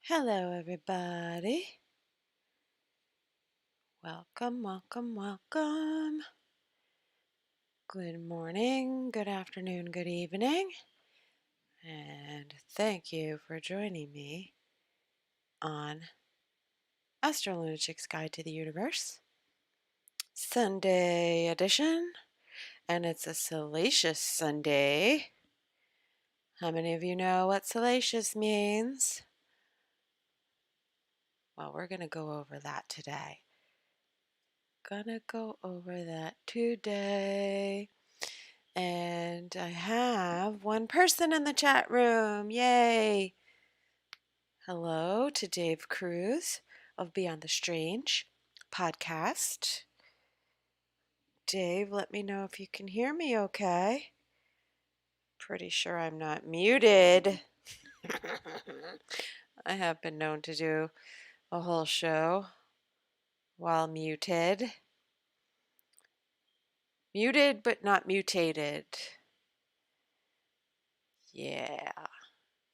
Hello, everybody. Welcome, welcome, welcome. Good morning, good afternoon, good evening. And thank you for joining me on Astrologic's Guide to the Universe, Sunday edition. And it's a Salacious Sunday. How many of you know what salacious means? Well, we're going to go over that today. And I have one person in the chat room. Yay! Hello to Dave Cruz of Beyond the Strange podcast. Dave, let me know if you can hear me okay. Pretty sure I'm not muted. I have been known to do a whole show while muted. Muted but not mutated. Yeah,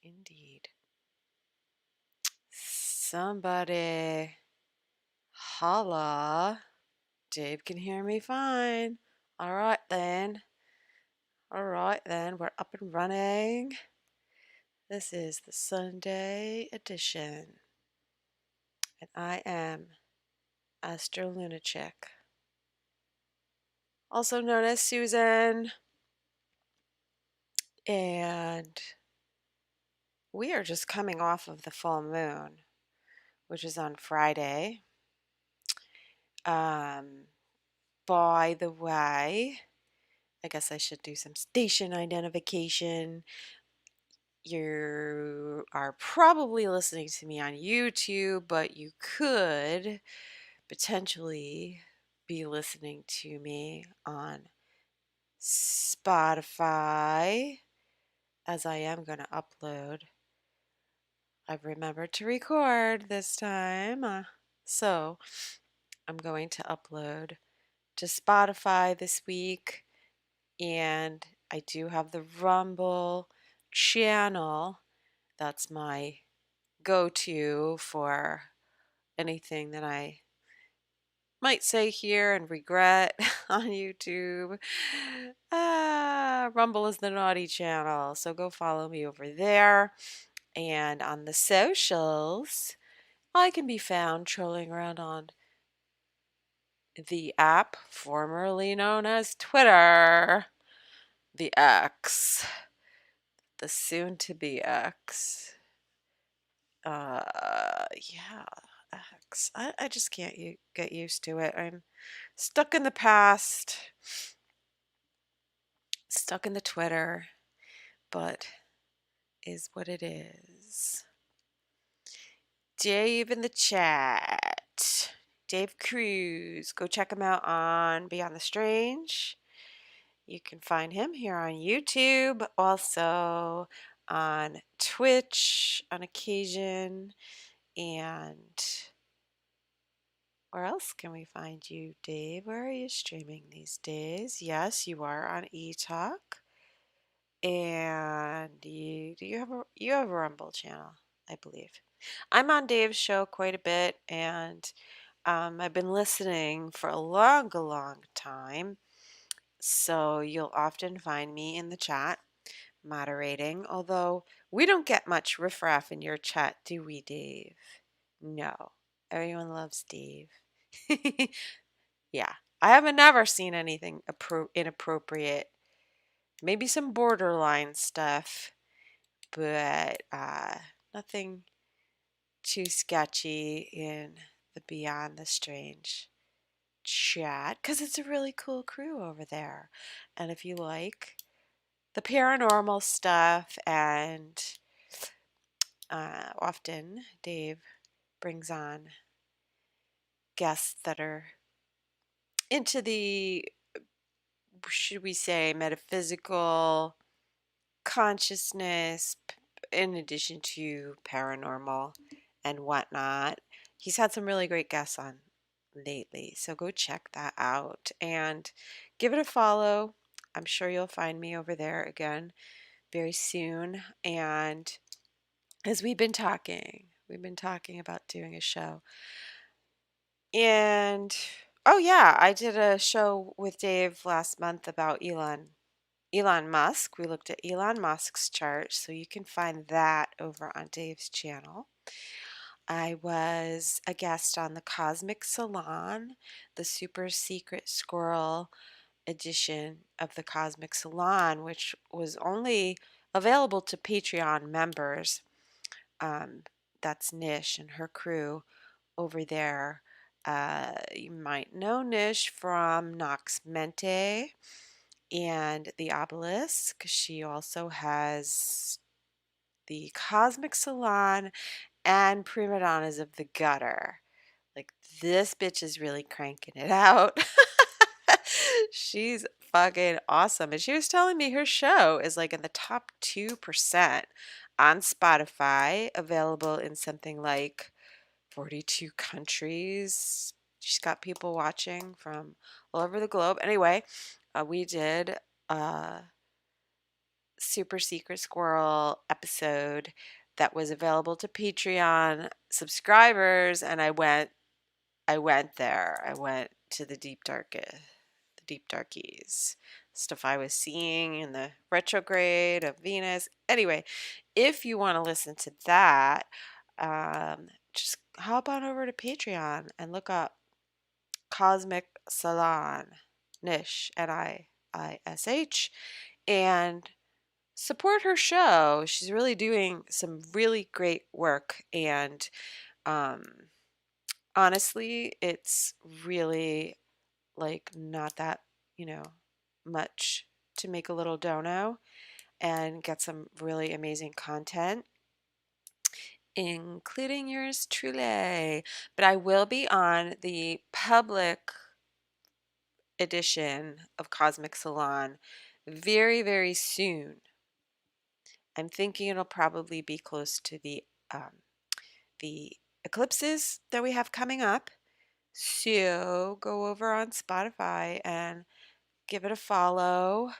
indeed. Somebody holla. Dave can hear me fine. All right then. We're up and running. This is the Sunday edition. And I am Astrolunachick, also known as Susan. And we are just coming off of the full moon, which is on Friday. By the way, I guess I should do some station identification. You are probably listening to me on YouTube, but you could potentially be listening to me on Spotify, as I am going to upload. I've remembered to record this time, so I'm going to upload to Spotify this week, and I do have the Rumble channel. That's my go-to for anything that I might say here and regret on YouTube. Rumble is the naughty channel, so go follow me over there. And on the socials, I can be found trolling around on the app formerly known as Twitter, the X, the soon-to-be X. Yeah, X. I just can't get used to it. I'm stuck in the past, stuck in the Twitter, but is what it is. Dave in the chat. Dave Cruz. Go check him out on Beyond the Strange. You can find him here on YouTube, also on Twitch on occasion. And where else can we find you, Dave? Where are you streaming these days? Yes, you are on eTalk. And you have a Rumble channel, I believe. I'm on Dave's show quite a bit, and I've been listening for a long time. So you'll often find me in the chat moderating, although we don't get much riffraff in your chat, do we, Dave? No. Everyone loves Dave. Yeah. I haven't never seen anything inappropriate. Maybe some borderline stuff, but nothing too sketchy in the Beyond the Strange chat, because it's a really cool crew over there. And if you like the paranormal stuff, and often Dave brings on guests that are into the, should we say, metaphysical consciousness, in addition to paranormal and whatnot. He's had some really great guests on lately, so go check that out and give it a follow. I'm sure you'll find me over there again very soon. And as we've been talking, We've been talking about doing a show. And oh yeah, I did a show with Dave last month about Elon Musk. We looked at Elon Musk's chart, so you can find that over on Dave's channel. I was a guest on the Cosmic Salon, the super secret squirrel edition of the Cosmic Salon, which was only available to Patreon members. Um, that's Nish and her crew over there. You might know Nish from Nox Mente and the Obelisk. She also has the Cosmic Salon and Prima Donnas of the Gutter. Like, this bitch is really cranking it out. She's fucking awesome. And she was telling me her show is like in the top 2% on Spotify, available in something like 42 countries. She's got people watching from all over the globe. Anyway, we did a super secret squirrel episode that was available to Patreon subscribers, and I went there. I went to the deep darkies. Stuff I was seeing in the retrograde of Venus. Anyway, if you want to listen to that, just hop on over to Patreon and look up Cosmic Salon, Nish, Nish, and support her show. She's really doing some really great work, and um, honestly, it's really like not that, you know, much to make a little dono and get some really amazing content, including yours truly. But I will be on the public edition of Cosmic Salon very, very soon. I'm thinking it'll probably be close to the eclipses that we have coming up. So go over on Spotify and give it a follow.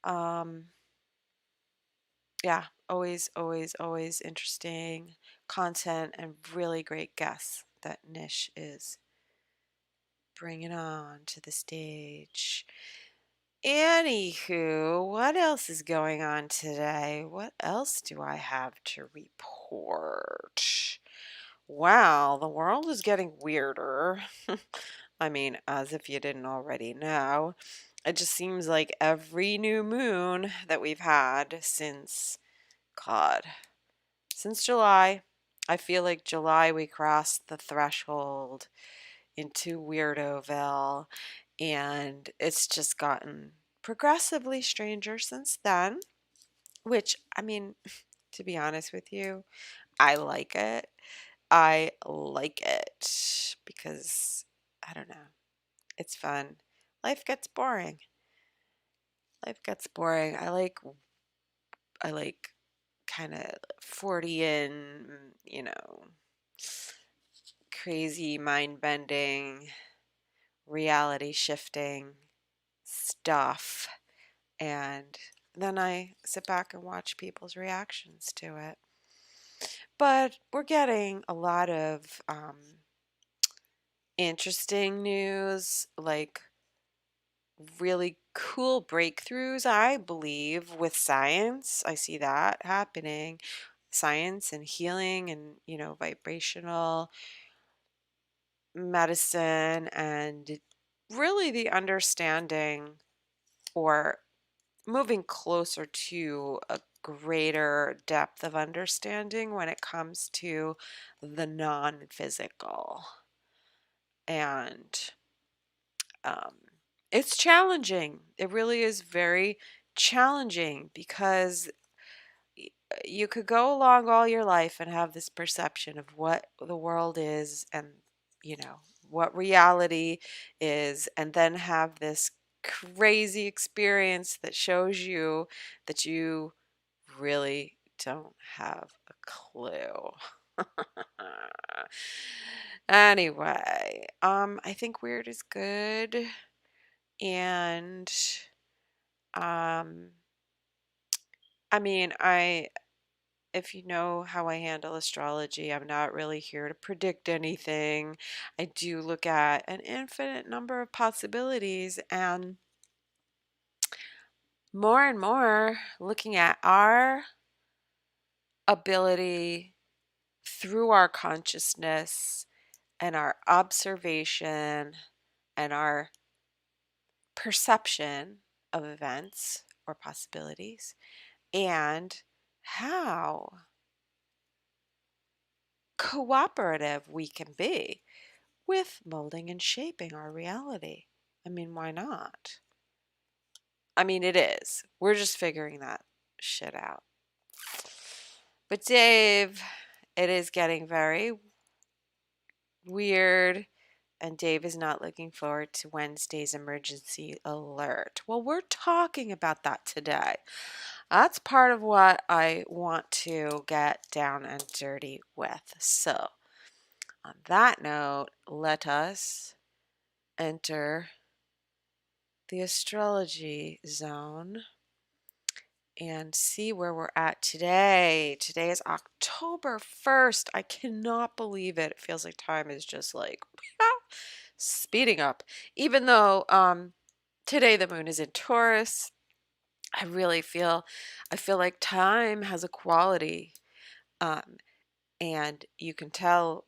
Um, yeah, always, always, always interesting content and really great guests that Nish is bringing on to the stage. Anywho, what else is going on today? What else do I have to report? Wow, the world is getting weirder. I mean, as if you didn't already know. It just seems like every new moon that we've had God, since July, I feel like July we crossed the threshold into Weirdoville, and it's just gotten progressively stranger since then, which, I mean, to be honest with you, I like it. I like it because, I don't know, it's fun. Life gets boring. Life gets boring. I like kind of 40 and, crazy mind bending, reality shifting stuff. And then I sit back and watch people's reactions to it. But we're getting a lot of interesting news, like really cool breakthroughs, I believe, with science. I see that happening. Science and healing and, vibrational medicine, and really the understanding or moving closer to a greater depth of understanding when it comes to the non physical. And um, it's challenging. It really is very challenging because you could go along all your life and have this perception of what the world is and, what reality is, and then have this crazy experience that shows you that you really don't have a clue. Anyway, I think weird is good, and um I mean, I if you know how I handle astrology, I'm not really here to predict anything. I do look at an infinite number of possibilities, and more looking at our ability through our consciousness and our observation and our perception of events or possibilities, and how cooperative we can be with molding and shaping our reality. I mean, why not? I mean, it is. We're just figuring that shit out. But Dave, it is getting very weird, and Dave is not looking forward to Wednesday's emergency alert. Well, we're talking about that today. That's part of what I want to get down and dirty with. So, on that note, let us enter the astrology zone and see where we're at today. Today is October 1st. I cannot believe it. It feels like time is just like speeding up. Even though today the moon is in Taurus, I feel like time has a quality. Um, and you can tell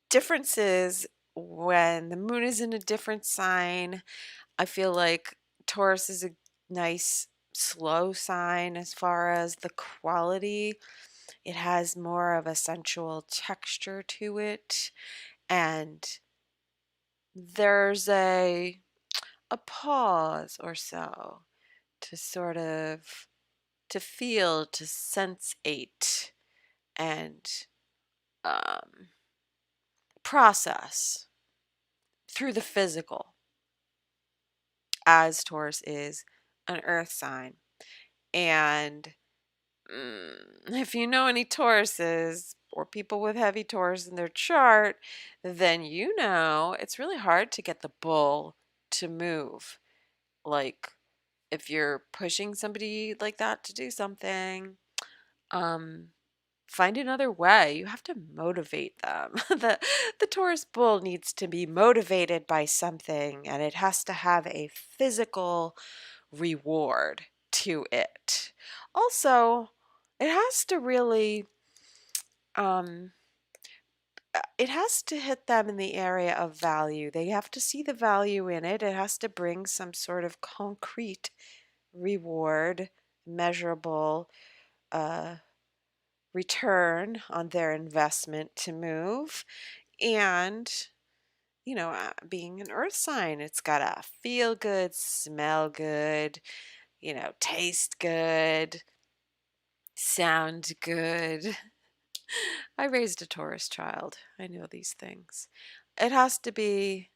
differences when the moon is in a different sign. I feel like Taurus is a nice slow sign as far as the quality. It has more of a sensual texture to it, and there's a pause or so to sort of to feel, to sensate, and um, process through the physical, as Taurus is an earth sign. And if you know any Tauruses or people with heavy Taurus in their chart, then you know it's really hard to get the bull to move. Like, if you're pushing somebody like that to do something, um, find another way. You have to motivate them. The Taurus bull needs to be motivated by something, and it has to have a physical reward to it. Also, it has to really um it has to hit them in the area of value. They have to see the value in it. It has to bring some sort of concrete reward, measurable uh return on their investment to move. And being an earth sign, it's got to feel good, smell good, taste good, sound good. I raised a Taurus child. I know these things. It has to be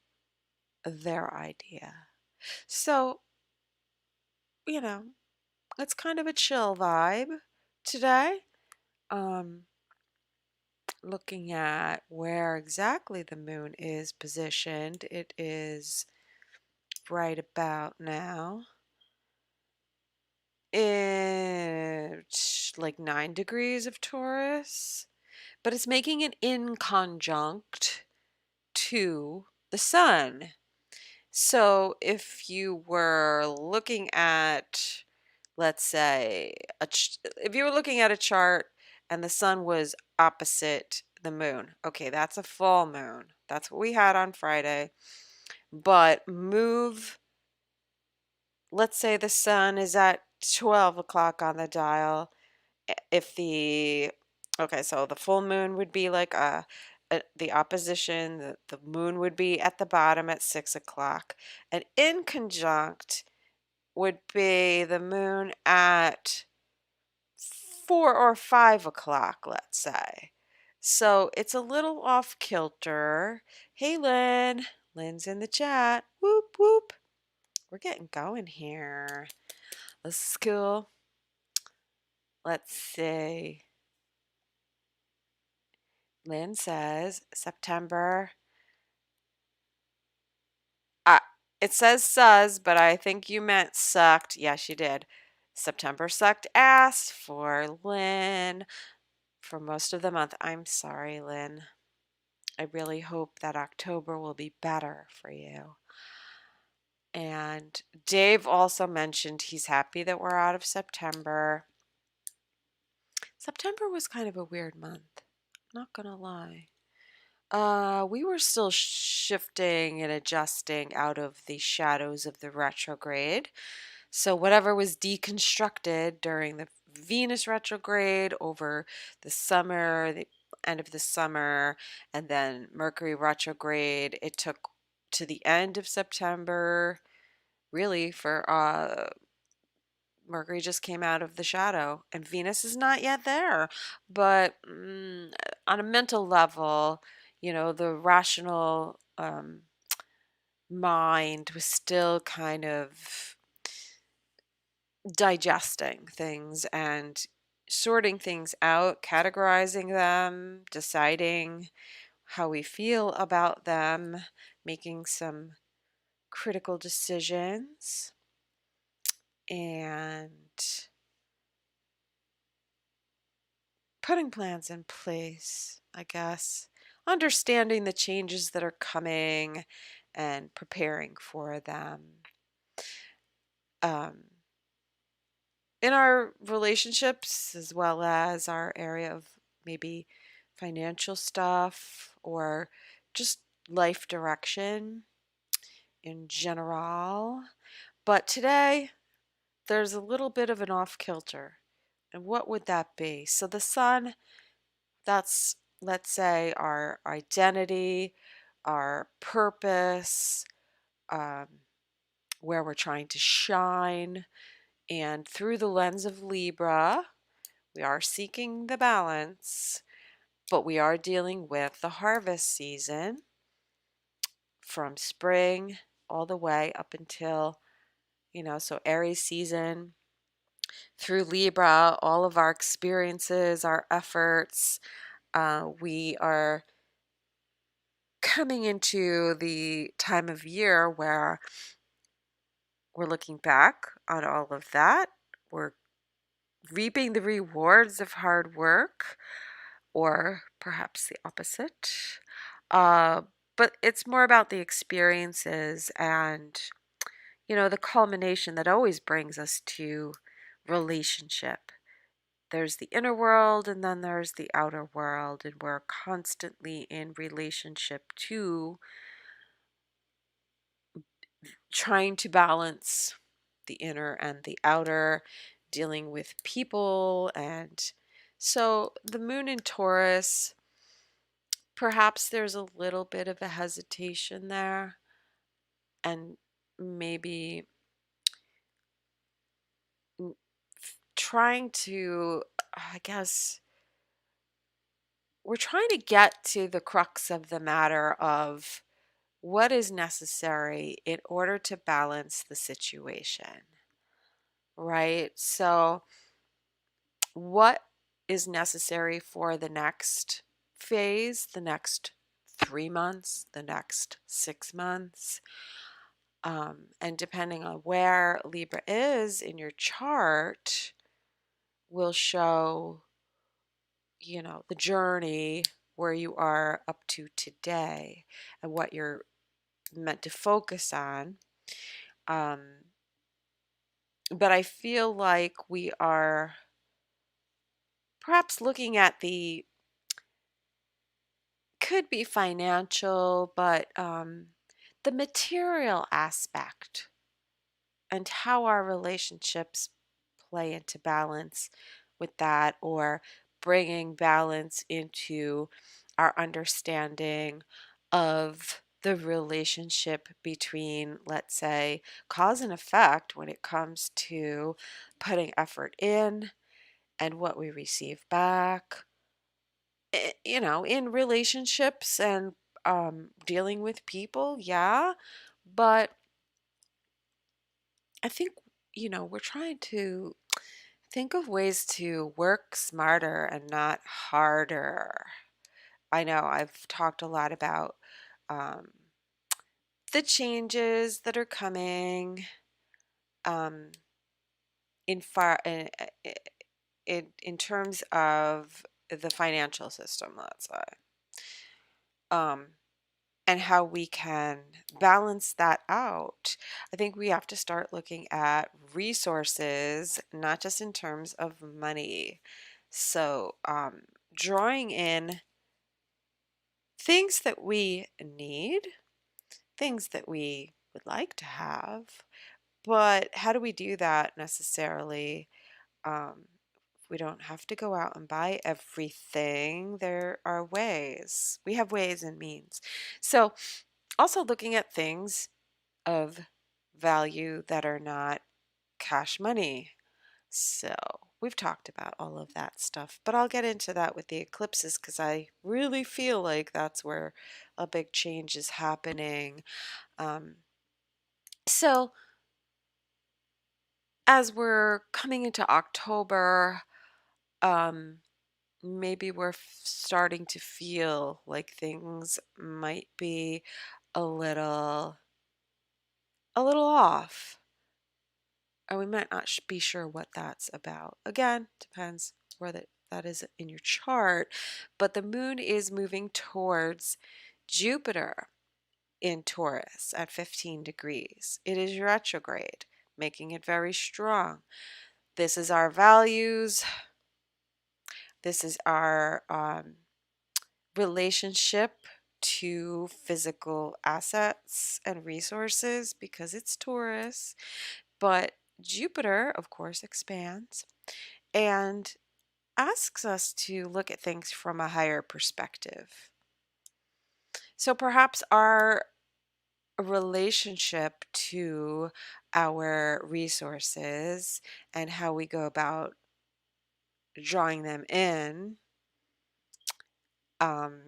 their idea. So, you know, it's kind of a chill vibe today. Um, Looking at where exactly the moon is positioned, it is right about now. It's like 9 degrees of Taurus, but it's making it in conjunct to the sun. So if you were looking at, let's say, if you were looking at a chart and the sun was opposite the moon, okay, that's a full moon. That's what we had on Friday. But let's say the sun is at 12 o'clock on the dial. If okay, so the full moon would be like the opposition, the moon would be at the bottom at 6 o'clock. And in conjunct would be the moon at 4 or 5 o'clock, let's say. So it's a little off kilter. Hey, Lynn. Lynn's in the chat. Whoop, whoop. We're getting going here. This is cool. Let's see. Lynn says September. Uh, it says suz, but I think you meant sucked. Yes, you did. September sucked ass for Lynn for most of the month. I'm sorry, Lynn. I really hope that October will be better for you. And Dave also mentioned he's happy that we're out of September. September was kind of a weird month, not gonna lie. We were still shifting and adjusting out of the shadows of the retrograde. So whatever was deconstructed during the Venus retrograde over the summer, the end of the summer, and then Mercury retrograde, it took to the end of September, really, for Mercury just came out of the shadow, and Venus is not yet there. But on a mental level, the rational mind was still kind of digesting things and sorting things out, categorizing them, deciding how we feel about them, making some critical decisions, and putting plans in place, I guess. Understanding the changes that are coming and preparing for them. Um, in our relationships, as well as our area of maybe financial stuff or just life direction in general. But today, there's a little bit of an off kilter. And what would that be? So the sun, that's, let's say, our identity, our purpose, um, where we're trying to shine. And through the lens of Libra, we are seeking the balance, but we are dealing with the harvest season from spring all the way up until, so Aries season through Libra, all of our experiences, our efforts, we are coming into the time of year where we're looking back on all of that. We're reaping the rewards of hard work, or perhaps the opposite. Uh, but it's more about the experiences and, the culmination that always brings us to relationship. There's the inner world and then there's the outer world, and we're constantly in relationship to trying to balance the inner and the outer, dealing with people. And so the moon in Taurus, perhaps there's a little bit of a hesitation there, and maybe trying to, I guess, we're trying to get to the crux of the matter of what is necessary in order to balance the situation, right? So, what is necessary for the next phase, the next 3 months, the next 6 months? And depending on where Libra is in your chart, will show, the journey where you are up to today and what you're meant to focus on. Um, but I feel like we are perhaps looking at could be financial, but the material aspect and how our relationships play into balance with that, or bringing balance into our understanding of the relationship between, let's say, cause and effect when it comes to putting effort in and what we receive back, in relationships and dealing with people, yeah. But I think, we're trying to think of ways to work smarter and not harder. I know I've talked a lot about um, the changes that are coming, um, in far in terms of the financial system, let's say, um, and how we can balance that out. I think we have to start looking at resources, not just in terms of money. So, drawing in things that we need, things that we would like to have, but how do we do that necessarily? Um, we don't have to go out and buy everything. There are ways. We have ways and means. So, also looking at things of value that are not cash money. So, we've talked about all of that stuff, but I'll get into that with the eclipses because I really feel like that's where a big change is happening. Um, so, as we're coming into October, um, maybe we're starting to feel like things might be a little off, or we might not be sure what that's about. Again, depends where that is in your chart, but the moon is moving towards Jupiter in Taurus at 15 degrees. It is retrograde, making it very strong. This is our values. This is our relationship to physical assets and resources because it's Taurus. But Jupiter, of course, expands and asks us to look at things from a higher perspective. So perhaps our relationship to our resources and how we go about drawing them in, um,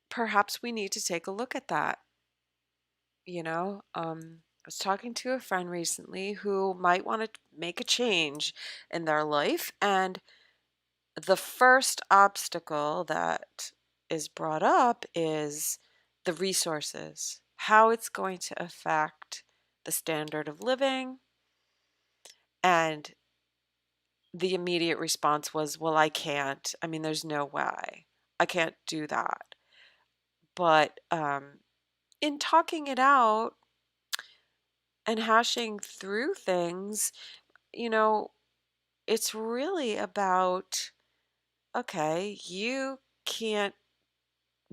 perhaps we need to take a look at that. I was talking to a friend recently who might want to make a change in their life, and the first obstacle that is brought up is the resources, how it's going to affect the standard of living. And the immediate response was, well, I can't. I mean, there's no way. I can't do that. But in talking it out and hashing through things, you know, it's really about, okay, you can't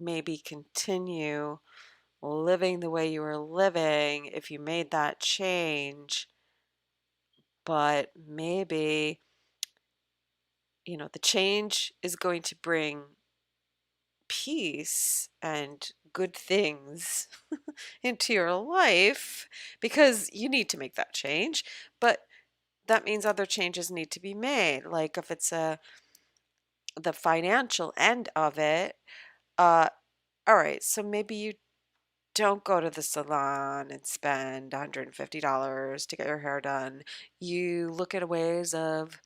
maybe continue living the way you were living if you made that change, but maybe, the change is going to bring peace and good things into your life because you need to make that change, but that means other changes need to be made. Like if it's the financial end of it, uh, all right, so maybe you don't go to the salon and spend $150 to get your hair done. You look at ways of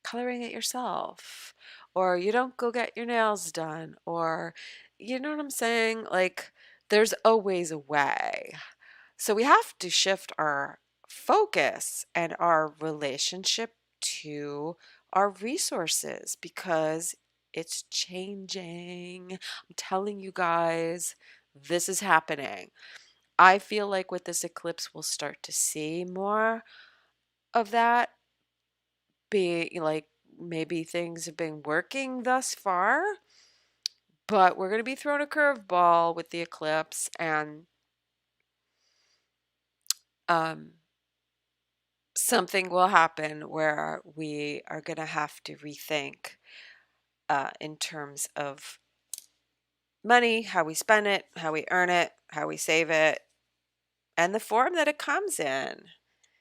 coloring it yourself, or you don't go get your nails done, or you know what I'm saying? Like, there's always a way. So we have to shift our focus and our relationship to our resources because it's changing. I'm telling you guys, this is happening. I feel like with this eclipse, we'll start to see more of that. Be like maybe things have been working thus far, but we're going to be thrown a curveball with the eclipse, and um, something will happen where we are going to have to rethink in terms of money, how we spend it, how we earn it, how we save it, and the form that it comes in.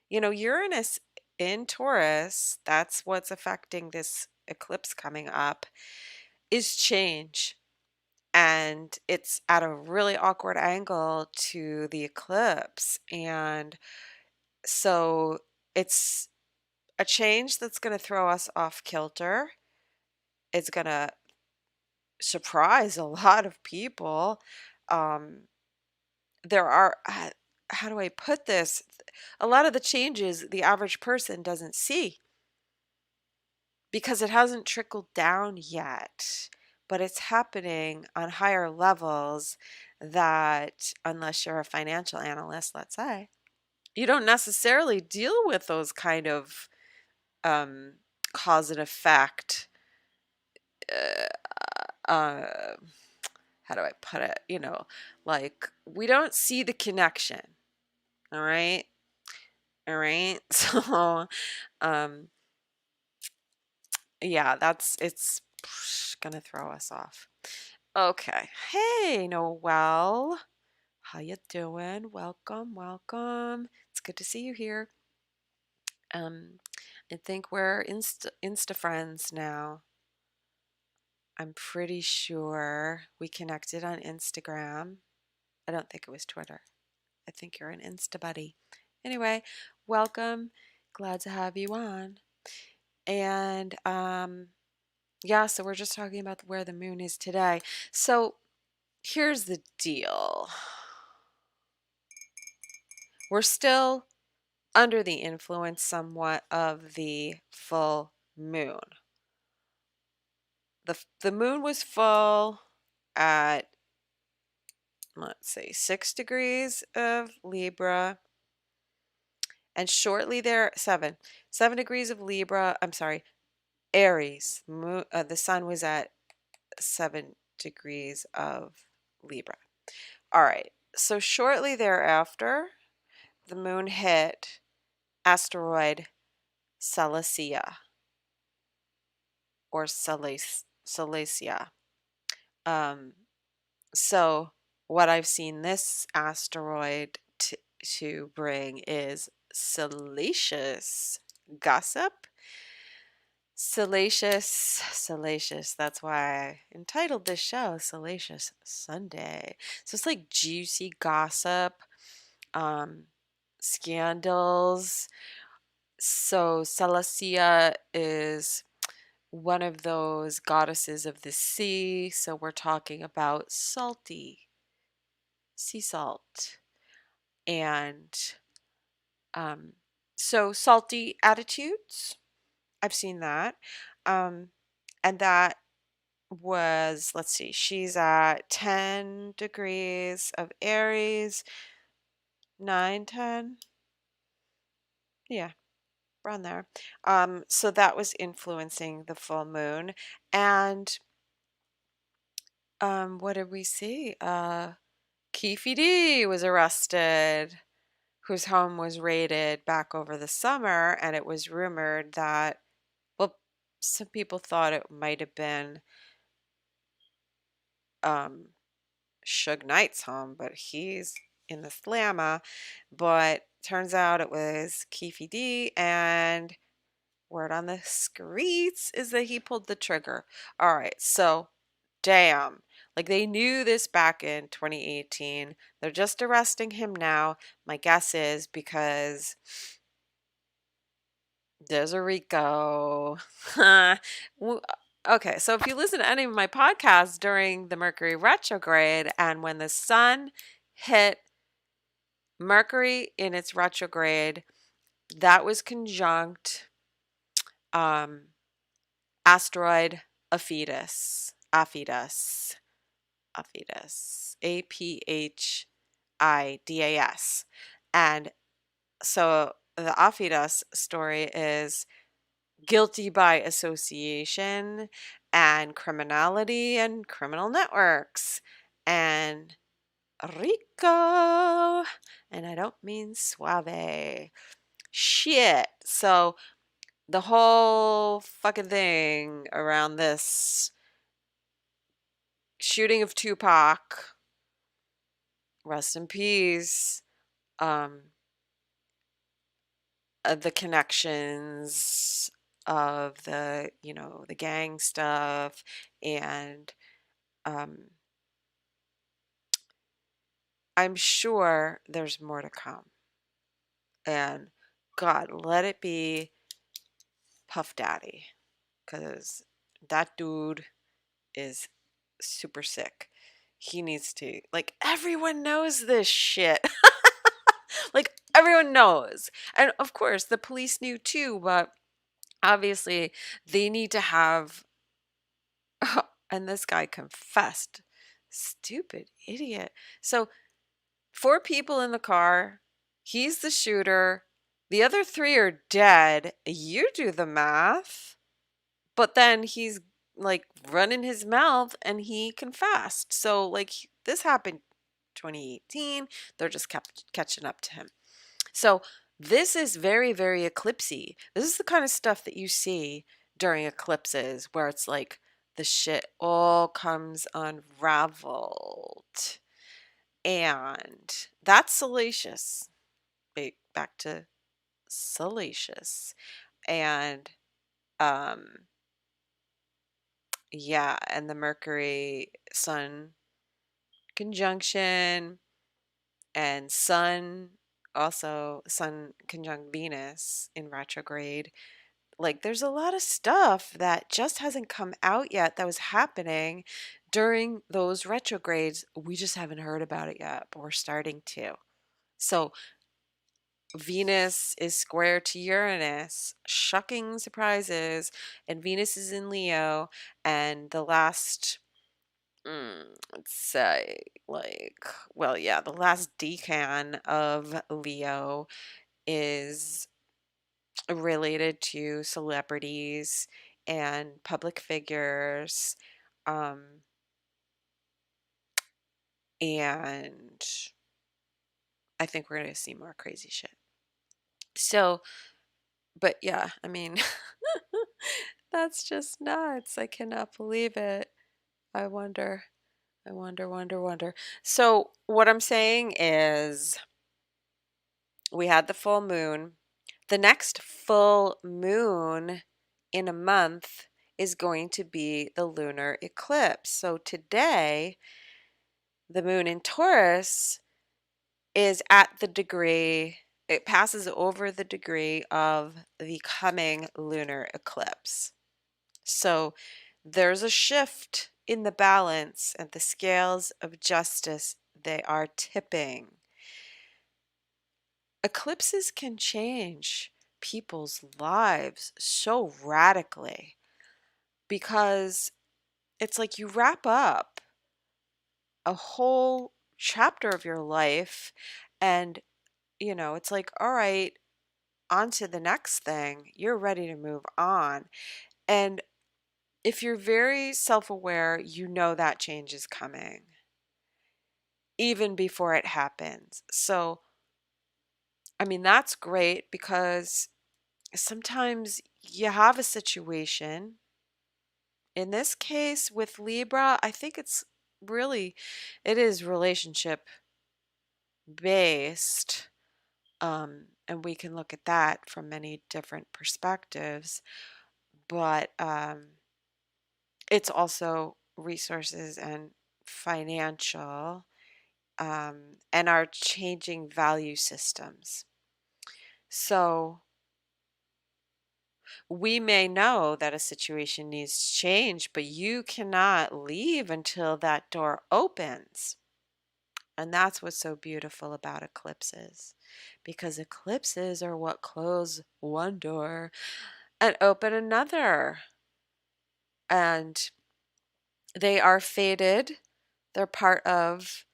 Uranus in Taurus, that's what's affecting this eclipse coming up, is change. And it's at a really awkward angle to the eclipse. And so it's a change that's going to throw us off kilter. It's going to surprise a lot of people. Um, there are how do I put this? A lot of the changes the average person doesn't see because it hasn't trickled down yet. But it's happening on higher levels that, unless you're a financial analyst, let's say, you don't necessarily deal with those kind of um, cause and effect. Uh, uh, how do I put it? Like we don't see the connection. All right. All right. So, um, yeah, it's gonna throw us off. Okay. Hey, Noel. How you doing? Welcome, welcome. It's good to see you here. Um, I think we're Insta friends now. I'm pretty sure we connected on Instagram. I don't think it was Twitter. I think you're an Insta buddy. Anyway, welcome. Glad to have you on. And yeah, so we're just talking about where the moon is today. So here's the deal. We're still under the influence somewhat of the full moon. The moon was full at, let's say, 6 degrees of Libra, and shortly there 7 degrees of Libra, I'm sorry, Aries. The sun was at 7 degrees of Libra. All right, so shortly thereafter the moon hit asteroid Salacia, or Salacia. um, so what I've seen this asteroid to bring is salacious gossip. Salacious. That's why I entitled this show Salacious Sunday. So it's like juicy gossip, um, scandals. So Salacia is one of those goddesses of the sea. So we're talking about salty sea salt, and um, so salty attitudes. I've seen that. Um, and that was, let's see, she's at 10 degrees of Aries, 9, 10. Yeah, around there. So that was influencing the full moon. And what did we see? Keefe D was arrested, whose home was raided back over the summer, and it was rumored that, well, some people thought it might have been um, Suge Knight's home, but he's in the slammer. But turns out it was Keefe D, and word on the streets is that he pulled the trigger. All right, so damn. Like they knew this back in 2018. They're just arresting him now. My guess is because there's a Rico. Okay, so if you listen to any of my podcasts during the Mercury retrograde and when the sun hit Mercury in its retrograde, that was conjunct um, asteroid Aphidas, Aphidas. And so the Aphidas story is guilty by association and criminality and criminal networks and Rico. And I don't mean suave. Shit. So the whole fucking thing around this shooting of Tupac, rest in peace, um, the connections of the gang stuff, and um, I'm sure there's more to come. And God, let it be Puff Daddy, because that dude is super sick. He needs to, like, everyone knows this shit. Like everyone knows. And of course, the police knew too, but obviously they need to have, and this guy confessed. Stupid idiot. So, four people in the car. He's the shooter. The other three are dead. You do the math. But then he's like running his mouth and he confessed. So, like, this happened 2018. They're just kept catching up to him. So, this is very, very eclipsy. This is the kind of stuff that you see during eclipses where it's like the shit all comes unraveled. And that's salacious. Back to salacious. And um yeah, and the Mercury Sun conjunction and Sun, also Sun conjunct Venus in retrograde. Like there's a lot of stuff that just hasn't come out yet that was happening during those retrogrades. We just haven't heard about it yet, but we're starting to. So Venus is square to Uranus, shocking surprises, and Venus is in Leo, and the last, let's say, like, well, yeah, the last decan of Leo is related to celebrities and public figures, um, and I think we're going to see more crazy shit. So, but yeah, I mean, that's just nuts. I cannot believe it. I wonder, wonder. So, what I'm saying is, we had the full moon. The next full moon in a month is going to be the lunar eclipse. So, today, the moon in Taurus is at the degree, it passes over the degree of the coming lunar eclipse. So there's a shift in the balance and the scales of justice, they are tipping. Eclipses can change people's lives so radically because it's like you wrap up a whole chapter of your life and it's like, all right, on to the next thing. You're ready to move on. And if you're very self-aware, you know that change is coming even before it happens. So, I mean, that's great because sometimes you have a situation. In this case with Libra, I think it is relationship based. And we can look at that from many different perspectives, but it's also resources and financial, and our changing value systems. So we may know that a situation needs change, but you cannot leave until that door opens. And that's what's so beautiful about eclipses, because eclipses are what close one door and open another. And they are fated, they're part of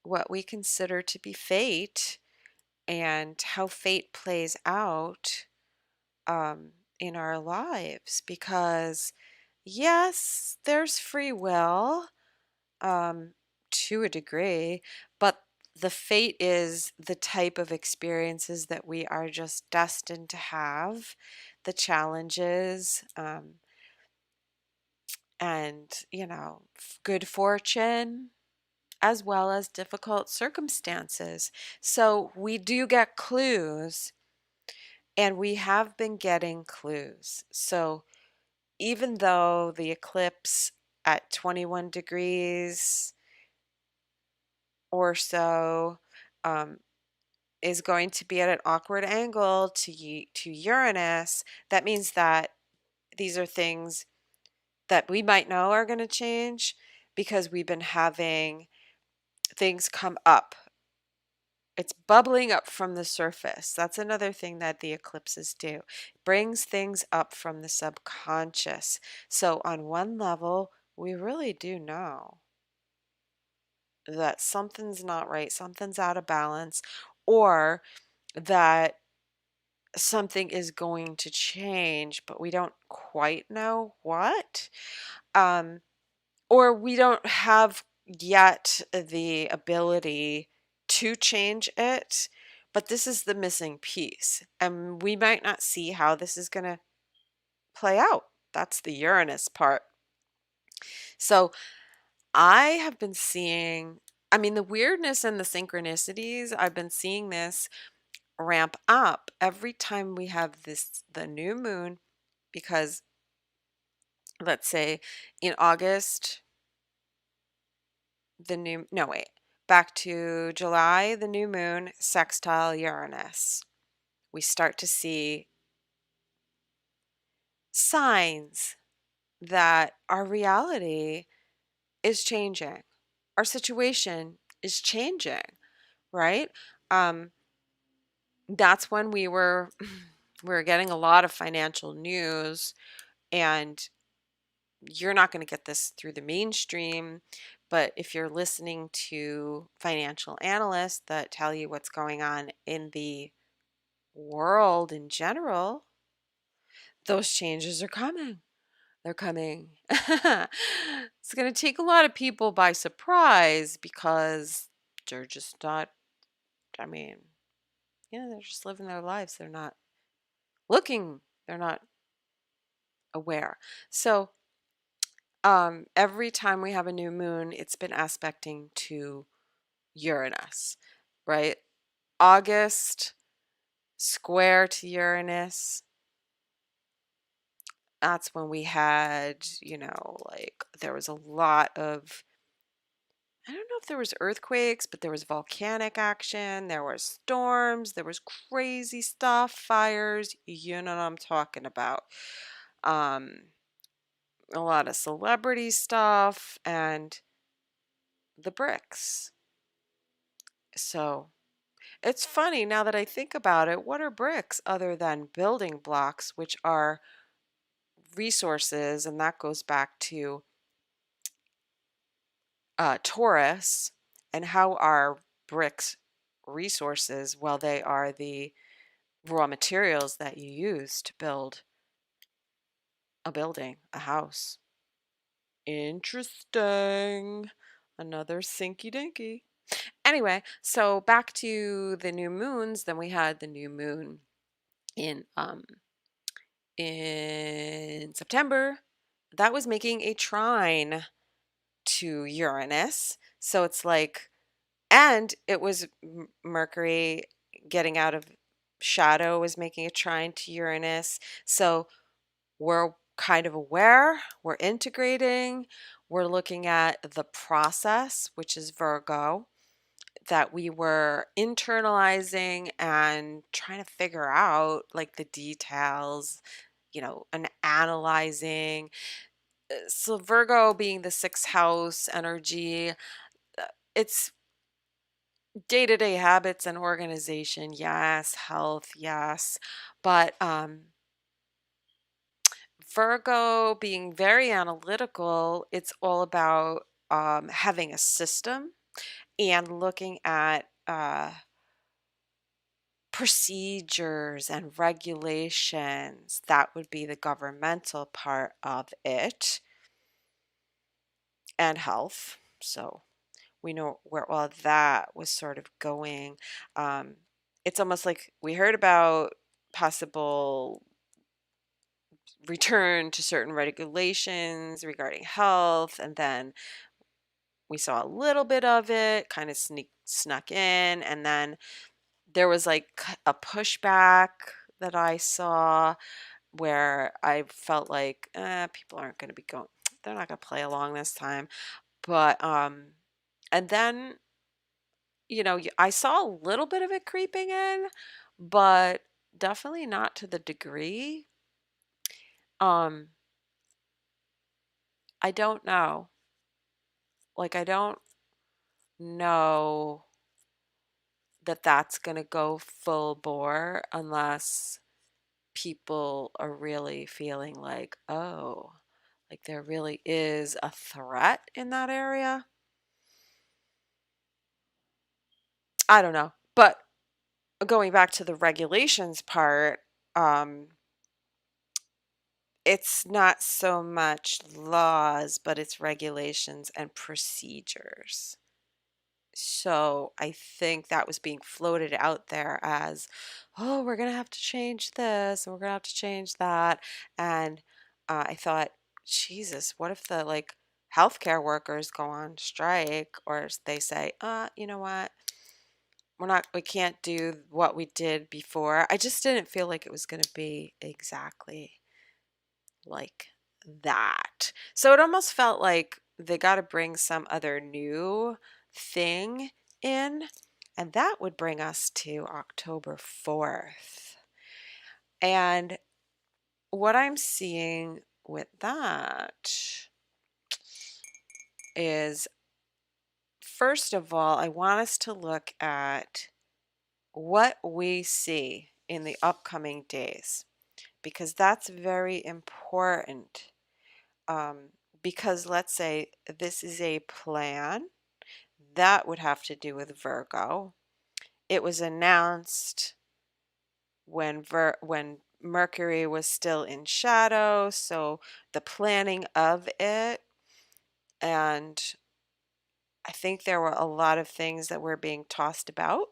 what we consider to be fate and how fate plays out in our lives. Because, yes, there's free will um, to a degree, but the fate is the type of experiences that we are just destined to have, the challenges, and, good fortune as well as difficult circumstances. So we do get clues, and we have been getting clues. So even though the eclipse at 21 degrees or so um, is going to be at an awkward angle to Uranus, that means that these are things that we might know are going to change because we've been having things come up It's bubbling up from the surface. That's another thing that the eclipses do. It brings things up from the subconscious. So on one level, we really do know that something's not right, something's out of balance, or that something is going to change, but we don't quite know what. Um, or we don't have yet the ability to change it, but this is the missing piece. And we might not see how this is going to play out. That's the Uranus part. So I have been seeing, I mean, the weirdness and the synchronicities, I've been seeing this ramp up every time we have the new moon, because let's say in August, no, wait, back to July, the new moon sextile Uranus. We start to see signs that our reality is changing. Our situation is changing, right? Um, that's when we were getting a lot of financial news, and you're not going to get this through the mainstream, but if you're listening to financial analysts that tell you what's going on in the world in general, those changes are coming. They're coming. It's going to take a lot of people by surprise because they're just not, I mean, they're just living their lives. They're not looking, they're not aware. So, every time we have a new moon, it's been aspecting to Uranus, right? August, square to Uranus. That's when we had, like there was a lot of, I don't know if there was earthquakes, but there was volcanic action, there was storms, there was crazy stuff, fires, you know what I'm talking about. Um, a lot of celebrity stuff and the bricks. So it's funny now that I think about it, what are bricks other than building blocks, which are resources, and that goes back to Taurus, and how are bricks resources? Well, they are the raw materials that you use to build a building, a house. Interesting. Another sinky dinky. Anyway, so back to the new moons. Then we had the new moon in in September. That was making a trine to Uranus. So it's like, and it was Mercury getting out of shadow was making a trine to Uranus. So we're kind of aware, we're integrating, we're looking at the process, which is Virgo, that we were internalizing and trying to figure out like the details, and analyzing. So, Virgo being the sixth house energy, it's day to day habits and organization, yes, health, yes. But Virgo being very analytical, it's all about having a system and looking at procedures and regulations. That would be the governmental part of it, and health. So we know where all that was sort of going. Um, it's almost like we heard about possible return to certain regulations regarding health, and then we saw a little bit of it kind of snuck in, and then there was like a pushback that I saw where I felt like people aren't going to be going, they're not going to play along this time. But and then I saw a little bit of it creeping in, but definitely not to the degree. um I don't know, like I don't know that that's going to go full bore unless people are really feeling like, oh, like there really is a threat in that area. I don't know. But going back to the regulations part, um, it's not so much laws, but it's regulations and procedures. So I think that was being floated out there as, oh, we're going to have to change this and we're going to have to change that. And I thought, Jesus, what if the like healthcare workers go on strike or they say, you know what? We can't do what we did before. I just didn't feel like it was going to be exactly like that. So it almost felt like they got to bring some other new thing in, and that would bring us to October 4th. And what I'm seeing with that is, first of all, I want us to look at what we see in the upcoming days because that's very important. Um, because let's say this is a plan that would have to do with Virgo. It was announced when Mercury was still in shadow, so the planning of it, and I think there were a lot of things that were being tossed about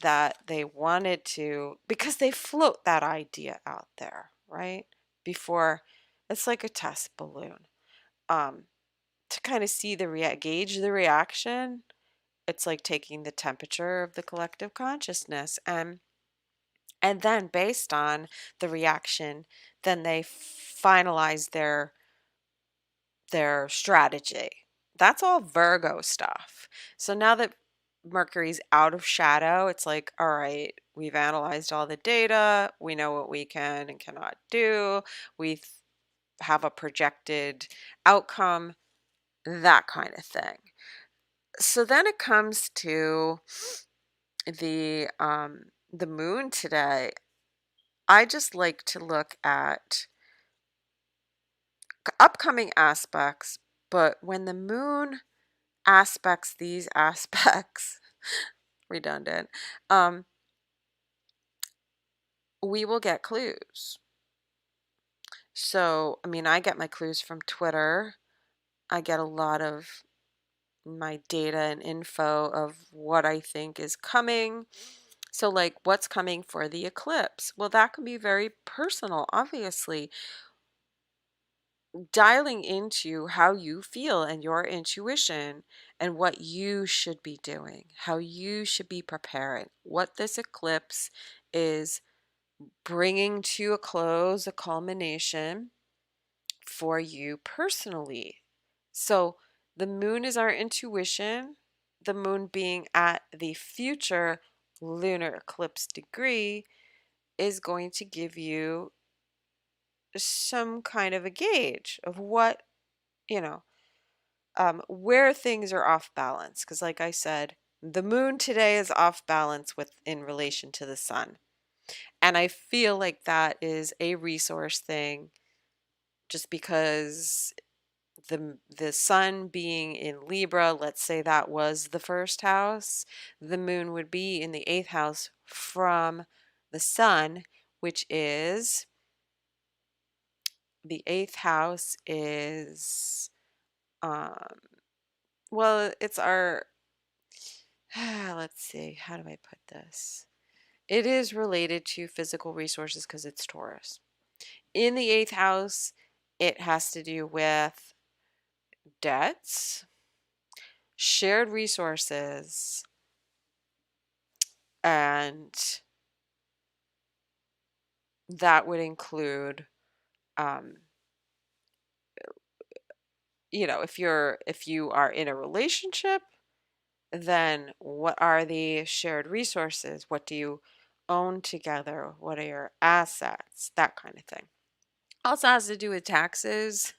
that they wanted to, because they float that idea out there, right? Before, it's like a test balloon. Um, to kind of see gauge the reaction. It's like taking the temperature of the collective consciousness, and then based on the reaction, then they finalize their strategy. That's all Virgo stuff. So now that Mercury's out of shadow, it's like, all right, we've analyzed all the data, we know what we can and cannot do, we have a projected outcome, that kind of thing. So then it comes to the moon today. I just like to look at upcoming aspects, but when the moon aspects these aspects, redundant, we will get clues. So, I mean, I get my clues from Twitter. I get a lot of my data and info of what I think is coming. So, like, what's coming for the eclipse? Well, that can be very personal, obviously. Dialing into how you feel and your intuition and what you should be doing, how you should be preparing, what this eclipse is bringing to a close, a culmination for you personally. So, the moon is our intuition, the moon being at the future lunar eclipse degree is going to give you some kind of a gauge of what, you know, where things are off balance. Because, like I said, the moon today is off balance with in relation to the sun. And I feel like that is a resource thing just because the sun being in Libra, let's say that was the first house, the moon would be in the 8th house from the sun, which is the 8th house is um well, it's our let's see, how do I put this? It is related to physical resources because it's Taurus. In the 8th house, it has to do with debts, shared resources, and that would include, um, if you are in a relationship, then what are the shared resources? What do you own together? What are your assets? That kind of thing. Also has to do with taxes.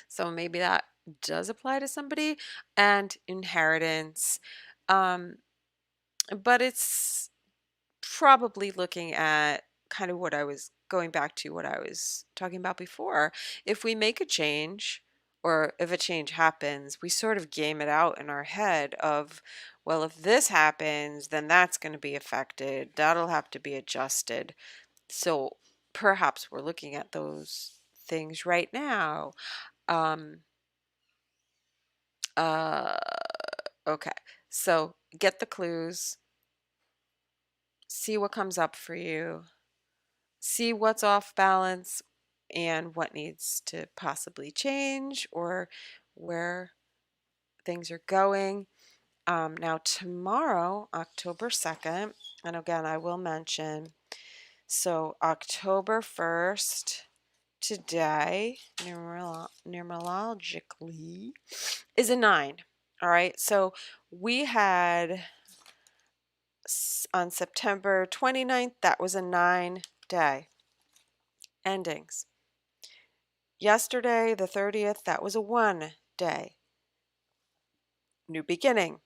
So maybe that does apply to somebody, and inheritance. Um, but it's probably looking at kind of what I was going back to what I was talking about before. If we make a change or if a change happens, we sort of game it out in our head of, well, if this happens, then that's going to be affected. That'll have to be adjusted. So perhaps we're looking at those things right now. Um, uh, okay. So get the clues, see what comes up for you, see what's off balance and what needs to possibly change or where things are going. Now, tomorrow, October 2nd, and again, I will mention, so October 1st, today, numerologically, is a 9. All right, so we had on September 29th, that was a 9 day. Endings. Yesterday, the 30th, that was a 1 day. New beginning.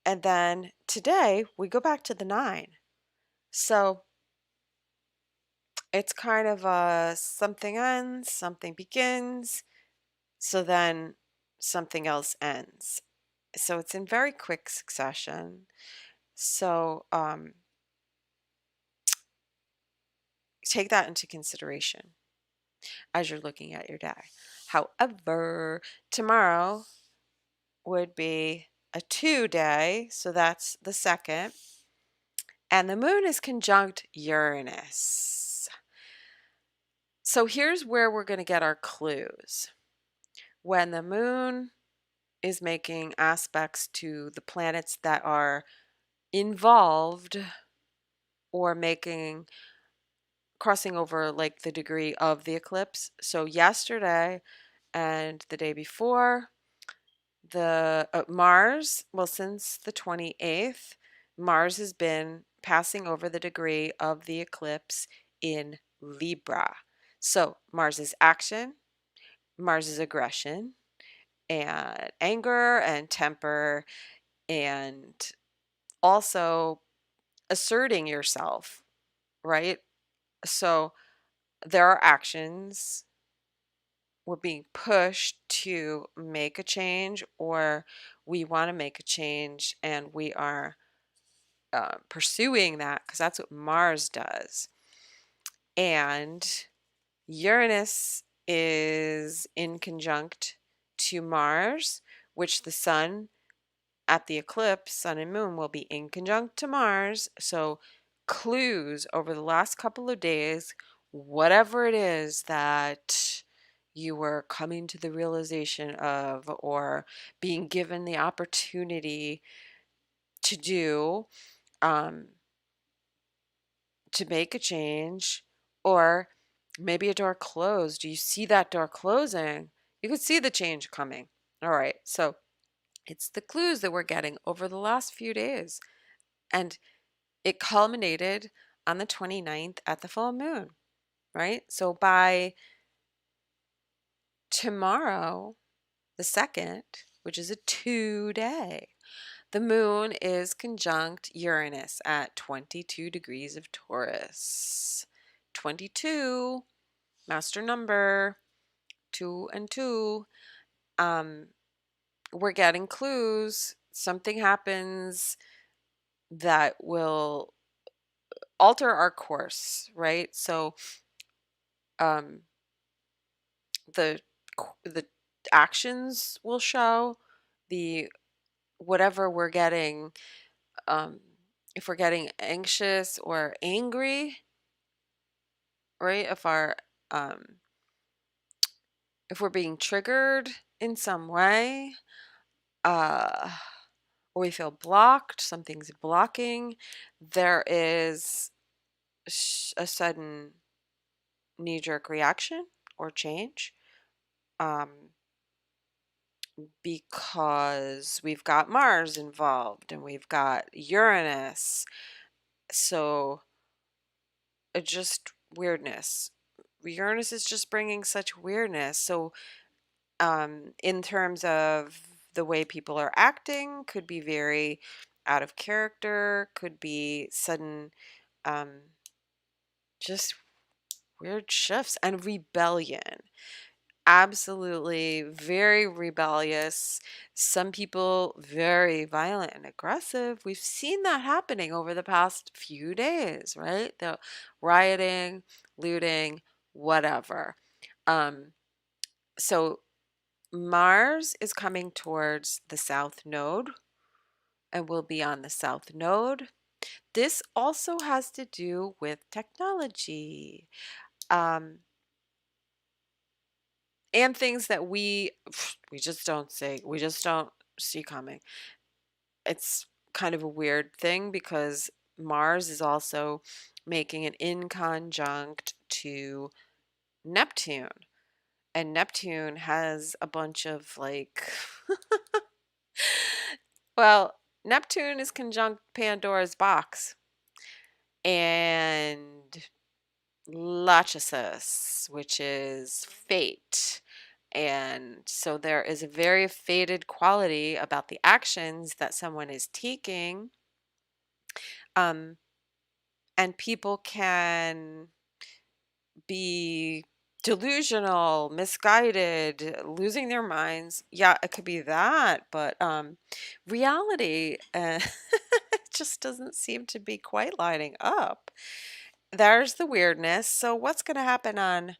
And then today, we go back to the 9. So it's kind of a something ends, something begins, so then something else ends. So it's in very quick succession. So take that into consideration as you're looking at your day. However, tomorrow would be a 2 day, so that's the 2nd, and the moon is conjunct Uranus. So here's where we're going to get our clues. When the moon is making aspects to the planets that are involved or making crossing over like the degree of the eclipse. So yesterday and the day before, the Mars, well, since the 28th, Mars has been passing over the degree of the eclipse in Libra. So Mars is action, Mars is aggression, and anger and temper, and also asserting yourself, right? So there are actions. We're being pushed to make a change, or we want to make a change and we are pursuing that because that's what Mars does. And Uranus is in conjunct to Mars, which the sun at the eclipse, sun and moon, will be in conjunct to Mars. So clues over the last couple of days, whatever it is that you were coming to the realization of or being given the opportunity to do, um, to make a change, or maybe a door closed. Do you see that door closing? You could see the change coming. All right. So it's the clues that we're getting over the last few days. And it culminated on the 29th at the full moon, right? So by tomorrow, the 2nd, which is a 2 day, the moon is conjunct Uranus at 22 degrees of Taurus. 22, master number, 2 and 2. We're getting clues. Something happens that will alter our course, right? So um, the the actions will show the whatever we're getting. Um, if we're getting anxious or angry, right? Um, if we're being triggered in some way, uh, or we feel blocked, something's blocking, there is a sudden knee-jerk reaction or change. Because we've got Mars involved and we've got Uranus. So just weirdness. Uranus is just bringing such weirdness. So in terms of the way people are acting could be very out of character, could be sudden, um, just weird shifts and rebellion. Absolutely very rebellious. Some people very violent and aggressive. We've seen that happening over the past few days, right? The rioting, looting, whatever. Um, so Mars is coming towards the south node and will be on the south node. This also has to do with technology. Um, and things that we just don't see, we just don't see coming. It's kind of a weird thing because Mars is also making an inconjunct to Neptune, and Neptune has a bunch of like well, Neptune is conjunct Pandora's box and Lachesis, which is fate. And so there is a very fated quality about the actions that someone is taking. Um, and people can be delusional, misguided, losing their minds. Yeah, it could be that, but reality just doesn't seem to be quite lining up. There's the weirdness. So what's going to happen on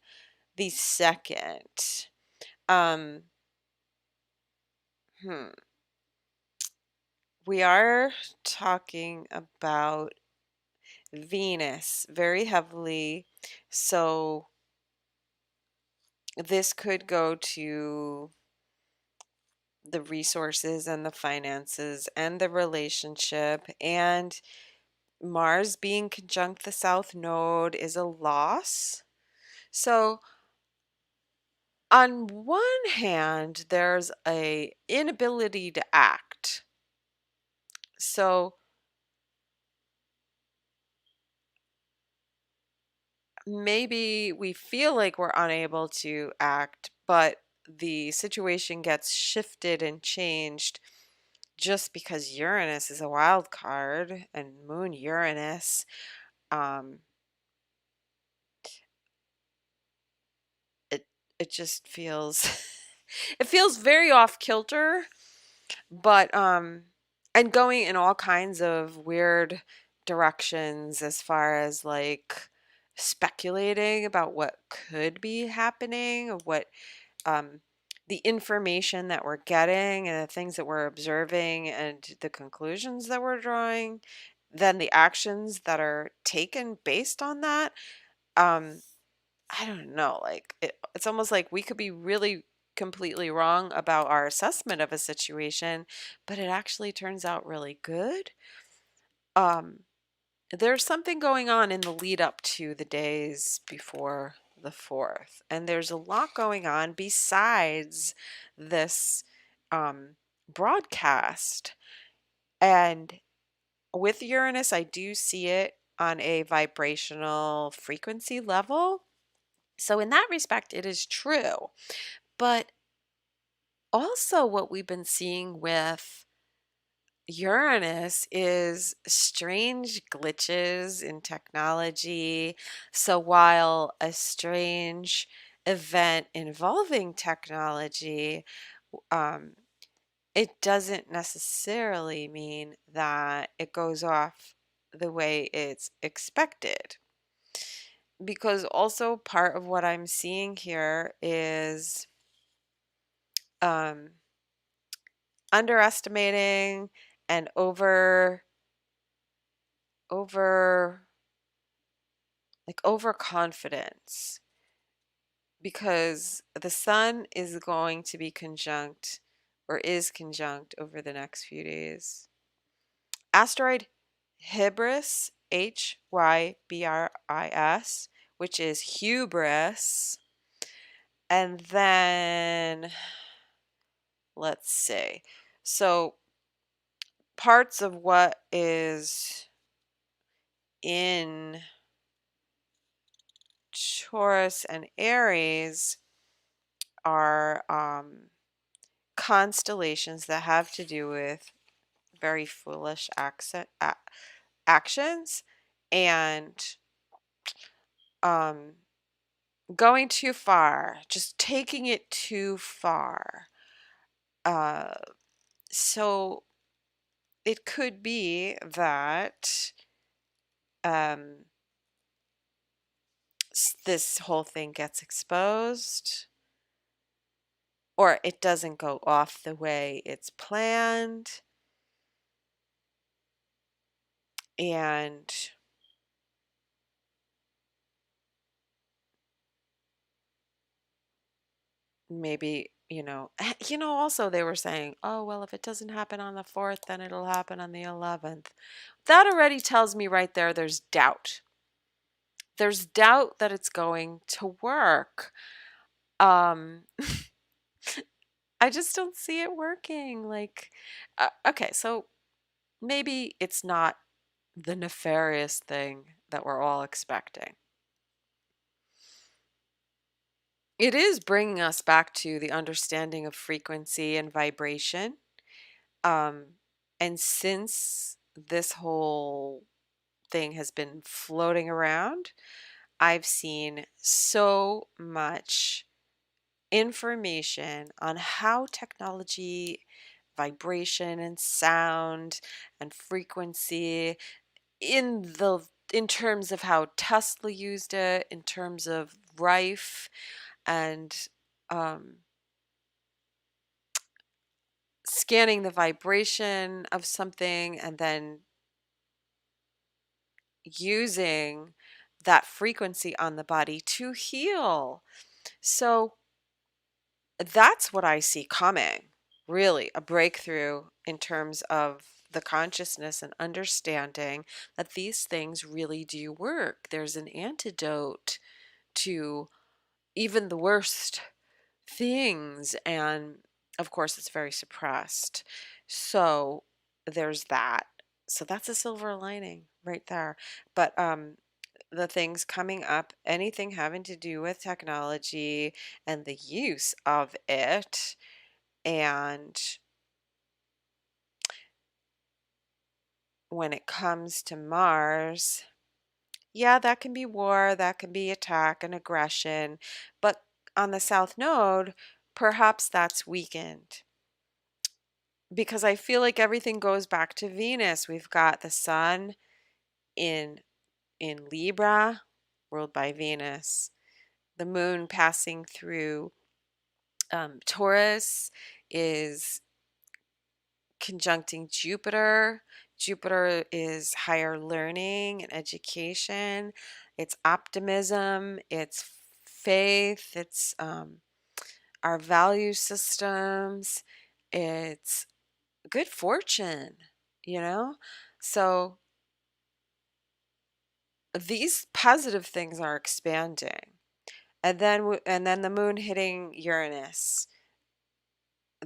the second? Um, hmm. We are talking about Venus very heavily. So this could go to the resources and the finances and the relationship. And Mars being conjunct the South Node is a loss. So on one hand, there's a inability to act. So maybe we feel like we're unable to act, but the situation gets shifted and changed just because Uranus is a wild card and Moon Uranus. Um, it it just feels it feels very off kilter, but and going in all kinds of weird directions as far as like speculating about what could be happening, of what um, the information that we're getting and the things that we're observing and the conclusions that we're drawing, then the actions that are taken based on that. Um, I don't know. Like it's almost like we could be really completely wrong about our assessment of a situation, but it actually turns out really good. Um, there's something going on in the lead up to the days before the 4th, and there's a lot going on besides this broadcast. And with Uranus, I do see it on a vibrational frequency level. So, in that respect, it is true. But also, what we've been seeing with Uranus is strange glitches in technology. So while a strange event involving technology, um, it doesn't necessarily mean that it goes off the way it's expected. Because also part of what I'm seeing here is um, underestimating and over overconfidence, because the sun is going to be conjunct or is conjunct over the next few days. Asteroid Hybris, Hybris, which is hubris. And then let's see. So parts of what is in Taurus and Aries are constellations that have to do with very foolish actions and um, going too far, just taking it too far. Uh, so it could be that um, this whole thing gets exposed, or it doesn't go off the way it's planned, and maybe, also they were saying, oh, well, if it doesn't happen on the 4th, then it'll happen on the 11th. That already tells me right there there's doubt. There's doubt that it's going to work. Um, I just don't see it working. Like, okay, so maybe it's not the nefarious thing that we're all expecting. It is bringing us back to the understanding of frequency and vibration. Um, and since this whole thing has been floating around, I've seen so much information on how technology, vibration and sound and frequency in terms of how Tesla used it, in terms of Rife and um, scanning the vibration of something and then using that frequency on the body to heal. So that's what I see coming, really, a breakthrough in terms of the consciousness and understanding that these things really do work. There's an antidote to even the worst things, and of course, it's very suppressed. So there's that. So that's a silver lining right there. But the things coming up, anything having to do with technology and the use of it. And when it comes to Mars, yeah, that can be war, that can be attack and aggression. But on the South Node, perhaps that's weakened because I feel like everything goes back to Venus. We've got the sun in Libra, ruled by Venus. The moon passing through Taurus is conjuncting Jupiter. Jupiter is higher learning and education. It's optimism. It's faith. It's our value systems. It's good fortune, you know? So these positive things are expanding. And then the moon hitting Uranus.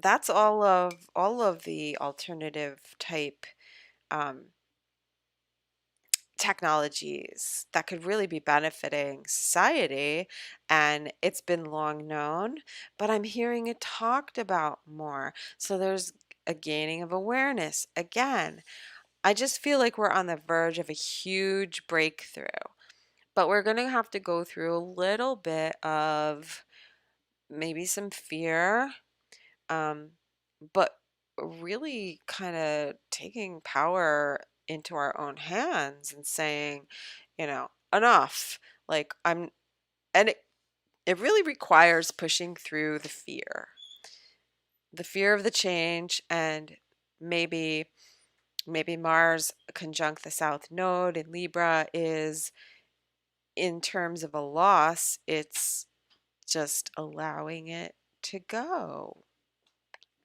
That's all of the alternative type um, technologies that could really be benefiting society, and it's been long known, but I'm hearing it talked about more. So there's a gaining of awareness again. I just feel like we're on the verge of a huge breakthrough, but we're going to have to go through a little bit of maybe some fear, um, but really kind of taking power into our own hands and saying, enough. Like and it really requires pushing through the fear of the change, and maybe Mars conjunct the South Node in Libra is, in terms of a loss, it's just allowing it to go,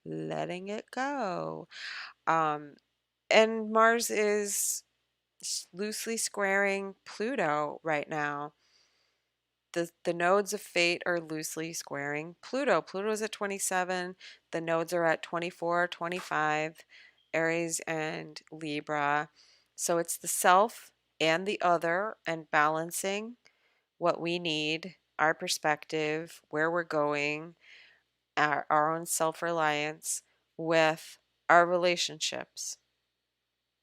letting it go. Um, and Mars is loosely squaring Pluto right now. The nodes of fate are loosely squaring Pluto. Pluto's at 27. The nodes are at 24, 25, Aries and Libra. So it's the self and the other and balancing what we need, our perspective, where we're going, our own self-reliance with our relationships.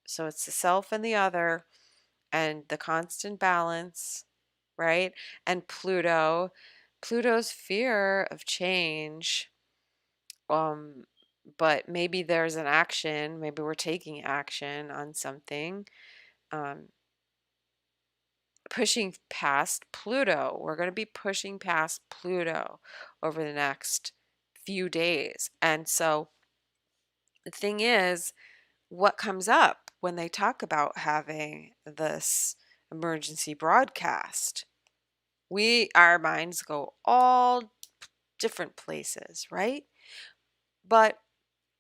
So it's the self and the other and the constant balance, right? And Pluto's fear of change. Um, but maybe there's an action, maybe we're taking action on something, um, pushing past Pluto. We're going to be pushing past Pluto over the next few days. And so the thing is, what comes up when they talk about having this emergency broadcast? Our minds go all different places, right? But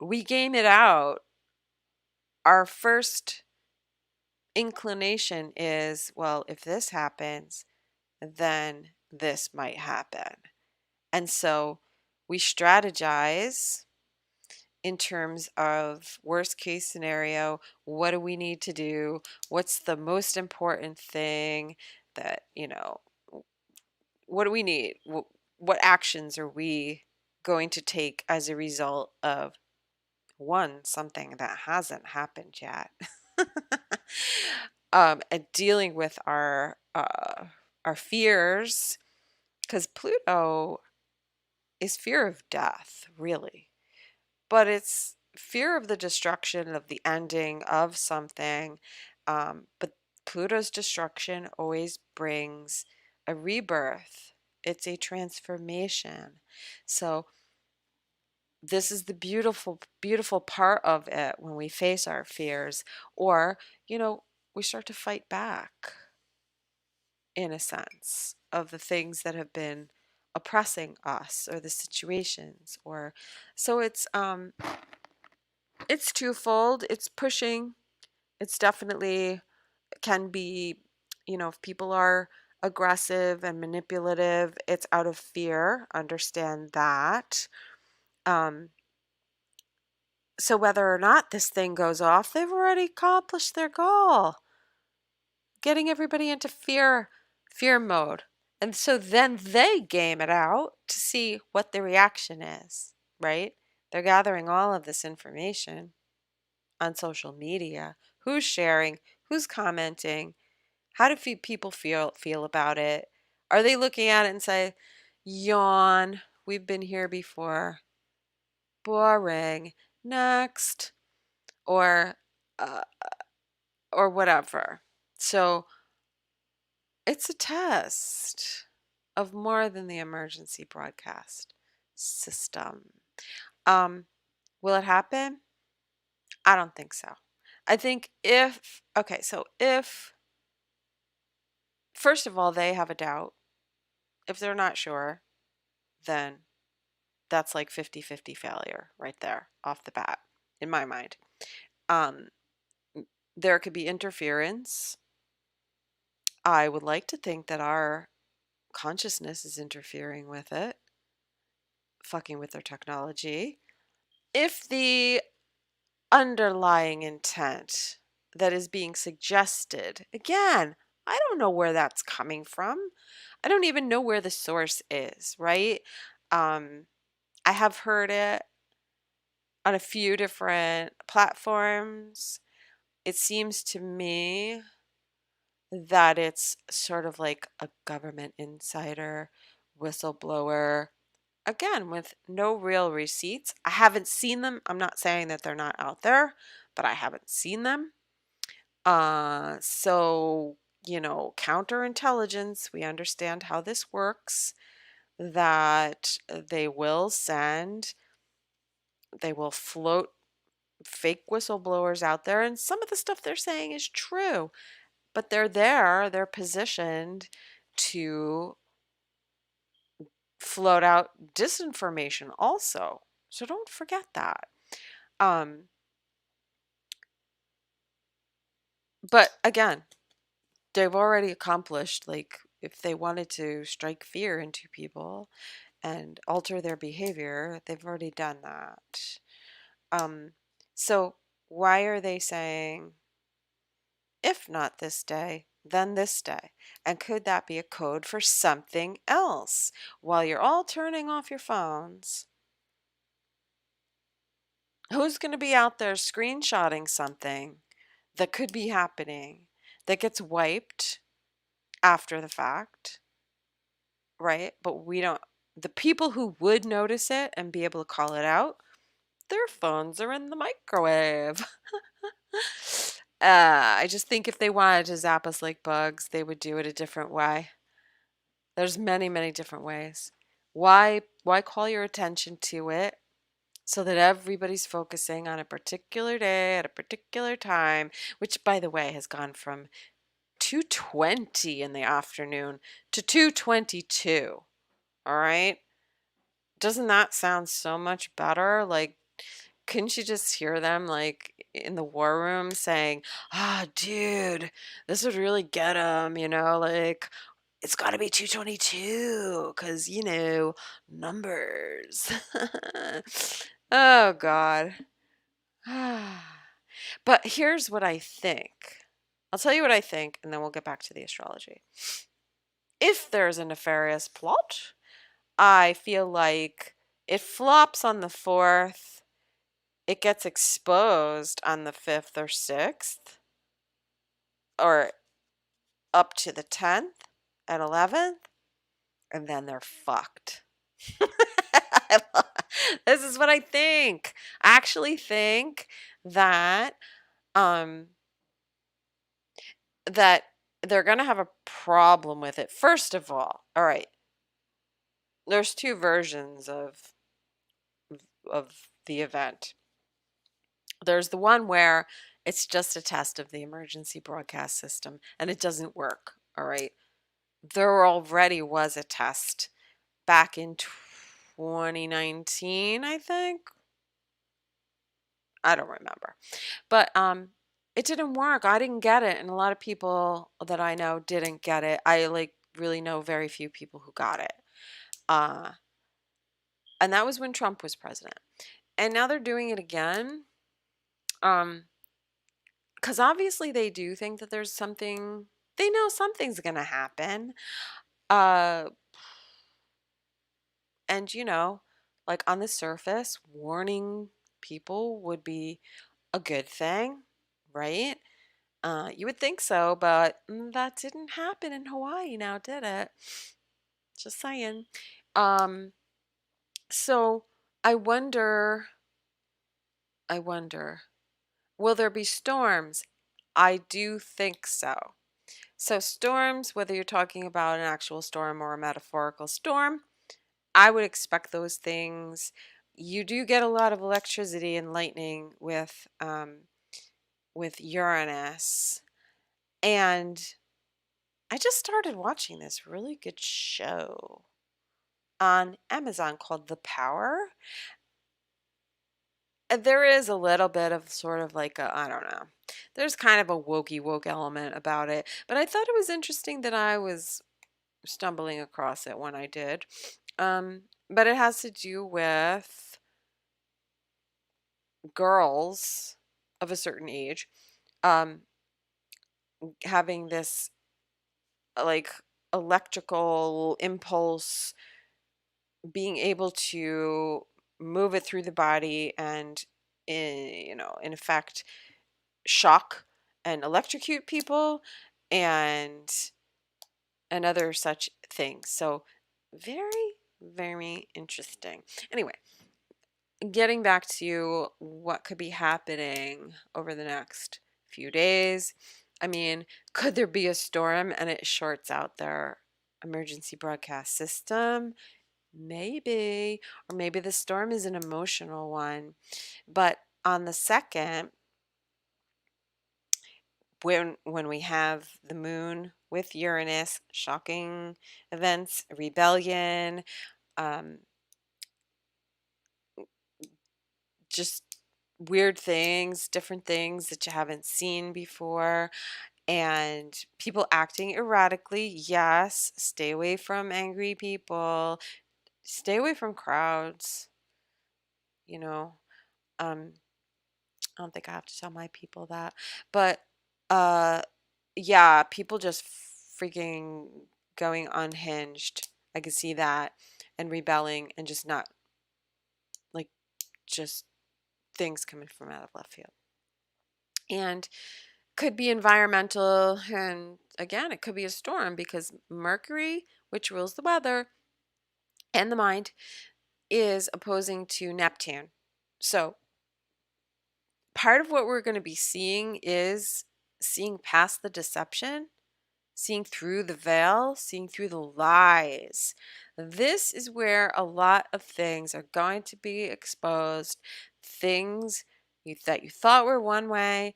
we game it out. Our first inclination is, well, if this happens, then this might happen. And so we strategize in terms of worst case scenario. What do we need to do? What's the most important thing that, what do we need? What actions are we going to take as a result of something that hasn't happened yet? And dealing with our fears, because Pluto is fear of death, really, but it's fear of the destruction, of the ending of something. But Pluto's destruction always brings a rebirth. It's a transformation. So this is the beautiful, beautiful part of it when we face our fears, or, we start to fight back in a sense of the things that have been oppressing us or the situations. Or so it's twofold. It's pushing. It's definitely can be, if people are aggressive and manipulative, it's out of fear. Understand that. Um, so whether or not this thing goes off, they've already accomplished their goal, getting everybody into fear mode. And so then they game it out to see what the reaction is, right? They're gathering all of this information on social media. Who's sharing? Who's commenting? How do people feel about it? Are they looking at it and say, "Yawn, we've been here before. Boring. Next." Or uh, or whatever. So it's a test of more than the emergency broadcast system. Um, will it happen? I don't think so. I think if, first of all, they have a doubt, if they're not sure, then that's like 50-50 failure right there off the bat, in my mind. Um, there could be interference. I would like to think that our consciousness is interfering with it, fucking with their technology. If the underlying intent that is being suggested, again, I don't know where that's coming from. I don't even know where the source is, right? Um, I have heard it on a few different platforms. It seems to me that it's sort of like a government insider, whistleblower, again, with no real receipts. I haven't seen them. I'm not saying that they're not out there, but I haven't seen them. So, counterintelligence, we understand how this works, that they will float fake whistleblowers out there, and some of the stuff they're saying is true, but they're positioned to float out disinformation also. So don't forget that. Um, but again, they've already accomplished, like, if they wanted to strike fear into people and alter their behavior, they've already done that. Um, so why are they saying, if not this day, then this day? And could that be a code for something else? While you're all turning off your phones, Who's going to be out there screenshotting something that could be happening that gets wiped after the fact, right? But we don't, the people who would notice it and be able to call it out, their phones are in the microwave. I just think if they wanted to zap us like bugs, they would do it a different way. There's many, many different ways. Why call your attention to it so that everybody's focusing on a particular day at a particular time, which by the way has gone from 2:20 in the afternoon to 2:22. All right? Doesn't that sound so much better? Like, couldn't you just hear them like in the war room saying, "Ah, dude, this would really get him, like it's got to be 2:22 cuz numbers." Oh god. But here's what I think. I'll tell you what I think and then we'll get back to the astrology. If there's a nefarious plot, I feel like it flops on the 4th, it gets exposed on the 5th or 6th, or up to the 10th at 11th, and then they're fucked. This is what I think. I actually think that um that they're going to have a problem with it. First of all right, there's two versions of the event. There's the one where it's just a test of the emergency broadcast system and it doesn't work. All right. There already was a test back in 2019, I think. I don't remember. But it didn't work. I didn't get it and a lot of people that I know didn't get it. I like really know very few people who got it. Uh and that was when Trump was president. And now they're doing it again. Um Because obviously they do think that there's something, they know something's going to happen. Uh, and, like on the surface, warning people would be a good thing, right? You would think so, but that didn't happen in Hawaii now, did it? Just saying. Um, so I wonder, will there be storms? I do think so. So storms, whether you're talking about an actual storm or a metaphorical storm, I would expect those things. You do get a lot of electricity and lightning with Uranus. And I just started watching this really good show on Amazon called The Power. There is a little bit of sort of like I don't know. There's kind of a woke element about it, but I thought it was interesting that I was stumbling across it when I did. But it has to do with girls of a certain age um, having this like electrical impulse, being able to move it through the body and, in effect, shock and electrocute people and other such things. So very, very interesting. Anyway, getting back to what could be happening over the next few days. I mean, could there be a storm and it shorts out their emergency broadcast system? Maybe. Or maybe the storm is an emotional one. But on the 2nd, when we have the moon with Uranus, shocking events, rebellion, um, just weird things, different things that you haven't seen before, and people acting erratically. Yes, stay away from angry people, stay away from crowds, you know. Um, I don't think I have to tell my people that, but uh, yeah, people just freaking going unhinged. I can see that, and rebelling and just not like just things coming from out of left field. And could be environmental, and again, it could be a storm because Mercury, which rules the weather and the mind, is opposing to Neptune. So part of what we're going to be seeing is seeing past the deception, seeing through the veil, seeing through the lies. This is where a lot of things are going to be exposed. Things that you thought were one way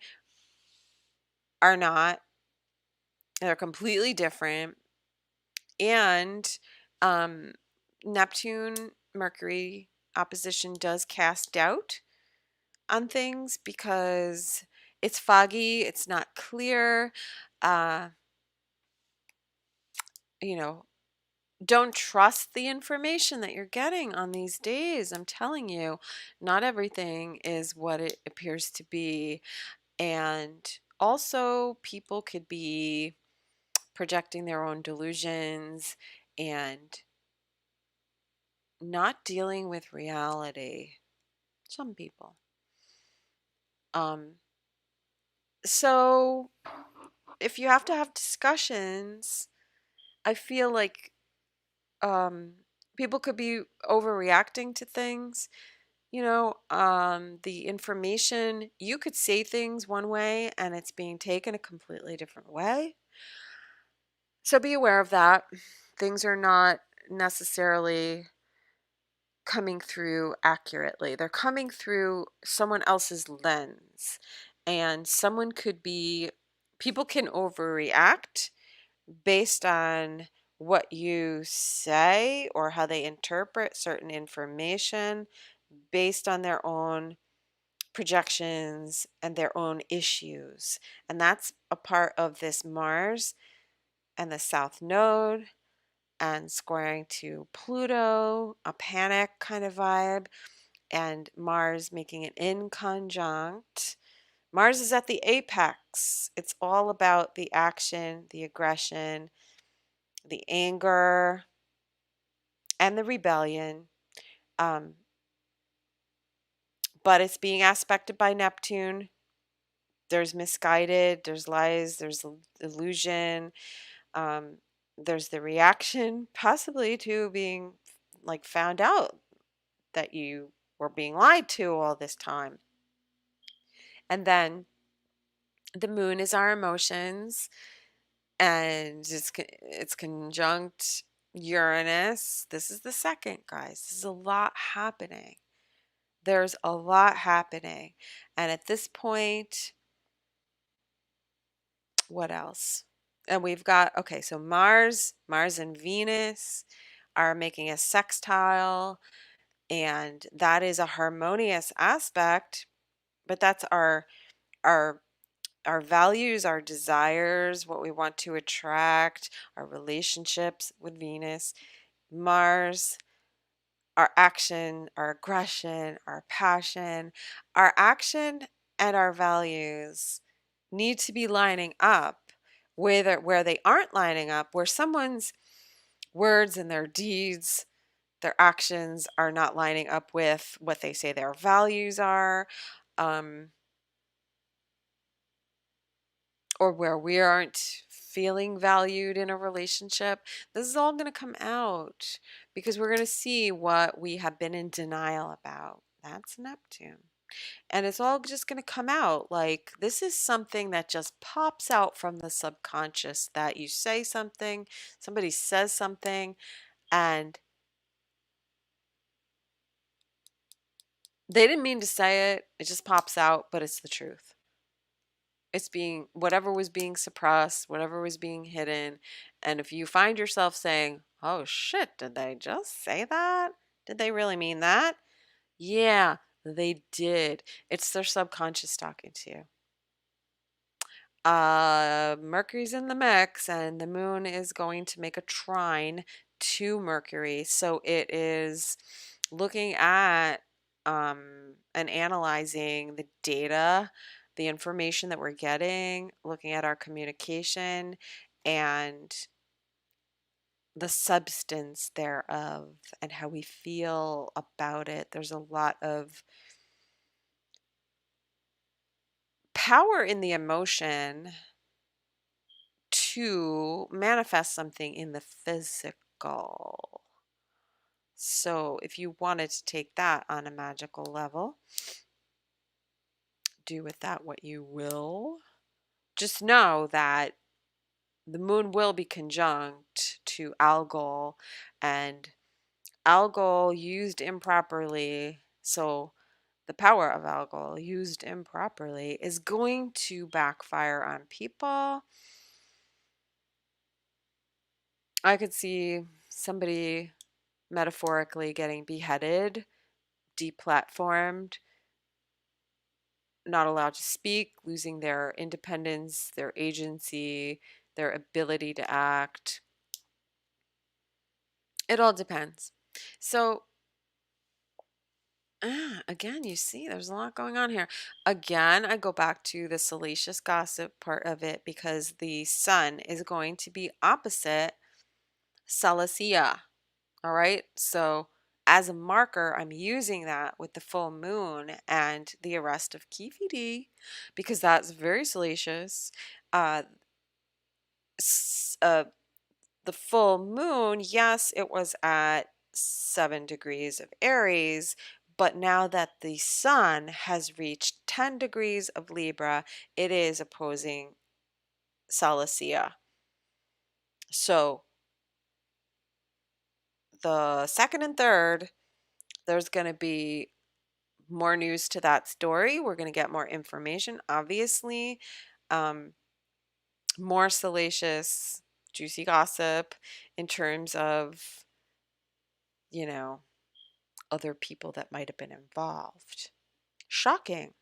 are not. They're completely different. And um, Neptune, Mercury opposition does cast doubt on things because it's foggy, it's not clear. Uh, you know, don't trust the information that you're getting on these days. I'm telling you, not everything is what it appears to be. And also, people could be projecting their own delusions and not dealing with reality. Some people. Um, so if you have to have discussions, I feel like um, people could be overreacting to things. The information, you could say things one way and it's being taken a completely different way. So be aware of that. Things are not necessarily coming through accurately. They're coming through someone else's lens. And people can overreact based on what you say or how they interpret certain information based on their own projections and their own issues. And that's a part of this Mars and the South Node and squaring to Pluto, a panic kind of vibe, and Mars making it in conjunct. Mars is at the apex. It's all about the action, the aggression, the anger, and the rebellion. Um, but it's being aspected by Neptune. There's misguided, there's lies, there's illusion, um, there's the reaction, possibly to being like found out that you were being lied to all this time. And then the moon is our emotions, and it's conjunct Uranus. This is the second, guys. This is a lot happening. There's a lot happening. And at this point, what else? And we've got, okay, so Mars and Venus are making a sextile, and that is a harmonious aspect, but that's our our values, our desires, what we want to attract, our relationships with Venus. Mars, our action, our aggression, our passion, our action and our values need to be lining up where they aren't lining up, where someone's words and their deeds, their actions are not lining up with what they say their values are, um, or where we aren't feeling valued in a relationship. This is all going to come out because we're going to see what we have been in denial about. That's Neptune. And it's all just going to come out. Like, this is something that just pops out from the subconscious, that you say something, somebody says something, and they didn't mean to say it. It just pops out, but it's the truth. It's being whatever was being suppressed, whatever was being hidden. And if you find yourself saying, oh shit, did they just say that? Did they really mean that? Yeah, they did. It's their subconscious talking to you. Mercury's in the mix, and the moon is going to make a trine to Mercury. So it is looking at and analyzing the data, the information that we're getting, looking at our communication and the substance thereof and how we feel about it. There's a lot of power in the emotion to manifest something in the physical. So if you wanted to take that on a magical level, do with that what you will. Just know that the moon will be conjunct to Algol, and Algol used improperly, so the power of Algol used improperly is going to backfire on people. I could see somebody metaphorically getting beheaded, deplatformed, not allowed to speak, losing their independence, their agency, their ability to act. It all depends. So, again, you see, there's a lot going on here. Again, I go back to the salacious gossip part of it because the sun is going to be opposite Salacia. All right. So, as a marker, I'm using that with the full moon and the arrest of Kifidi because that's very salacious. Uh, s- uh, the full moon, yes, it was at 7 degrees of Aries, but now that the sun has reached 10 degrees of Libra, it is opposing Salacia. So the second and third, there's going to be more news to that story. We're going to get more information, obviously. Um, more salacious, juicy gossip in terms of, you know, other people that might have been involved. Shocking,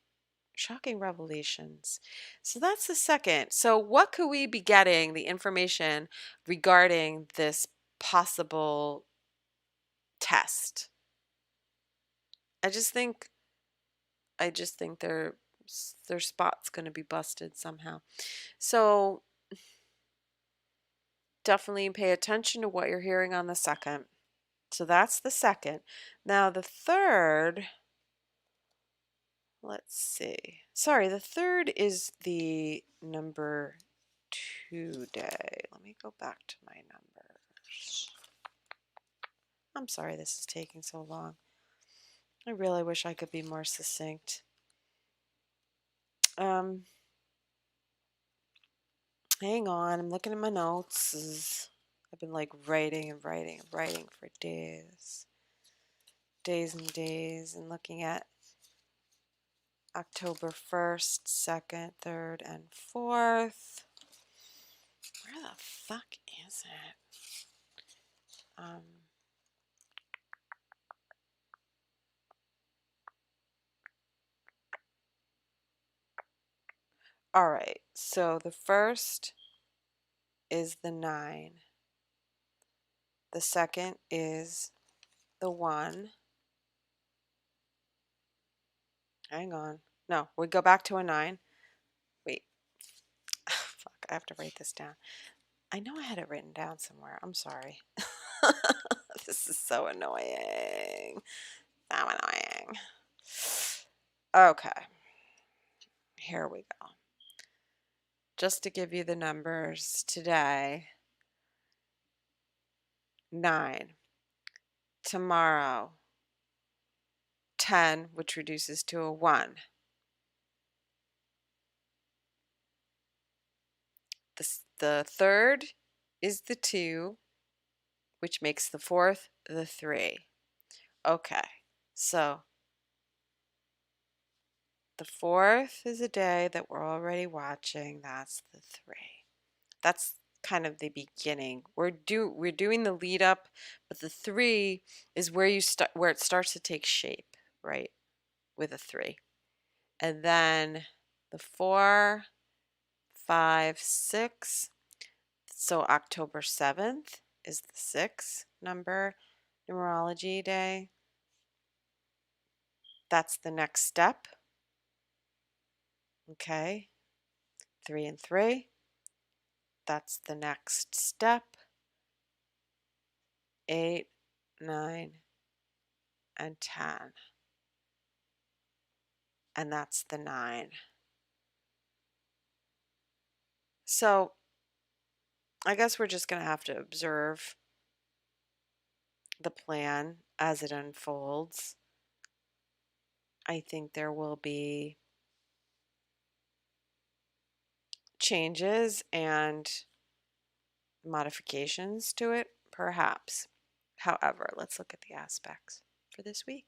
shocking revelations. So that's the second. So, what could we be getting the information regarding this possible test? I just think, their spot's going to be busted somehow. So, definitely pay attention to what you're hearing on the second. So that's the second. Now the third, let's see. Sorry, the third is the number 2 day. Let me go back to my numbers. I'm sorry this is taking so long. I really wish I could be more succinct. Hang on, I'm looking at my notes. I've been like writing and writing and writing for days. Days and days, and looking at October 1st, 2nd, 3rd, and 4th. Where the fuck is it? All right, so the first is the 9. The second is the 1. Hang on. No, we go back to a 9. Wait. Fuck, I have to write this down. I know I had it written down somewhere. I'm sorry. This is so annoying. So annoying. Okay. Here we go. Just to give you the numbers today. 9. Tomorrow. 10, which reduces to a 1. The third is the 2, which makes the fourth the 3. Okay, so the fourth is a day that we're already watching. That's the 3. That's kind of the beginning. We're doing the lead up, but the 3 is where it starts to take shape, right? With a 3. And then the 4, 5, 6. So October 7th is the 6th numerology day. That's the next step. Okay. 3 and 3. That's the next step. 8, 9, and 10. And that's the 9. So I guess we're just going to have to observe the plan as it unfolds. I think there will be changes and modifications to it, perhaps. However, let's look at the aspects for this week.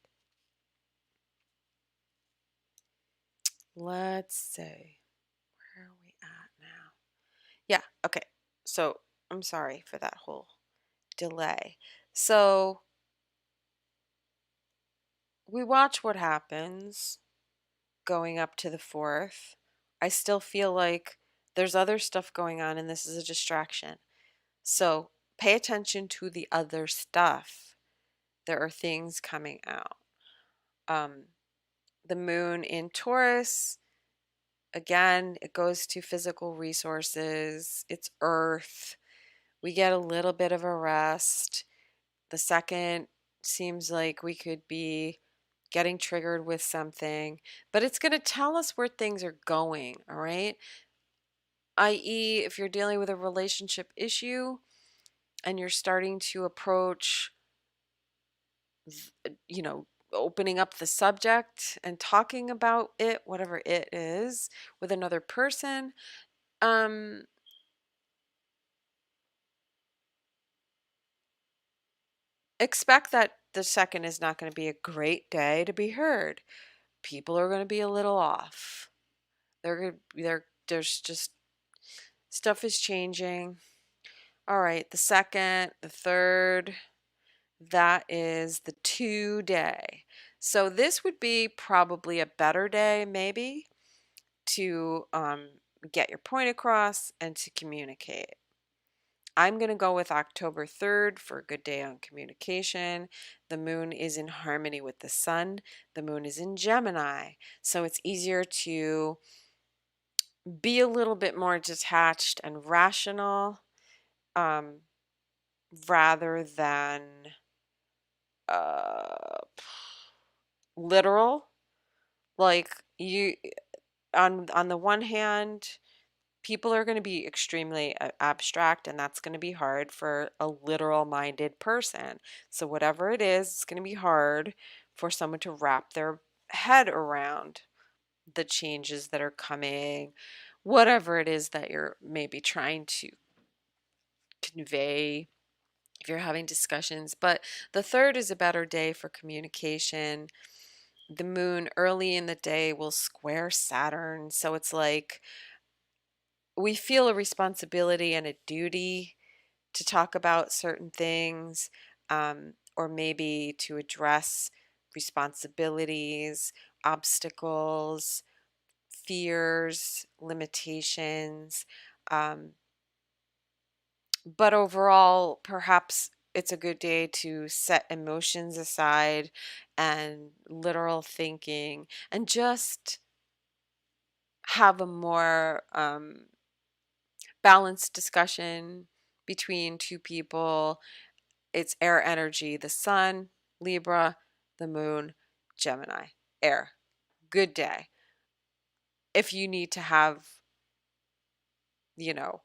Let's see. Where are we at now? Yeah, okay. So I'm sorry for that whole delay. So we watch what happens going up to the 4th. I still feel like there's other stuff going on and this is a distraction. So pay attention to the other stuff. There are things coming out. The moon in Taurus, again, it goes to physical resources, it's earth. We get a little bit of a rest. The second seems like we could be getting triggered with something, but it's going to tell us where things are going, all right? I.e., if you're dealing with a relationship issue and you're starting to approach, you know, opening up the subject and talking about it, whatever it is, with another person, expect that the second is not going to be a great day to be heard. People are going to be a little off. There's just stuff is changing. All right, the second, the third, that is the 2 day. So this would be probably a better day, maybe, to get your point across and to communicate. I'm going to go with October 3rd for a good day on communication. The moon is in harmony with the sun. The moon is in Gemini. So it's easier to be a little bit more detached and rational um, rather than uh, literal. Like you, on the one hand, people are going to be extremely abstract, and that's going to be hard for a literal minded person. So whatever it is, it's going to be hard for someone to wrap their head around the changes that are coming, whatever it is that you're maybe trying to convey if you're having discussions. But the third is a better day for communication. The moon early in the day will square Saturn. So it's like we feel a responsibility and a duty to talk about certain things, or maybe to address responsibilities, obstacles, fears, limitations. Um, but overall, perhaps it's a good day to set emotions aside and literal thinking and just have a more balanced discussion between two people. It's air energy, the sun, Libra, the moon, Gemini, air. Good day. If you need to have, you know,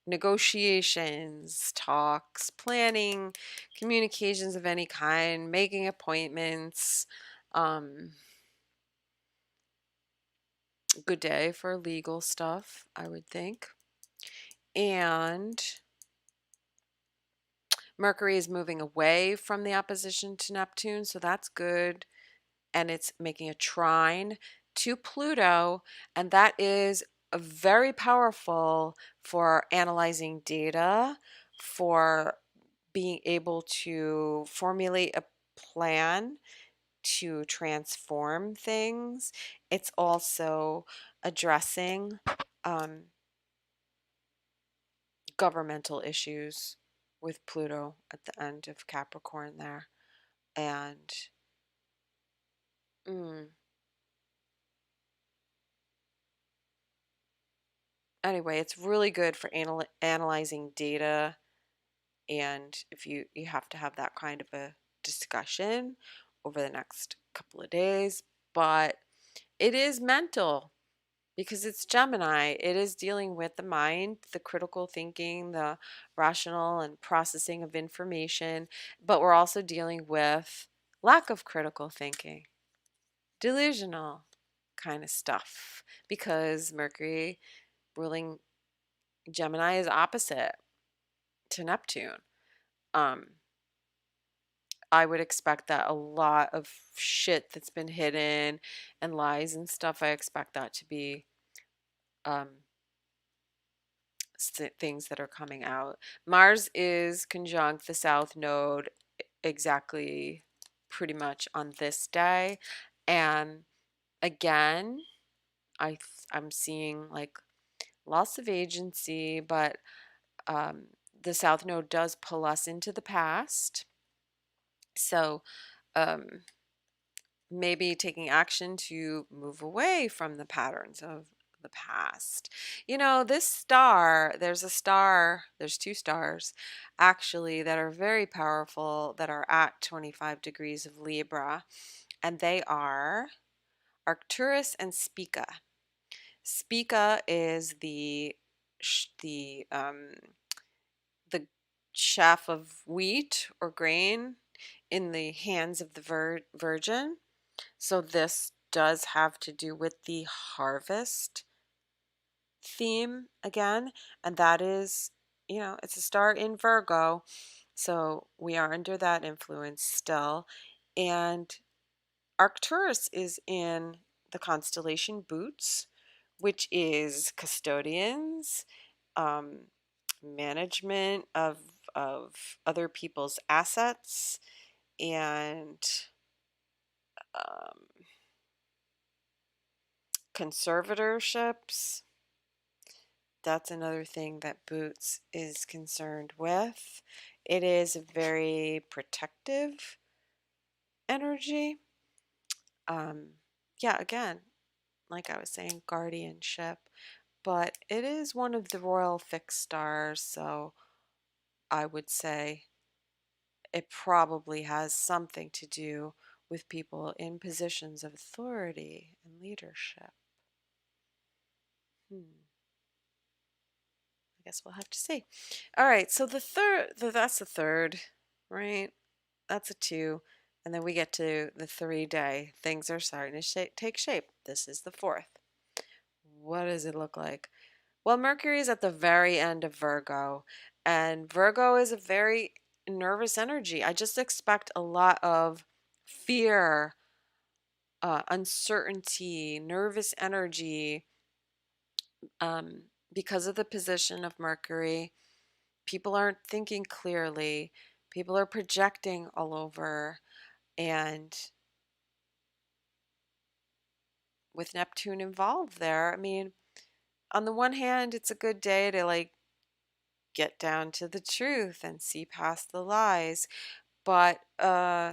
negotiations, talks, planning, communications of any kind, making appointments, um, good day for legal stuff, I would think. And Mercury is moving away from the opposition to Neptune, so that's good. And it's making a trine to Pluto, and that is very powerful for analyzing data, for being able to formulate a plan to transform things. It's also addressing um, governmental issues with Pluto at the end of Capricorn there. And mm, anyway, it's really good for analyzing data. And if you have to have that kind of a discussion over the next couple of days, but it is mental. because it's Gemini. It is dealing with the mind, the critical thinking, the rational and processing of information, but we're also dealing with lack of critical thinking, delusional kind of stuff, because Mercury ruling Gemini is opposite to Neptune. Um, I would expect that a lot of shit that's been hidden and lies and stuff, I expect that to be um, things that are coming out. Mars is conjunct the South Node exactly pretty much on this day. And again, I'm seeing like loss of agency, but um, the South Node does pull us into the past. So um, maybe taking action to move away from the patterns of the past. You know, this star, there's two stars actually that are very powerful that are at 25 degrees of Libra, and they are Arcturus and Spica. Spica is the the chaff of wheat or grain in the hands of the Virgin. So this does have to do with the harvest theme again, and that is, you know, it's a star in Virgo, so we are under that influence still. And Arcturus is in the constellation Boots, which is custodians, um, management of other people's assets, and um, conservatorships. That's another thing that Boots is concerned with. It is a very protective energy. Um, yeah, again, like I was saying, guardianship, but it is one of the royal fixed stars, so I would say it probably has something to do with people in positions of authority and leadership. Hmm. I guess we'll have to see. All right, so that's the third, right? That's a two. And then we get to the 3 day. Things are starting to take shape. This is the fourth. What does it look like? Well, Mercury is at the very end of Virgo, and Virgo is a very nervous energy. I just expect a lot of fear, uncertainty, nervous energy, um, because of the position of Mercury. People aren't thinking clearly. People are projecting all over. And with Neptune involved there, I mean, on the one hand, it's a good day to like get down to the truth and see past the lies. But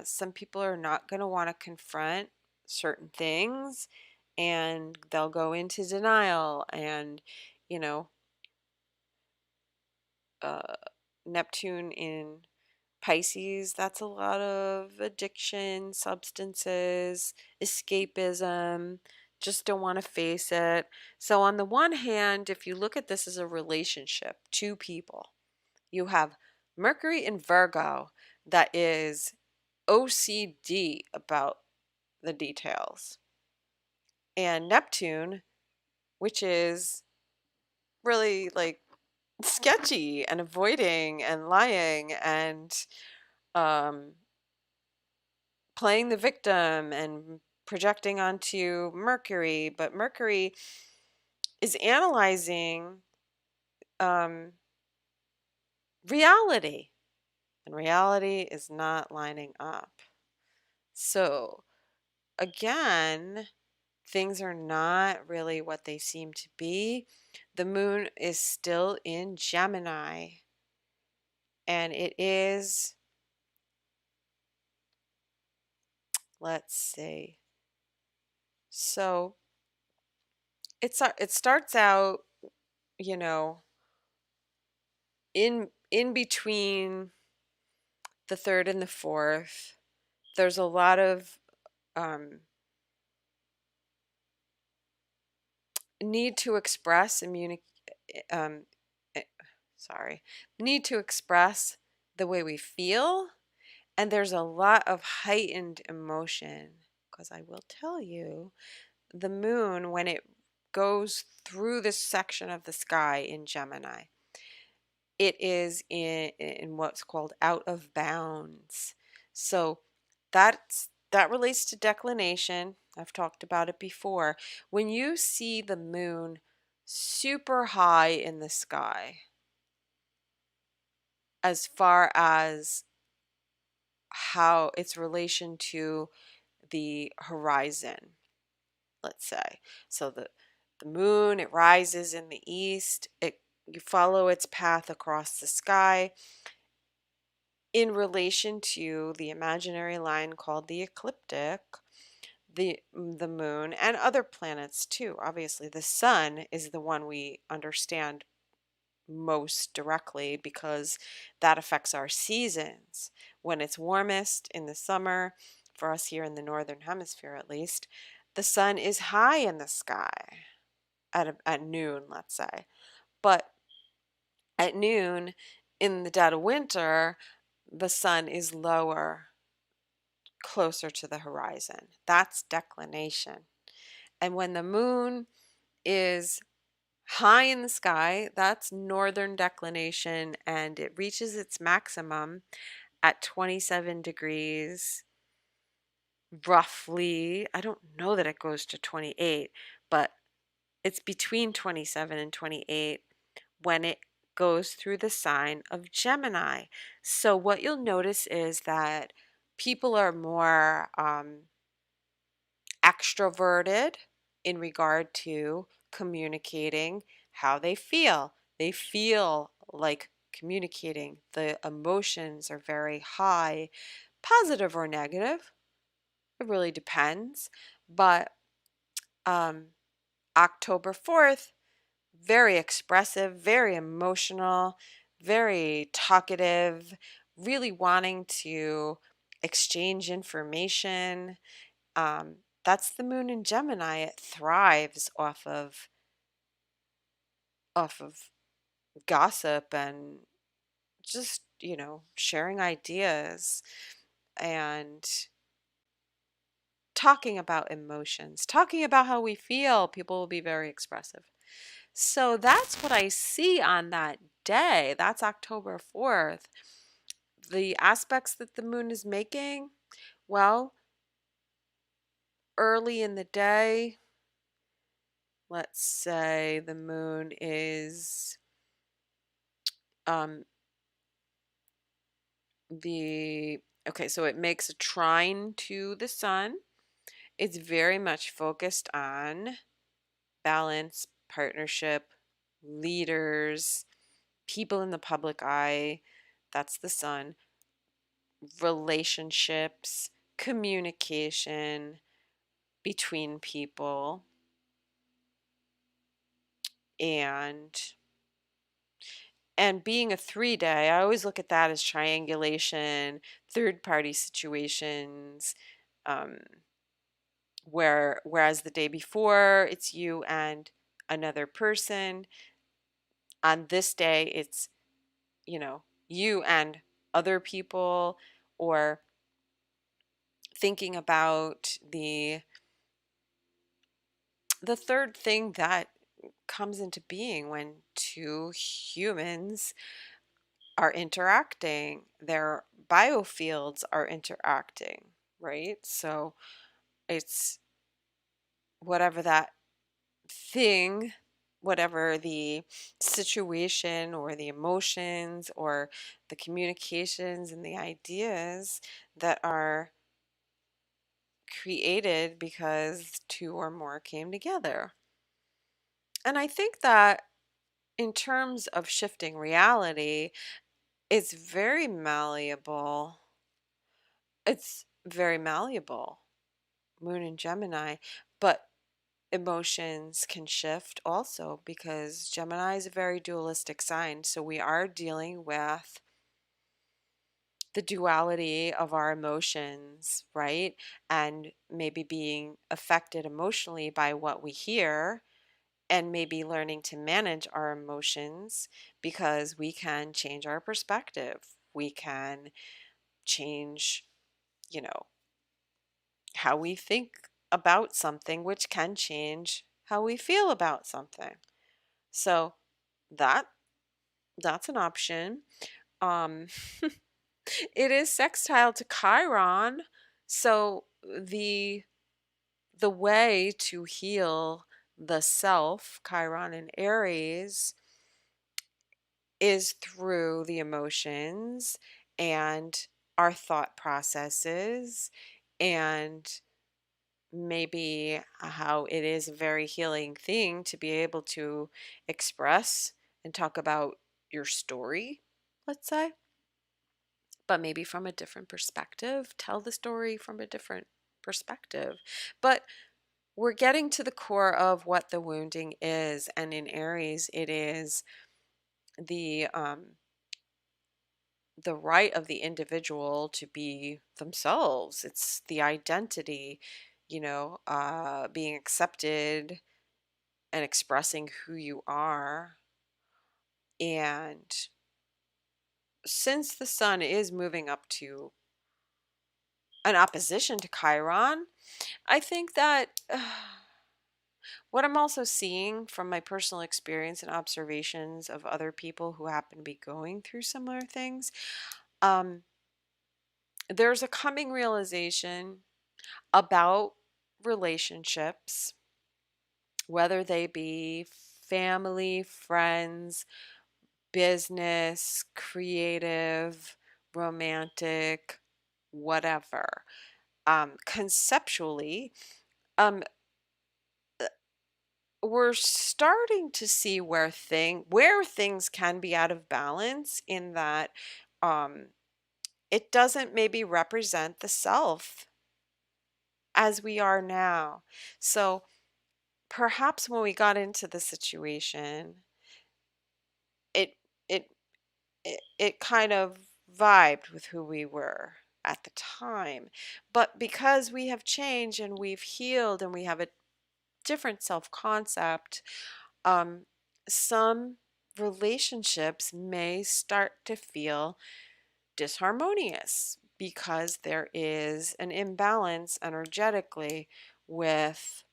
some people are not going to want to confront certain things, and they'll go into denial. And, you know, uh, Neptune in Pisces, that's a lot of addiction, substances, escapism, just don't want to face it. So, on the one hand, if you look at this as a relationship, two people, you have Mercury in Virgo that is OCD about the details, and Neptune, which is really like sketchy and avoiding and lying and um, playing the victim and projecting onto Mercury, but Mercury is analyzing um, reality, and reality is not lining up. So, again, things are not really what they seem to be. The moon is still in Gemini, and it is, let's see. So, it starts out, you know, in between the third and the fourth. There's a lot of um, need to express um, eh, sorry, need to express the way we feel, and there's a lot of heightened emotion because I will tell you, the moon, when it goes through this section of the sky in Gemini, it is in what's called out of bounds. So that relates to declination. I've talked about it before. When you see the moon super high in the sky, as far as how its relation to the horizon, let's say. So the moon, it rises in the east, you follow its path across the sky in relation to the imaginary line called the ecliptic, the moon and other planets too. Obviously, the sun is the one we understand most directly because that affects our seasons. When it's warmest in the summer, for us here in the northern hemisphere at least, the sun is high in the sky at noon, let's say. But at noon in the dead of winter, the sun is lower, closer to the horizon. That's declination. And when the moon is high in the sky, that's northern declination, and it reaches its maximum at 27 degrees, roughly. I don't know that it goes to 28, but it's between 27 and 28 when it goes through the sign of Gemini. So what you'll notice is that people are more extroverted in regard to communicating how they feel. They feel like communicating. The emotions are very high, positive or negative. It really depends. But um, October 4th, very expressive, very emotional, very talkative, really wanting to exchange information. Um, that's the moon in Gemini. It thrives off of gossip and just, sharing ideas and talking about emotions, talking about how we feel. People will be very expressive. So that's what I see on that day. That's October 4th. The aspects that the moon is making, well, early in the day, let's say the moon is um the okay, so it makes a trine to the sun. It's very much focused on balance, partnership, leaders, people in the public eye. That's the sun. Relationships, communication between people, and being a 3 day, I always look at that as triangulation, third party situations, um, whereas the day before it's you and another person. On this day, it's, you and other people, or thinking about the third thing that comes into being when two humans are interacting, their biofields are interacting, right? So it's whatever that thing, whatever the situation or the emotions or the communications and the ideas that are created because two or more came together. And I think that in terms of shifting reality, it's very malleable. It's very malleable, Moon and Gemini, but emotions can shift also because Gemini is a very dualistic sign. So we are dealing with the duality of our emotions, right? And maybe being affected emotionally by what we hear and maybe learning to manage our emotions, because we can change our perspective. We can change, you know, how we think about something, which can change how we feel about something. So that that's an option. Um, it is sextile to Chiron, so the way to heal the self, Chiron and Aries, is through the emotions and our thought processes, and maybe how it is a very healing thing to be able to express and talk about your story, let's say, but maybe from a different perspective, tell the story from a different perspective. But we're getting to the core of what the wounding is, and in Aries, it is the the right of the individual to be themselves. It's the identity, being accepted and expressing who you are. And since the sun is moving up to an opposition to Chiron, I think that what I'm also seeing from my personal experience and observations of other people who happen to be going through similar things, um, there's a coming realization about relationships, whether they be family, friends, business, creative, romantic, whatever. Conceptually, um, we're starting to see where things can be out of balance, in that um, it doesn't maybe represent the self as we are now. So perhaps when we got into the situation, it it it kind of vibed with who we were at the time. But because we have changed and we've healed and we have a different self-concept, um, some relationships may start to feel disharmonious because there is an imbalance energetically with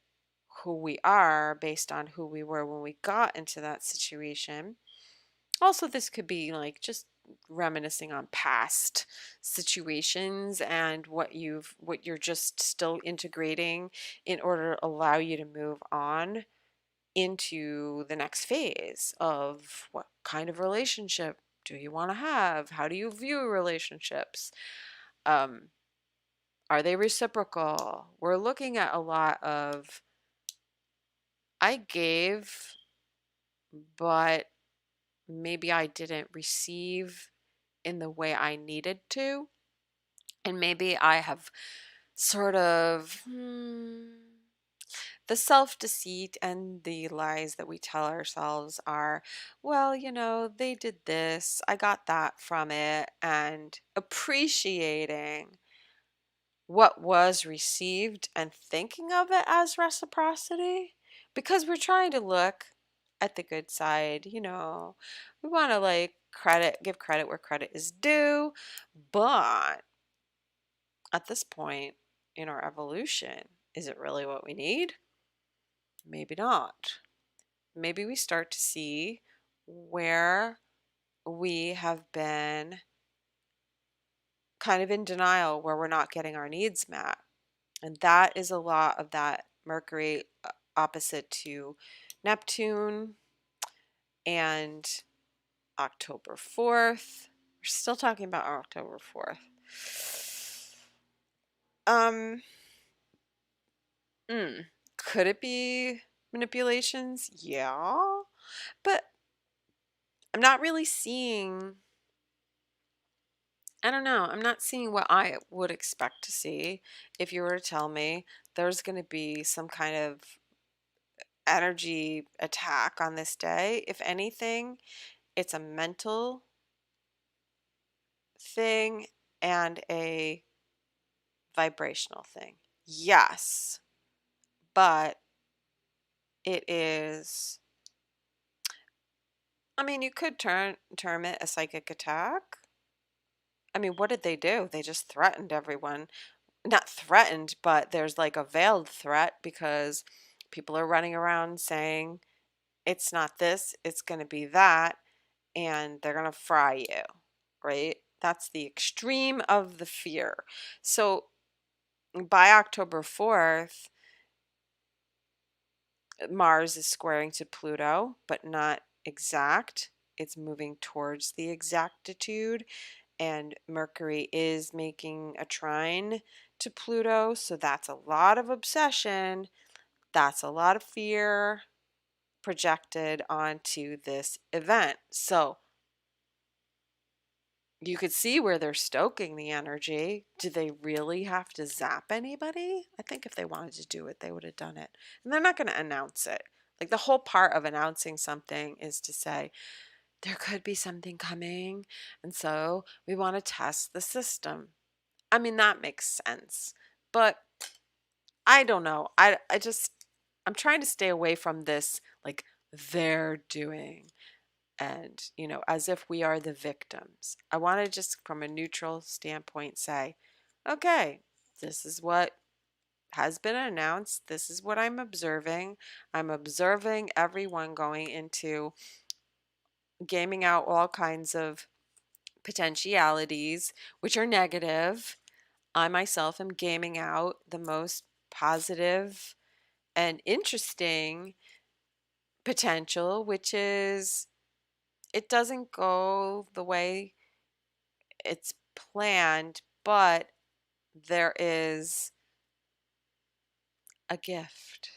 who we are based on who we were when we got into that situation. Also, this could be like just reminiscing on past situations and what you're just still integrating in order to allow you to move on into the next phase of what kind of relationship do you want to have? How do you view relationships? Um, are they reciprocal? We're looking at a lot of I gave, but maybe I didn't receive in the way I needed to. And maybe I have sort of the self deceit and the lies that we tell ourselves are, well, they did this, I got that from it, and appreciating what was received and thinking of it as reciprocity, because we're trying to look at the good side. We want to give credit where credit is due, but at this point in our evolution, is it really what we need? Maybe not. Maybe we start to see where we have been kind of in denial, where we're not getting our needs met. And that is a lot of that Mercury opposite to Neptune, and October 4th. We're still talking about October 4th. Um, mm, could it be manipulations? Yeah. But I'm not really seeing, I don't know, I'm not seeing what I would expect to see if you were to tell me there's going to be some kind of energy attack on this day. If anything, it's a mental thing and a vibrational thing. Yes, but it is, I mean, you could term it a psychic attack. I mean, what did they do? They just threatened everyone. Not threatened, but there's like a veiled threat because people are running around saying it's not this, it's going to be that, and they're going to fry you, right? That's the extreme of the fear. So by October 4th, Mars is squaring to Pluto, but not exact. It's moving towards the exactitude, and Mercury is making a trine to Pluto, so that's a lot of obsession. That's a lot of fear projected onto this event. So you could see where they're stoking the energy. Do they really have to zap anybody? I think if they wanted to do it, they would have done it. And they're not going to announce it. Like the whole part of announcing something is to say, there could be something coming. And so we want to test the system. I mean, that makes sense. But I don't know. I'm trying to stay away from this, like, they're doing. And, as if we are the victims. I want to just, from a neutral standpoint, say, okay, this is what has been announced. This is what I'm observing. I'm observing everyone going into gaming out all kinds of potentialities, which are negative. I myself am gaming out the most positive and interesting potential, which is it doesn't go the way it's planned, but there is a gift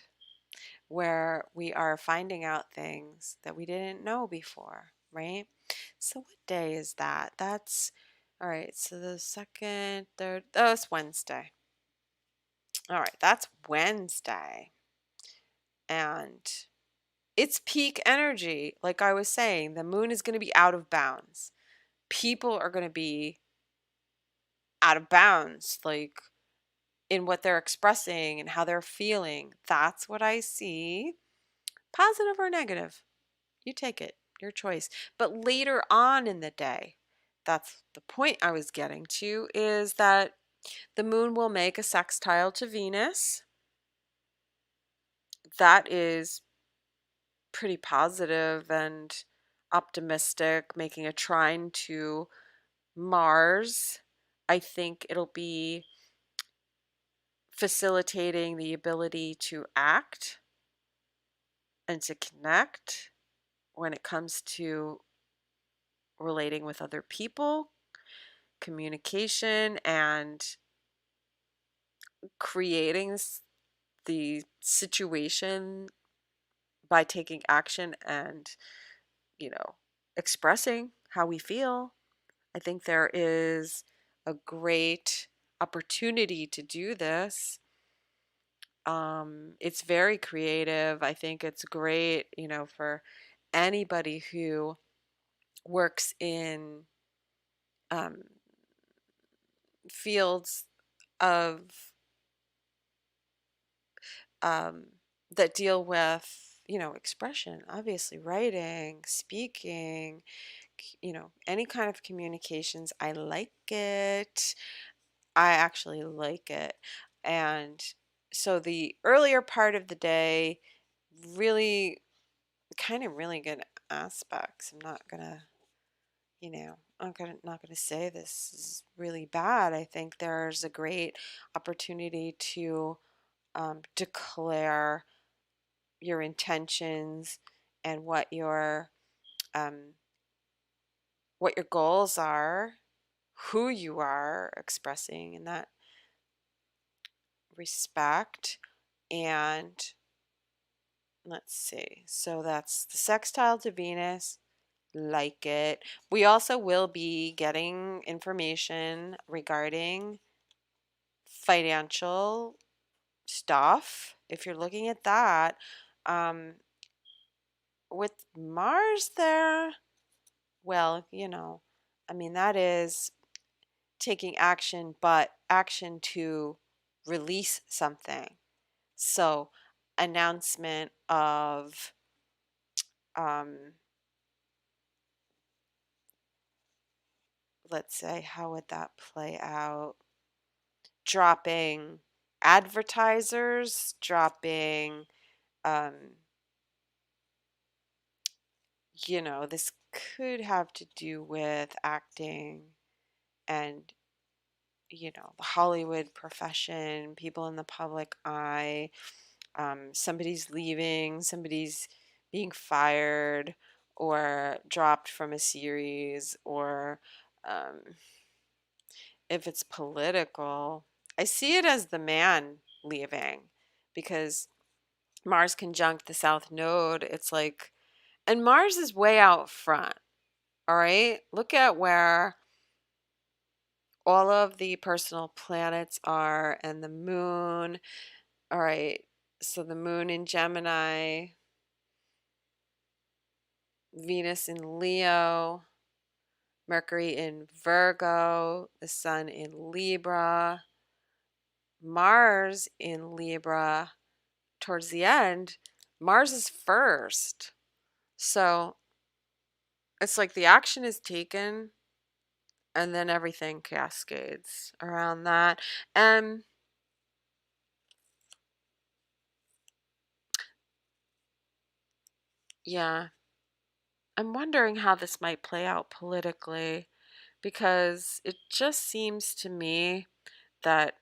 where we are finding out things that we didn't know before, right? So what day is that? That's all right. So the second, third, oh, it's Wednesday. All right, that's Wednesday. And it's peak energy. Like I was saying, the moon is going to be out of bounds. People are going to be out of bounds. Like in what they're expressing and how they're feeling. That's what I see. Positive or negative, you take it, your choice. But later on in the day, that's the point I was getting to, is that the moon will make a sextile to Venus. That is pretty positive and optimistic, making a trine to Mars. I think it'll be facilitating the ability to act and to connect when it comes to relating with other people, communication, and creating the situation by taking action and, you know, expressing how we feel. I think there is a great opportunity to do this. It's very creative. I think it's great, for anybody who works in um, fields of um, that deal with, expression, obviously writing, speaking, any kind of communications. I like it. I actually like it. And so the earlier part of the day, really kind of really good aspects. I'm not gonna, not gonna say this is really bad. I think there's a great opportunity to declare your intentions and um, what your goals are, who you are expressing in that respect. And let's see. So that's the sextile to Venus. Like it. We also will be getting information regarding financial stuff. If you're looking at that, um, with Mars there, well, I mean, that is taking action, but action to release something. So, announcement of um, let's say, how would that play out? Dropping advertisers, dropping, um, this could have to do with acting and, the Hollywood profession, people in the public eye. Somebody's leaving, somebody's being fired or dropped from a series, or um, if it's political, I see it as the man leaving because Mars conjunct the South Node. It's like, and Mars is way out front. All right. Look at where all of the personal planets are and the moon. All right. So the moon in Gemini, Venus in Leo, Mercury in Virgo, the sun in Libra, Mars in Libra. Towards the end, Mars is first. So it's like the action is taken and then everything cascades around that. And yeah, I'm wondering how this might play out politically because it just seems to me that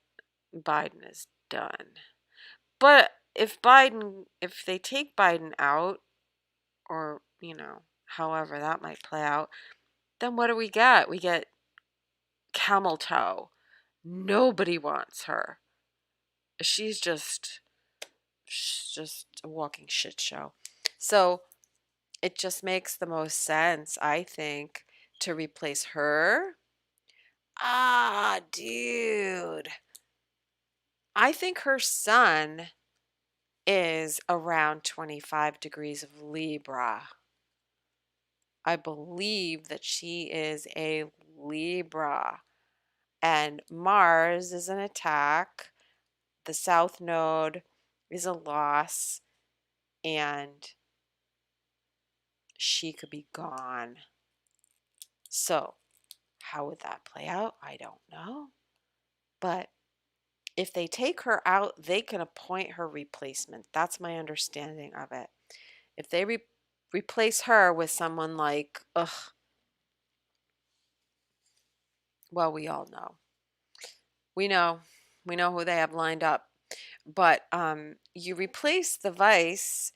Biden is done. But if they take Biden out, or, however that might play out, then what do we get? We get camel toe. Nobody wants her. She's just a walking shit show. So it just makes the most sense, I think, to replace her. Ah, dude. I think her sun is around 25 degrees of Libra. I believe that she is a Libra. And Mars is an attack. The South Node is a loss. And she could be gone. So, how would that play out? I don't know. But if they take her out, they can appoint her replacement. That's my understanding of it. If they replace her with someone like, well, we all know. We know. We know who they have lined up. But you replace the vice,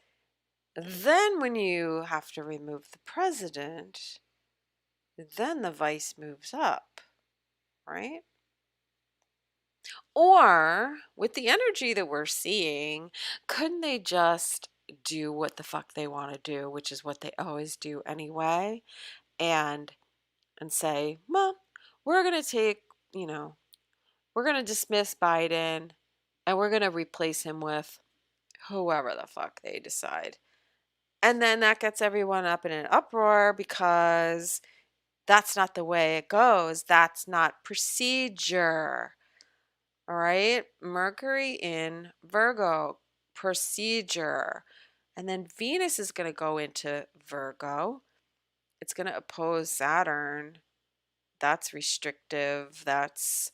then when you have to remove the president, then the vice moves up, right? Or with the energy that we're seeing, couldn't they just do what the fuck they want to do, which is what they always do anyway, and say, well, we're going to take, we're going to dismiss Biden and we're going to replace him with whoever the fuck they decide. And then that gets everyone up in an uproar because that's not the way it goes. That's not procedure. All right. Mercury in Virgo, procedure. And then Venus is going to go into Virgo. It's going to oppose Saturn. That's restrictive. That's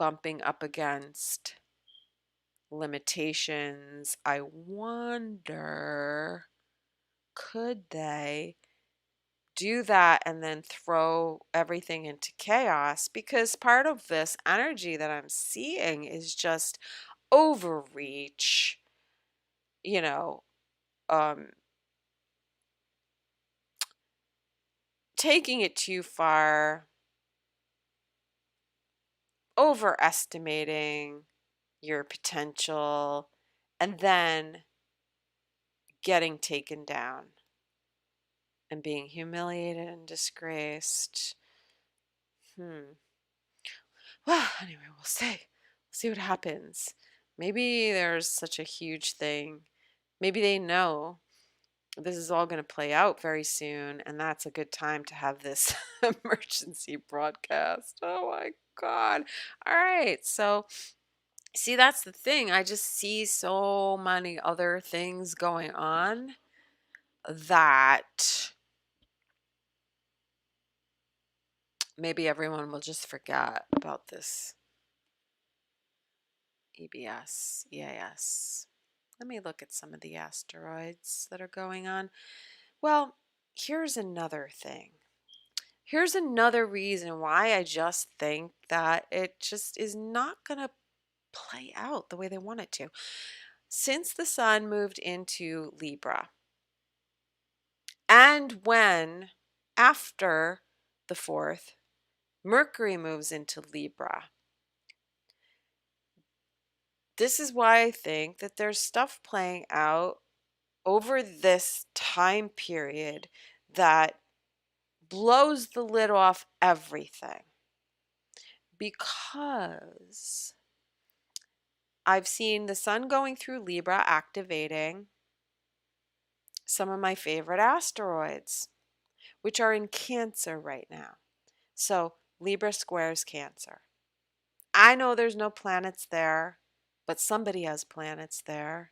bumping up against limitations. I wonder, could they do that and then throw everything into chaos? Because part of this energy that I'm seeing is just overreach, you know, um, taking it too far, overestimating your potential, and then getting taken down and being humiliated and disgraced. Well, anyway, we'll see. We'll see what happens. Maybe there's such a huge thing. Maybe they know this is all going to play out very soon, and that's a good time to have this emergency broadcast. Oh my God. All right. So See, that's the thing. I just see so many other things going on that maybe everyone will just forget about this EAS. Let me look at some of the asteroids that are going on. Well, here's another thing. Here's another reason why I just think that it just is not going to play out the way they want it to. Since the sun moved into Libra, and when after the 4th, Mercury moves into Libra. This is why I think that there's stuff playing out over this time period that blows the lid off everything. Because I've seen the sun going through Libra activating some of my favorite asteroids, which are in Cancer right now. So Libra squares Cancer. I know there's no planets there, but somebody has planets there.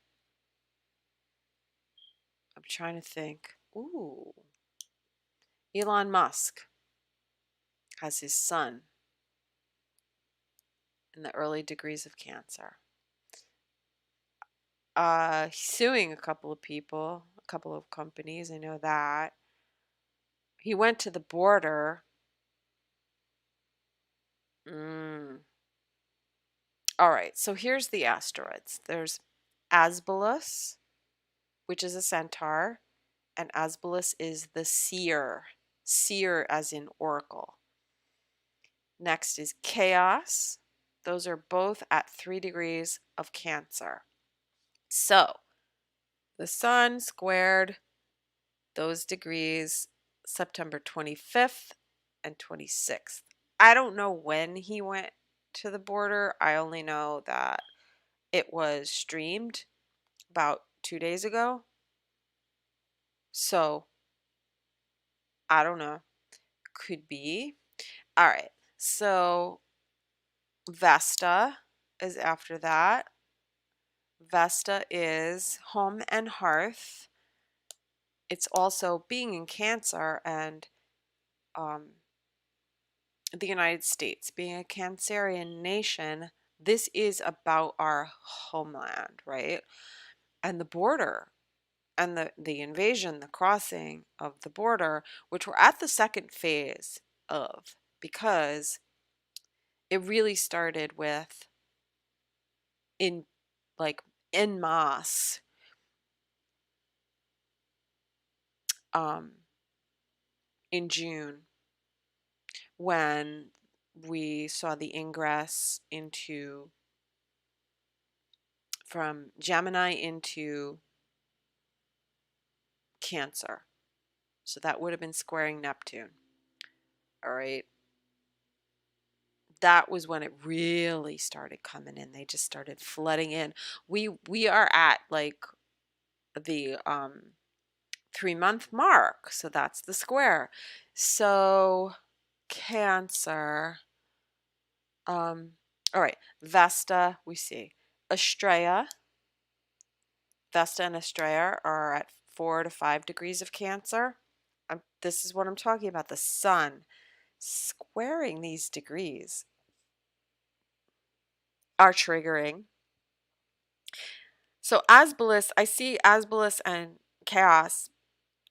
I'm trying to think. Ooh. Elon Musk has his sun in the early degrees of Cancer. He's suing a couple of people, a couple of companies. I know that. He went to the border. All right, so here's the asteroids. There's Asbolus, which is a centaur, and Asbolus is the seer. Seer as in oracle. Next is Chaos. Those are both at 3 degrees of Cancer. So the sun squared those degrees September 25th and 26th. I don't know when he went to the border. I only know that it was streamed about 2 days ago. So I don't know. Could be. All right. So Vesta is after that. Vesta is home and hearth. It's also being in Cancer and the United States, being a Cancerian nation, this is about our homeland, right? And the border and the invasion, the crossing of the border, which we're at the second phase of, because it really started with in like en masse in June when we saw the ingress into from Gemini into Cancer. So that would have been squaring Neptune. All right. That was when it really started coming in. They just started flooding in. We are at like the 3-month mark. So that's the square. So Cancer. All right. Vesta, we see. Estrella. Vesta and Estrella are at 4 to 5 degrees of Cancer. This is what I'm talking about. The sun squaring these degrees are triggering. So Asbolus, I see Asbolus and Chaos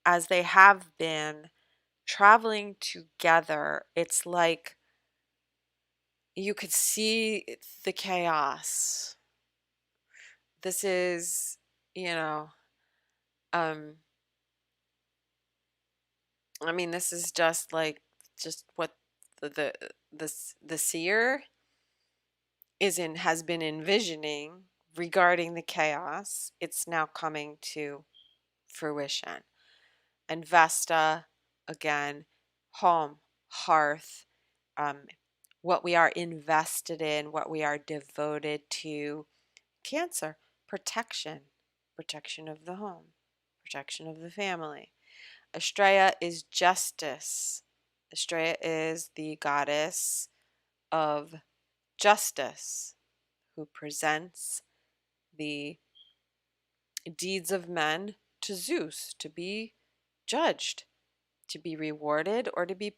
as they have been traveling together. It's like you could see the chaos. This is, you know, um, I mean, this is just like just what the seer has been envisioning regarding the chaos. It's now coming to fruition. And Vesta, again, home, hearth, what we are invested in, what we are devoted to. Cancer, protection of the home, protection of the family. Estrella is justice. Estrella is the goddess of justice, who presents the deeds of men to Zeus to be judged, to be rewarded, or to be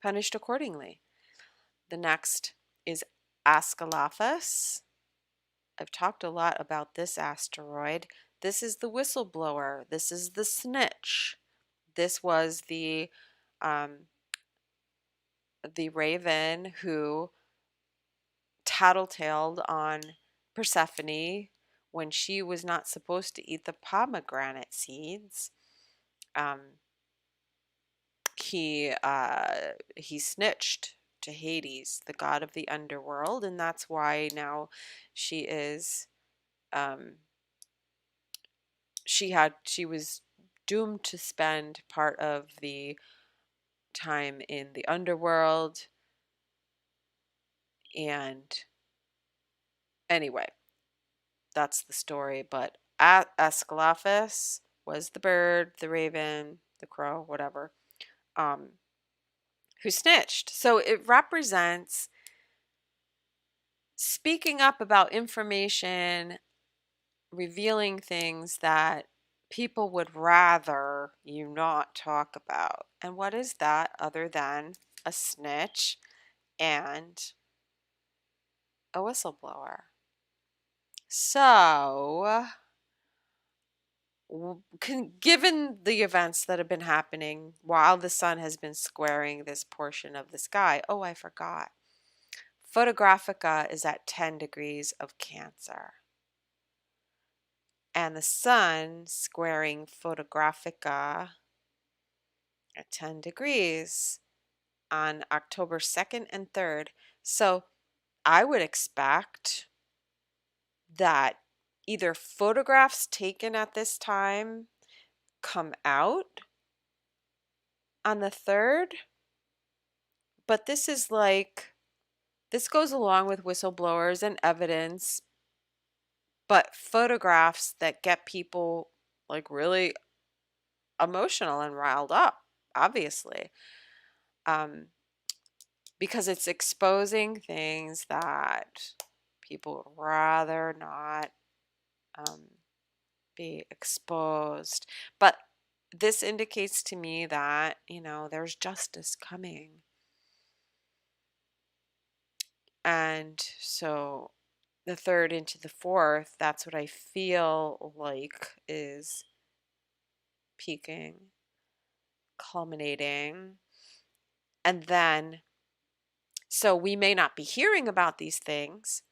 punished accordingly. The next is Ascalaphus. I've talked a lot about this asteroid. This is the whistleblower. This is the snitch. This was the raven who tattletaled on Persephone when she was not supposed to eat the pomegranate seeds. Um, he snitched to Hades, the god of the underworld, and that's why now she is she was doomed to spend part of the time in the underworld. And anyway, that's the story. But Ascalaphus was the bird, the raven, the crow, whatever, who snitched. So it represents speaking up about information, revealing things that people would rather you not talk about. And what is that other than a snitch and a whistleblower? So, given the events that have been happening while the sun has been squaring this portion of the sky, oh, I forgot. Photographica is at 10 degrees of Cancer. And the sun squaring Photographica at 10 degrees on October 2nd and 3rd. So I would expect that either photographs taken at this time come out on the 3rd, but this goes along with whistleblowers and evidence, but photographs that get people like really emotional and riled up, obviously, because it's exposing things that people would rather not be exposed. But this indicates to me that, there's justice coming. And so the 3rd into the 4th, that's what I feel like is peaking, culminating. And then, so we may not be hearing about these things.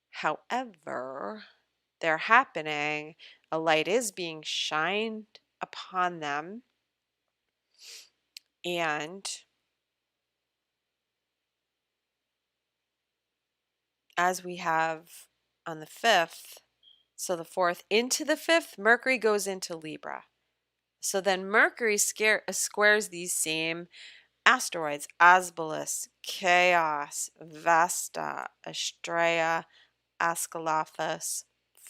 However, they're happening. A light is being shined upon them. And as we have on the 5th, so the 4th into the 5th, Mercury goes into Libra. So then Mercury squares these same asteroids: Asbolus, Chaos, Vesta, Astrea, Ascalaphus,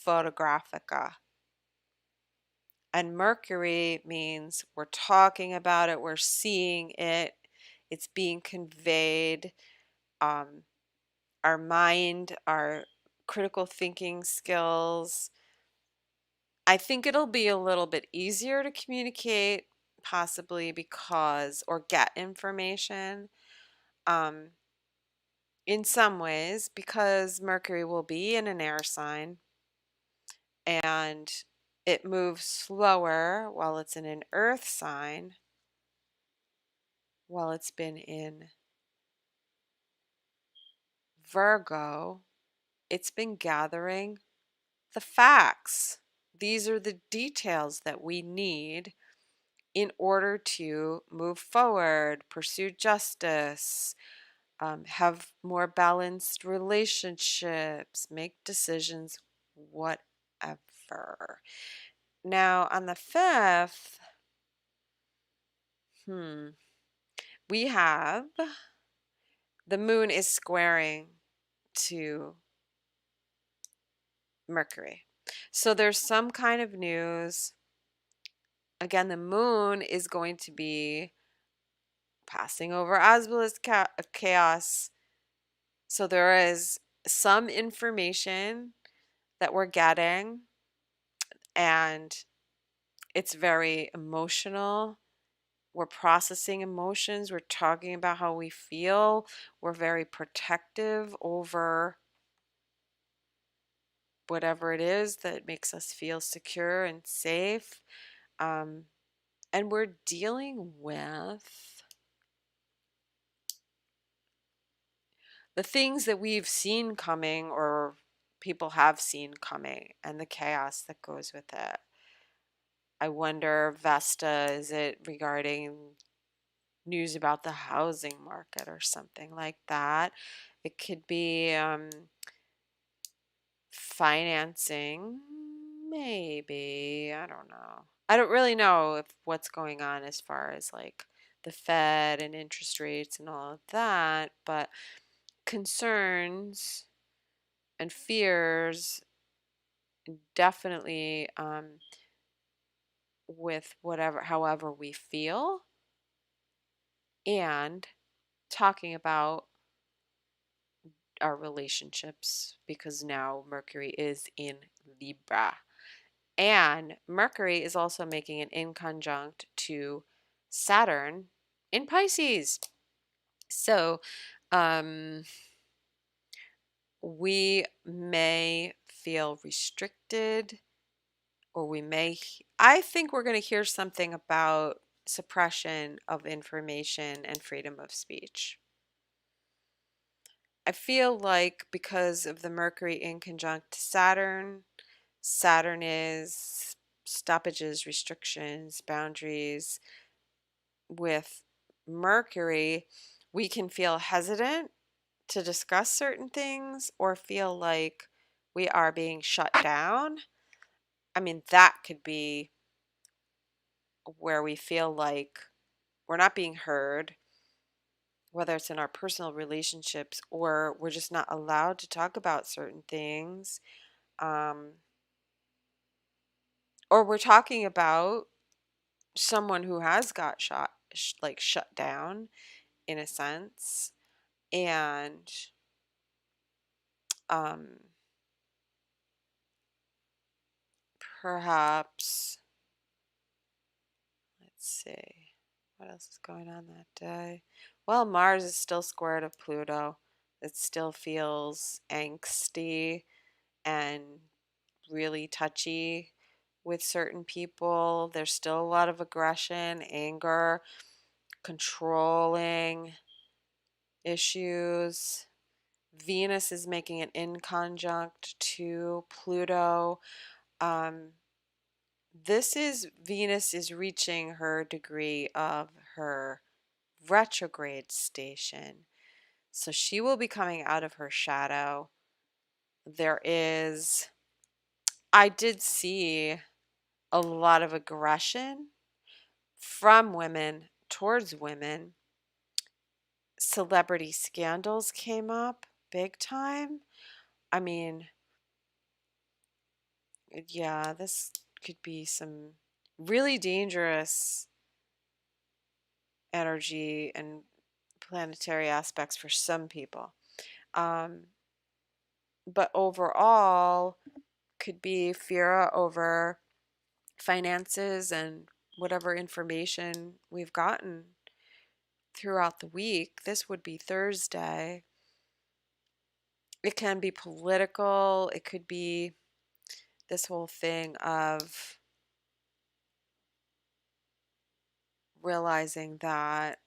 Photographica. And Mercury means we're talking about it, we're seeing it, it's being conveyed. Our mind, our critical thinking skills. I think it'll be a little bit easier to communicate, possibly because, or get information, in some ways, because Mercury will be in an air sign and it moves slower while it's in an earth sign, while it's been in Virgo. It's been gathering the facts. These are the details that we need in order to move forward, pursue justice, have more balanced relationships, make decisions, whatever. Now, on the 5th, we have the moon is squaring to Mercury. So there's some kind of news. Again, the moon is going to be passing over Asbolus Chaos. So there is some information that we're getting, and it's very emotional. We're processing emotions. We're talking about how we feel. We're very protective over whatever it is that makes us feel secure and safe. Um, and we're dealing with the things that we've seen coming or people have seen coming and the chaos that goes with it. I wonder, Vesta, is it regarding news about the housing market or something like that? It could be financing, maybe. I don't know. I don't really know if what's going on as far as like the Fed and interest rates and all of that, but concerns and fears definitely with whatever, however we feel, and talking about our relationships because now Mercury is in Libra. And Mercury is also making an inconjunct to Saturn in Pisces. So um, we may feel restricted, or I think we're going to hear something about suppression of information and freedom of speech. I feel like because of the Mercury in conjunct Saturn, Saturn is stoppages, restrictions, boundaries. With Mercury, we can feel hesitant to discuss certain things or feel like we are being shut down. I mean, that could be where we feel like we're not being heard, whether it's in our personal relationships or we're just not allowed to talk about certain things. Um, or we're talking about someone who has got like shut down in a sense. And um, perhaps, let's see, what else is going on that day? Well, Mars is still square to Pluto. It still feels angsty and really touchy with certain people. There's still a lot of aggression, anger, controlling issues. Venus is making an inconjunct to Pluto. Um, this is Venus is reaching her degree of her retrograde station. So she will be coming out of her shadow. I did see a lot of aggression from women towards women. Celebrity scandals came up big time. I mean, yeah, this could be some really dangerous energy and planetary aspects for some people. Um, but overall, could be fear over finances and whatever information we've gotten throughout the week. This would be Thursday. It can be political. It could be this whole thing of realizing that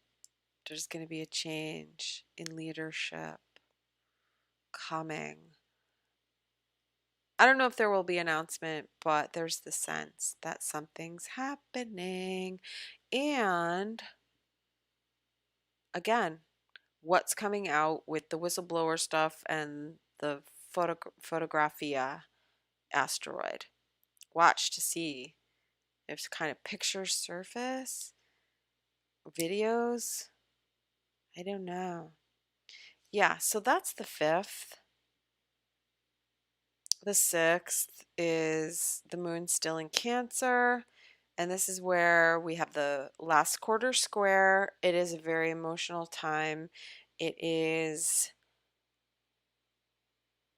there's going to be a change in leadership coming. I don't know if there will be an announcement, but there's the sense that something's happening. And again, what's coming out with the whistleblower stuff and the Photographia asteroid. Watch to see if kind of pictures surface, videos. I don't know. Yeah, so that's the 5th. The 6th is the moon still in Cancer. And this is where we have the last quarter square. It is a very emotional time. It is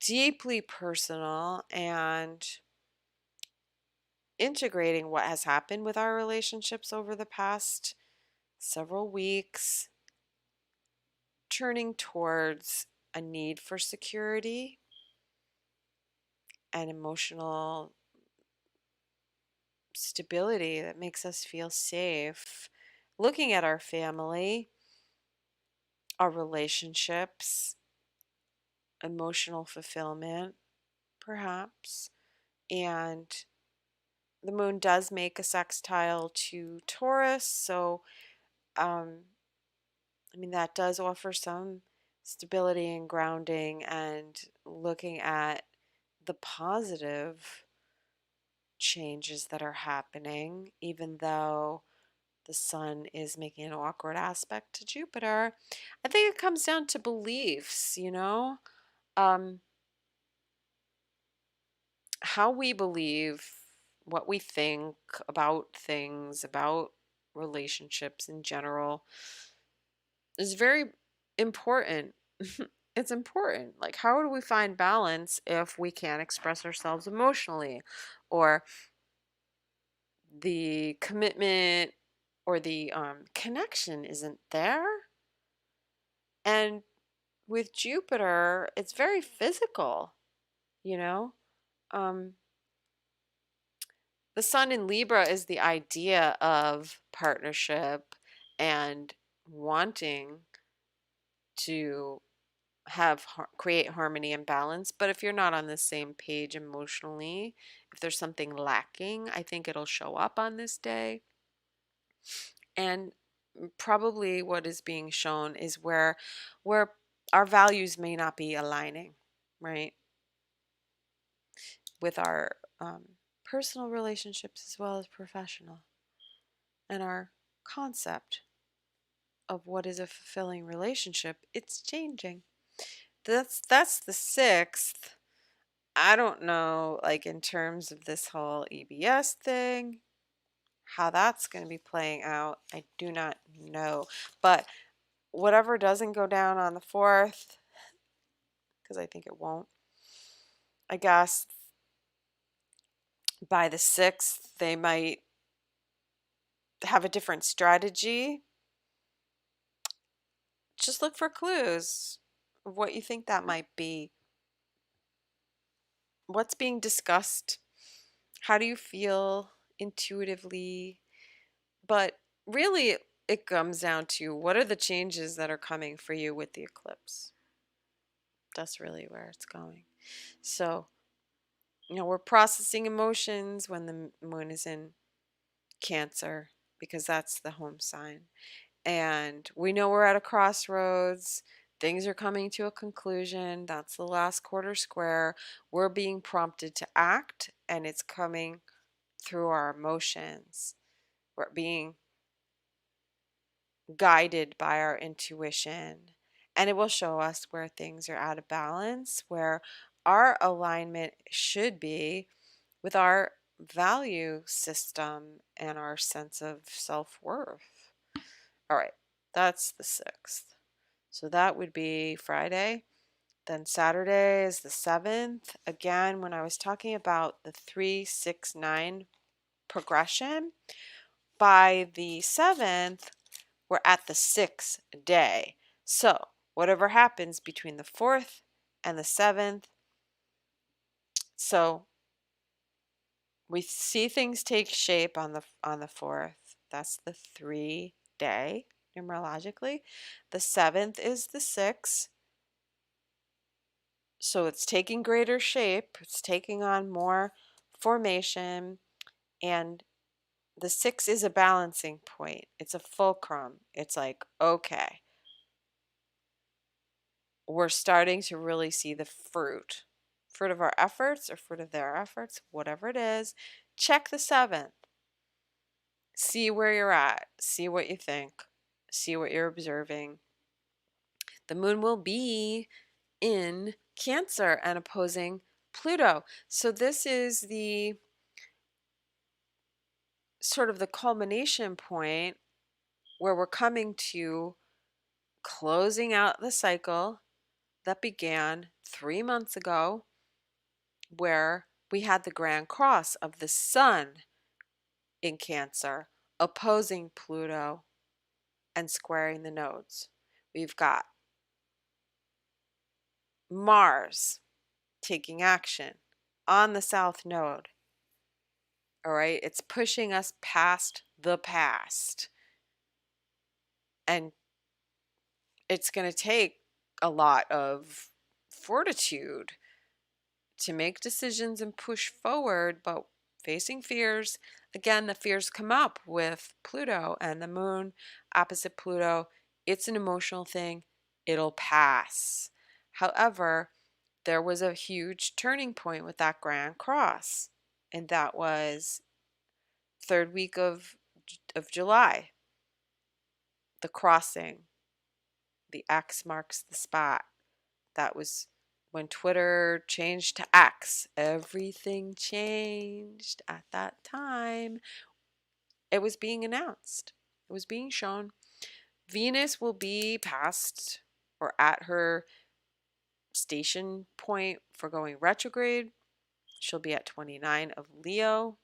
deeply personal and integrating what has happened with our relationships over the past several weeks, turning towards a need for security and emotional stability that makes us feel safe, looking at our family, our relationships, emotional fulfillment, perhaps. And the moon does make a sextile to Taurus, so um, I mean, that does offer some stability and grounding and looking at the positive changes that are happening, even though the sun is making an awkward aspect to Jupiter. I think it comes down to beliefs, um, how we believe, what we think about things, about relationships in general is very important. It's important. Like, how do we find balance if we can't express ourselves emotionally, or the commitment or the connection isn't there? And with Jupiter, it's very physical, you know? Um, the sun in Libra is the idea of partnership and wanting to create harmony and balance. But if you're not on the same page emotionally, if there's something lacking, I think it'll show up on this day. And probably what is being shown is where our values may not be aligning, right, with our personal relationships as well as professional, and our concept of what is a fulfilling relationship, it's changing. That's the sixth. I don't know, like, in terms of this whole EBS thing, how that's going to be playing out. I do not know. But whatever doesn't go down on the 4th, because I think it won't, I guess by the 6th, they might have a different strategy. Just look for clues of what you think that might be. What's being discussed? How do you feel intuitively? But really, it comes down to what are the changes that are coming for you with the eclipse. That's really where it's going. So, we're processing emotions when the moon is in Cancer, because that's the home sign. And we know we're at a crossroads. Things are coming to a conclusion. That's the last quarter square. We're being prompted to act, and it's coming through our emotions. We're being guided by our intuition, and it will show us where things are out of balance, where our alignment should be with our value system and our sense of self-worth. All right, that's the 6th. So that would be Friday. Then Saturday is the 7th. Again, when I was talking about the 3-6-9 progression, by the 7th, we're at the 6th day. So whatever happens between the 4th and the 7th, so we see things take shape on the 4th. That's the 3 day numerologically. The 7th is the 6th. So it's taking greater shape. It's taking on more formation, and the 6 is a balancing point. It's a fulcrum. It's like, okay, we're starting to really see the fruit of our efforts or fruit of their efforts, whatever it is. Check the 7th. See where you're at. See what you think. See what you're observing. The moon will be in Cancer and opposing Pluto. So this is the sort of the culmination point where we're coming to closing out the cycle, that began 3 months ago, where we had the grand cross of the sun in Cancer opposing Pluto and squaring the nodes. We've got Mars taking action on the south node. All right, it's pushing us past the past. And it's going to take a lot of fortitude to make decisions and push forward, but facing fears. Again, the fears come up with Pluto and the moon opposite Pluto. It's an emotional thing. It'll pass. However, there was a huge turning point with that Grand Cross, and that was third week of July. The crossing, the X marks the spot. That was when Twitter changed to X. Everything changed at that time. It was being announced. It was being shown. Venus will be past or at her station point for going retrograde. She'll be at 29 of Leo,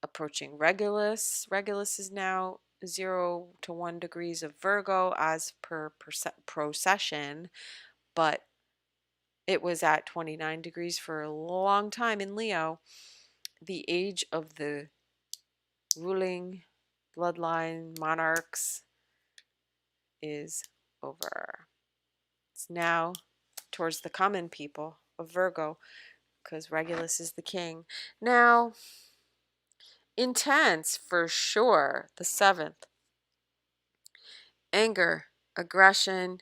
approaching Regulus. Regulus is now 0 to 1 degrees of Virgo as per procession, but it was at 29 degrees for a long time in Leo. The age of the ruling bloodline monarchs is over. It's now towards the common people of Virgo, because Regulus is the king. Now, intense for sure, the 7th. Anger, aggression,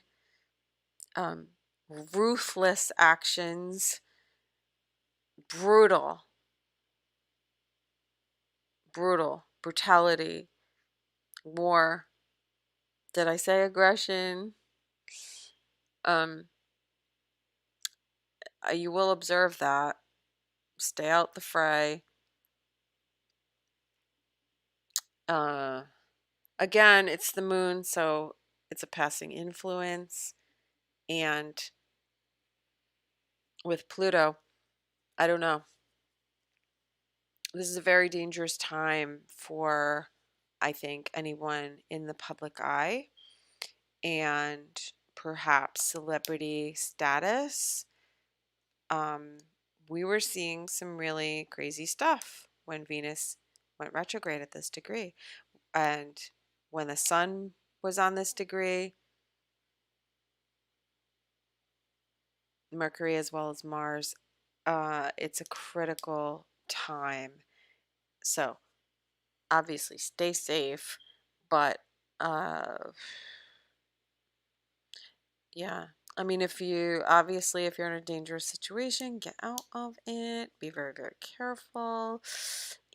ruthless actions, brutality, war. Did I say aggression? You will observe that. Stay out the fray. Again, it's the moon, so it's a passing influence. And with Pluto, I don't know. This is a very dangerous time for, I think, anyone in the public eye and perhaps celebrity status. We were seeing some really crazy stuff when Venus went retrograde at this degree. And when the sun was on this degree, Mercury as well as Mars, it's a critical time. So obviously stay safe, but yeah. I mean, if you're in a dangerous situation, get out of it. Be very, very careful.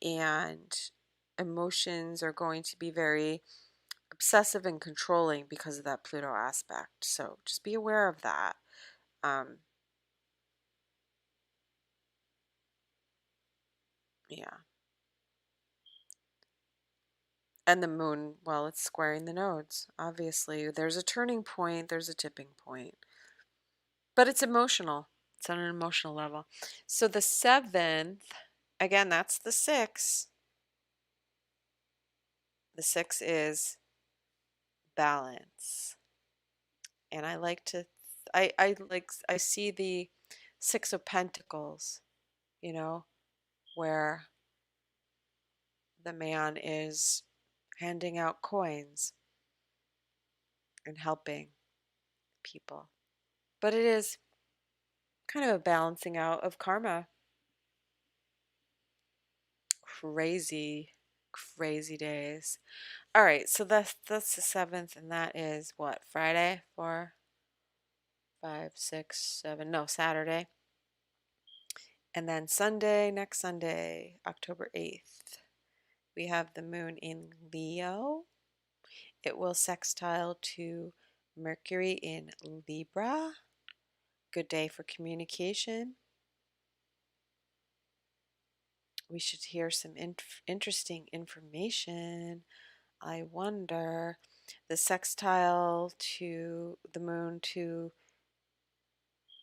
And emotions are going to be very obsessive and controlling because of that Pluto aspect. So just be aware of that. Yeah. And the moon, well, it's squaring the nodes. Obviously, there's a turning point, there's a tipping point. But it's emotional. It's on an emotional level. So the 7th, again, that's the 6. The 6 is balance. And I see the 6 of Pentacles, you know, where the man is handing out coins and helping people. But it is kind of a balancing out of karma. Crazy, crazy days. All right, so that's the 7th, and that is what, Friday? 4, 5, 6, 7. No, Saturday. And then Sunday, next Sunday, October 8th, we have the moon in Leo. It will sextile to Mercury in Libra. Good day for communication. We should hear some interesting information. I wonder, the sextile to the moon to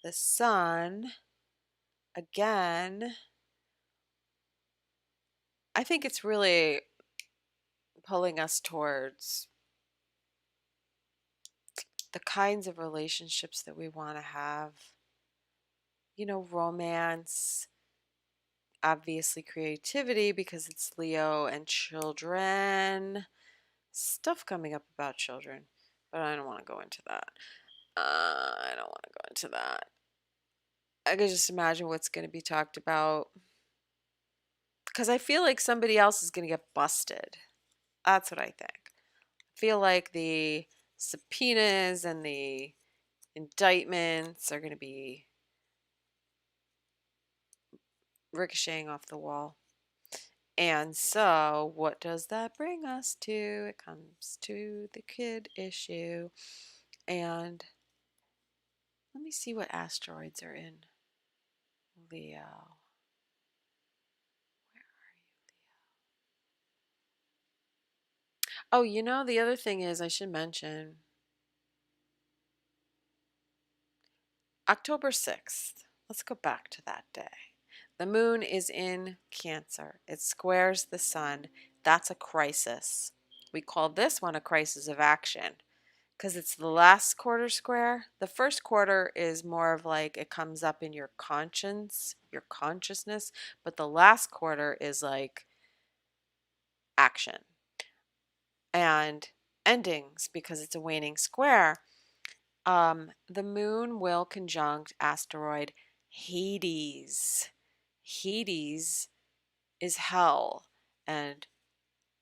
the sun, again, I think it's really pulling us towards the kinds of relationships that we want to have. You know, romance, obviously creativity because it's Leo, and children. Stuff coming up about children, but I don't want to go into that. I don't want to go into that. I can just imagine what's going to be talked about because I feel like somebody else is going to get busted. That's what I think. I feel like the subpoenas and the indictments are going to be ricocheting off the wall. And so, what does that bring us to? It comes to the kid issue. And let me see what asteroids are in Leo. Oh, you know, the other thing is I should mention October 6th. Let's go back to that day. The moon is in Cancer. It squares the sun. That's a crisis. We call this one a crisis of action because it's the last quarter square. The first quarter is more of like it comes up in your conscience, your consciousness, but the last quarter is like action and endings because it's a waning square. The moon will conjunct asteroid Hades. Hades is hell and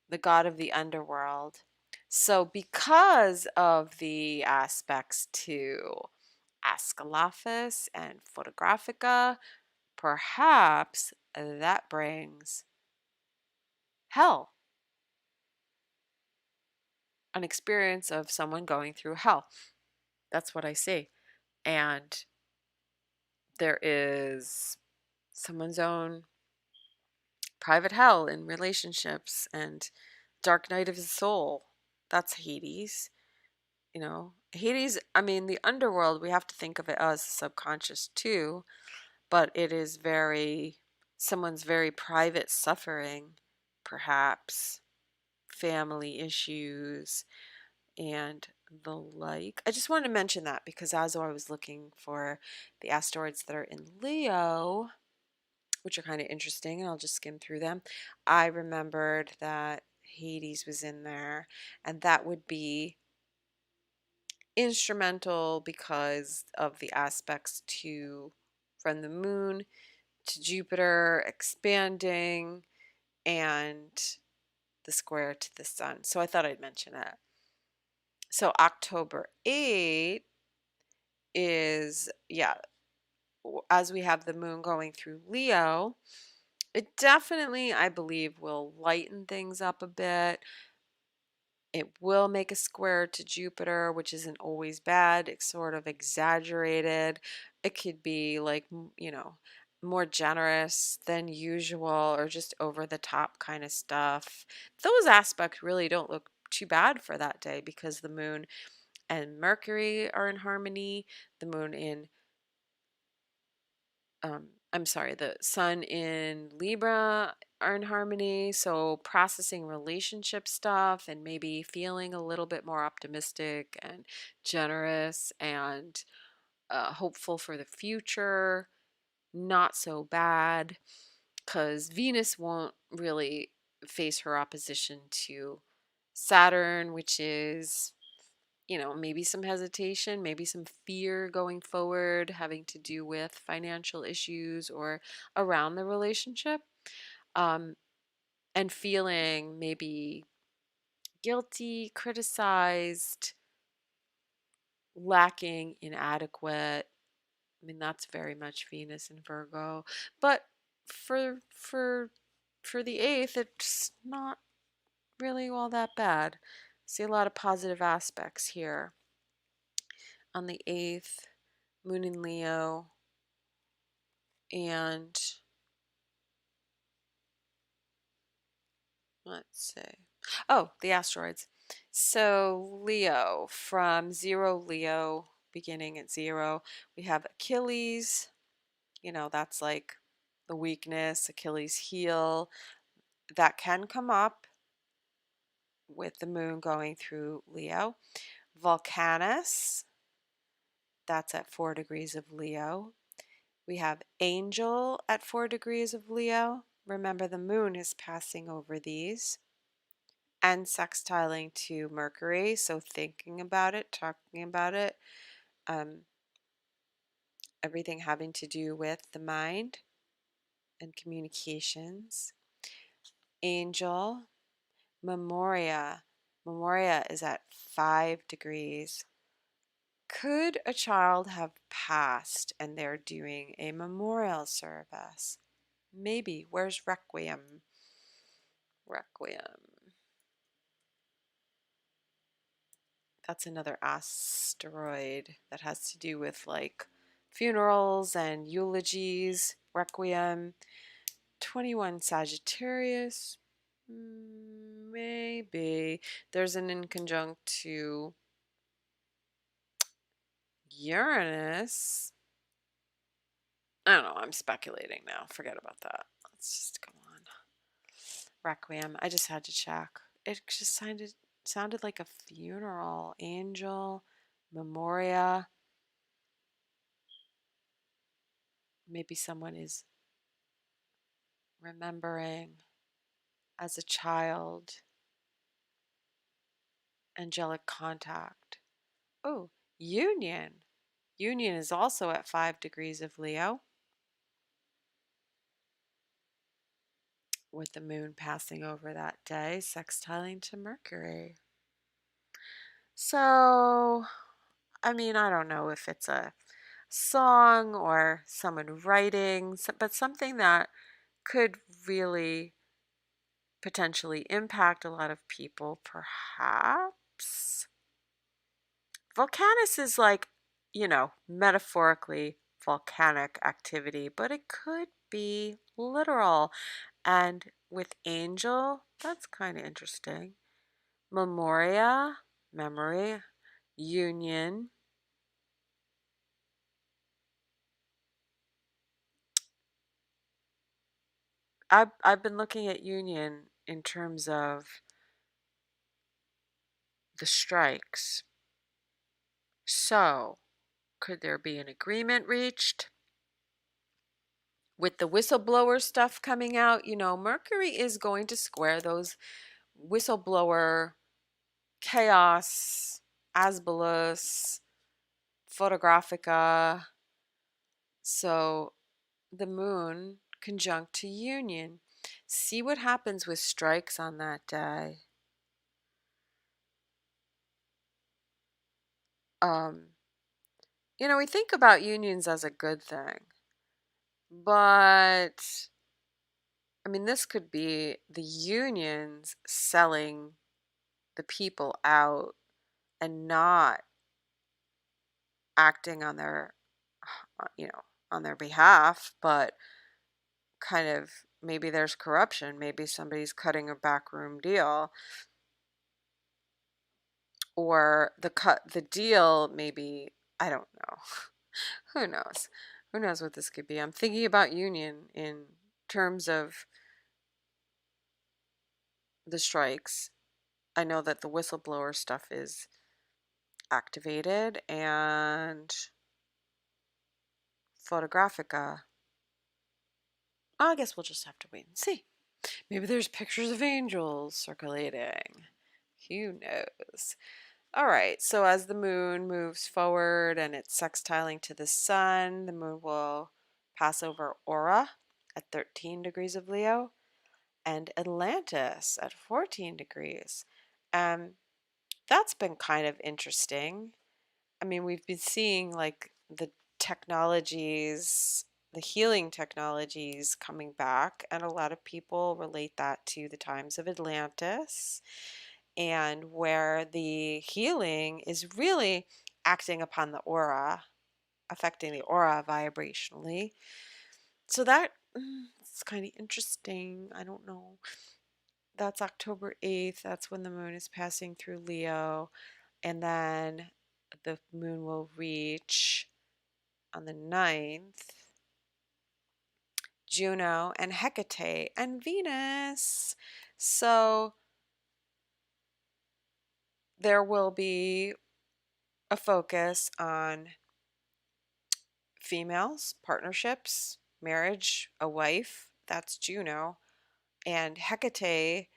the god of the underworld. So, because of the aspects to Ascalaphus and Photographica, perhaps that brings hell, an experience of someone going through hell. That's what I see. And there is someone's own private hell in relationships and dark night of the soul. That's Hades. You know, Hades, I mean, the underworld, we have to think of it as subconscious too, but it is someone's very private suffering, perhaps family issues and the like. I just wanted to mention that because as I was looking for the asteroids that are in Leo, which are kind of interesting, and I'll just skim through them, I remembered that Hades was in there, and that would be instrumental because of the aspects to from the moon to Jupiter expanding and the square to the sun. So I thought I'd mention it. So October 8th is, yeah, as we have the moon going through Leo, it definitely, I believe, will lighten things up a bit. It will make a square to Jupiter, which isn't always bad. It's sort of exaggerated. It could be like, you know, more generous than usual or just over the top kind of stuff. Those aspects really don't look too bad for that day because the moon and Mercury are in harmony. The moon in I'm sorry, the sun in Libra are in harmony. So processing relationship stuff and maybe feeling a little bit more optimistic and generous and hopeful for the future. Not so bad because Venus won't really face her opposition to Saturn, which is, you know, maybe some hesitation, maybe some fear going forward, having to do with financial issues or around the relationship, um, and feeling maybe guilty, criticized, lacking, inadequate. I mean, that's very much Venus and Virgo. But for for the eighth, it's not really all that bad. See a lot of positive aspects here on the 8th, Moon in Leo, and let's see. Oh, the asteroids. So Leo from 0 Leo. beginning at 0. We have Achilles, that's like the weakness, Achilles heel. That can come up with the moon going through Leo. Volcanus, that's at 4 degrees of Leo. We have Angel at 4 degrees of Leo. Remember, the moon is passing over these and sextiling to Mercury. So thinking about it, talking about it, um, everything having to do with the mind and communications. Angel, Memoria. Memoria is at 5 degrees. Could a child have passed and they're doing a memorial service? Maybe. Where's Requiem? Requiem. That's another asteroid that has to do with like funerals and eulogies. Requiem. 21 Sagittarius. Maybe. There's an inconjunct to Uranus. I don't know. I'm speculating now. Forget about that. Let's just go on. Requiem. I just had to check. It just sounded like a funeral. Angel. Memoria. Maybe someone is remembering as a child. Angelic contact. Oh, union. Union is also at 5 degrees of Leo, with the moon passing over that day, sextiling to Mercury. So, I mean, I don't know if it's a song or someone writing, but something that could really potentially impact a lot of people, perhaps. Volcanus is like, metaphorically volcanic activity, but it could be literal. And with angel, that's kind of interesting. Memoria, memory, union. I've been looking at union in terms of the strikes. So, could there be an agreement reached? With the whistleblower stuff coming out, Mercury is going to square those whistleblower chaos, Asbolus, Photographica. So the moon conjunct to union. See what happens with strikes on that day. Um, we think about unions as a good thing, but I mean, this could be the unions selling the people out and not acting on their, on their behalf, but kind of maybe there's corruption, maybe somebody's cutting a backroom deal, or the deal maybe, I don't know. Who knows? Who knows what this could be? I'm thinking about union in terms of the strikes. I know that the whistleblower stuff is activated, and Photographica. I guess we'll just have to wait and see. Maybe there's pictures of angels circulating. Who knows? All right, so as the moon moves forward and it's sextiling to the sun, the moon will pass over Aura at 13 degrees of Leo and Atlantis at 14 degrees. That's been kind of interesting. I mean, we've been seeing like the technologies, the healing technologies coming back, and a lot of people relate that to the times of Atlantis, and where the healing is really acting upon the aura, affecting the aura vibrationally. So that it's kind of interesting. I don't know. That's October 8th. That's when the moon is passing through Leo. And then the moon will reach on the 9th Juno and Hecate and Venus. So there will be a focus on females, partnerships, marriage, a wife. That's Juno. And Hecate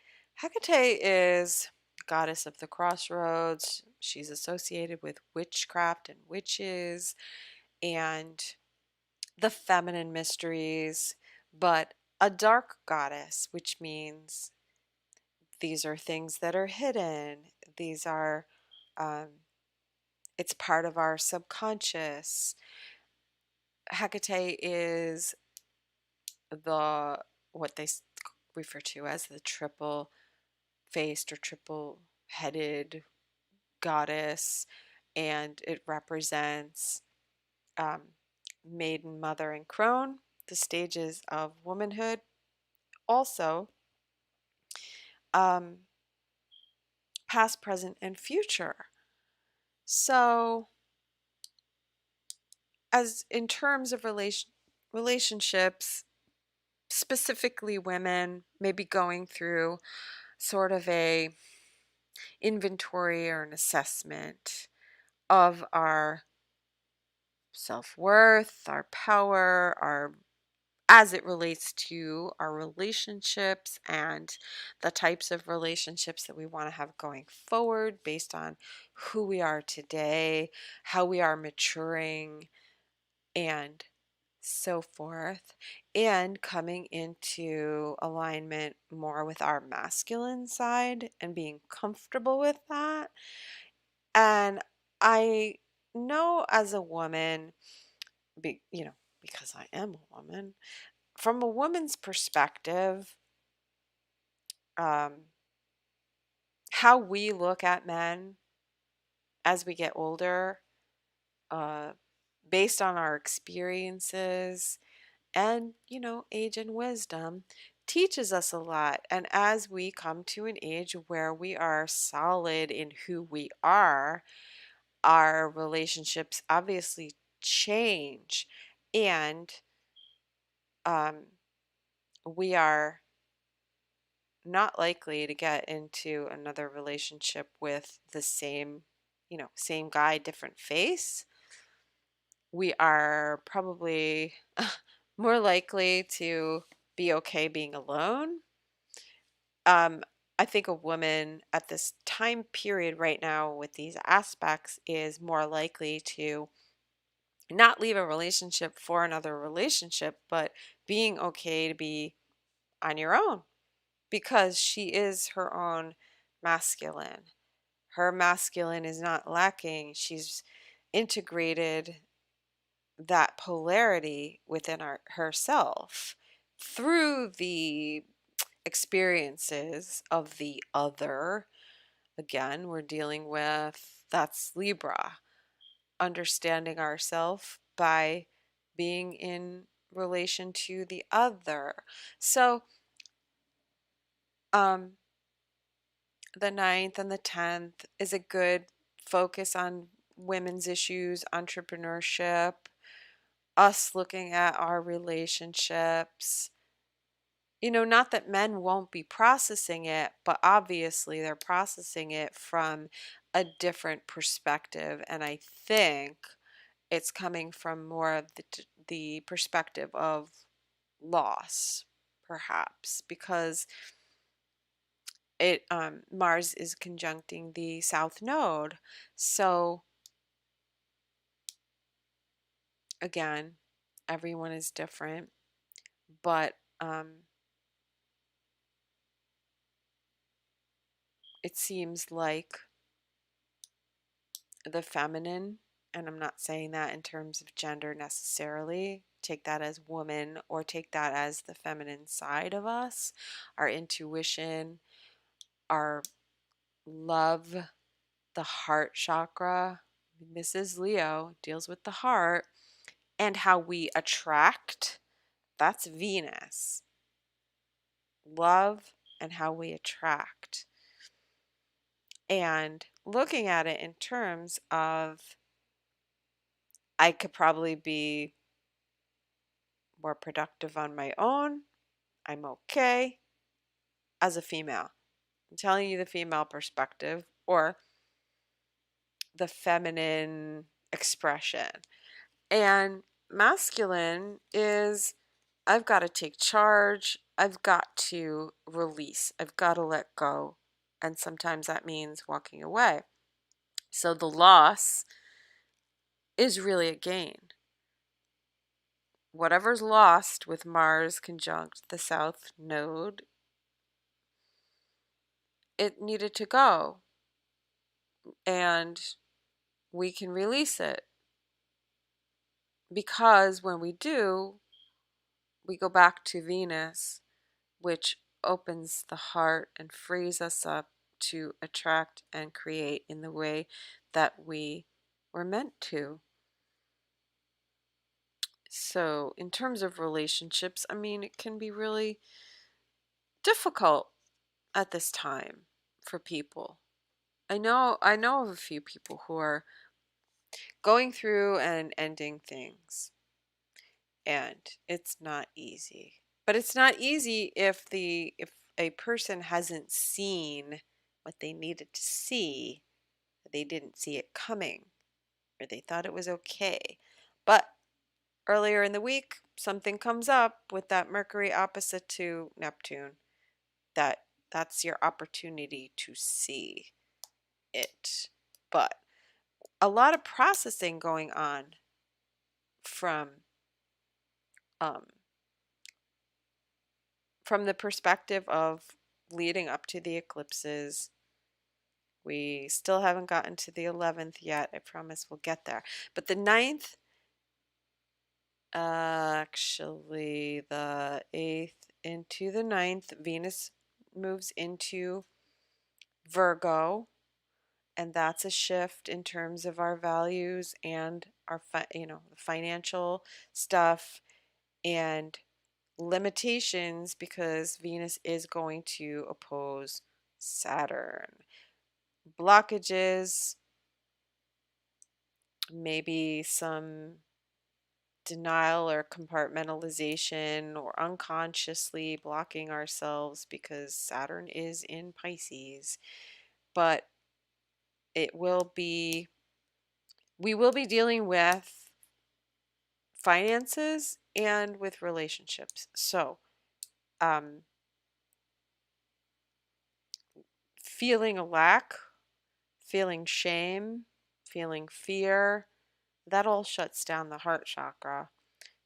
is goddess of the crossroads. She's associated with witchcraft and witches and the feminine mysteries, but a dark goddess, which means these are things that are hidden. These are, um, it's part of our subconscious. Hecate is the what they refer to as the triple faced or triple headed goddess, and it represents um, maiden, mother, and crone, the stages of womanhood. Also, um, past, present, and future. So, as in terms of relationships, specifically women may be going through sort of a inventory or an assessment of our self-worth, our power, our as it relates to our relationships and the types of relationships that we want to have going forward based on who we are today, how we are maturing, and so forth, and coming into alignment more with our masculine side and being comfortable with that. And I know as a woman, because I am a woman, from a woman's perspective, um, how we look at men as we get older, uh, based on our experiences and, age and wisdom, teaches us a lot. And as we come to an age where we are solid in who we are, our relationships obviously change. And um, we are not likely to get into another relationship with the same guy, different face. We are probably more likely to be okay being alone. Um, I think a woman at this time period right now with these aspects is more likely to not leave a relationship for another relationship, but being okay to be on your own because she is her own masculine. Her masculine is not lacking. She's integrated that polarity within herself through the experiences of the other. Again, we're dealing with that's Libra, understanding ourselves by being in relation to the other. So, um, the 9th and the 10th is a good focus on women's issues, entrepreneurship, us looking at our relationships. Not that men won't be processing it, but obviously they're processing it from a different perspective. And I think it's coming from more of the perspective of loss, perhaps, because Mars is conjuncting the South Node. So again, everyone is different, but it seems like the feminine, and I'm not saying that in terms of gender necessarily, take that as woman or take that as the feminine side of us, our intuition, our love, the heart chakra. Mrs. Leo deals with the heart and how we attract. That's Venus. Love and how we attract. And looking at it in terms of I could probably be more productive on my own. I'm okay as a female. I'm telling you the female perspective or the feminine expression. And masculine is I've got to take charge. I've got to release. I've got to let go. And sometimes that means walking away. So the loss is really a gain. Whatever's lost with Mars conjunct the South Node, it needed to go. And we can release it. Because when we do, we go back to Venus, which opens the heart and frees us up to attract and create in the way that we were meant to. So, in terms of relationships, I mean, it can be really difficult at this time for people. I know of a few people who are going through and ending things, and it's not easy. But it's not easy if a person hasn't seen what they needed to see, they didn't see it coming, or they thought it was okay. But earlier in the week, something comes up with that Mercury opposite to Neptune that that's your opportunity to see it. But a lot of processing going on from um, from the perspective of leading up to the eclipses. We still haven't gotten to the 11th yet. I promise we'll get there. But the 9th, actually the 8th into the 9th, Venus moves into Virgo, and that's a shift in terms of our values and our financial stuff and limitations because Venus is going to oppose Saturn. Blockages, maybe some denial or compartmentalization or unconsciously blocking ourselves because Saturn is in Pisces. But it will be, we will be dealing with finances and with relationships. So, um, feeling a lack, feeling shame, feeling fear, that all shuts down the heart chakra.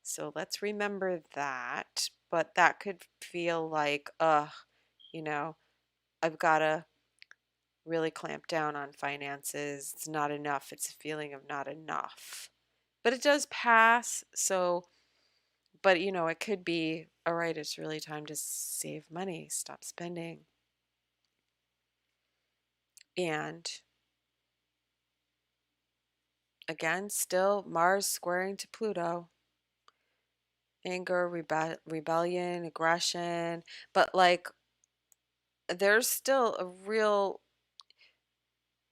So let's remember that. But that could feel like, you know, I've got to really clamp down on finances. It's not enough. It's a feeling of not enough. But it does pass. So, but it could be, all right, it's really time to save money, stop spending. And again, still Mars squaring to Pluto. Anger, rebellion, aggression. But like, there's still a real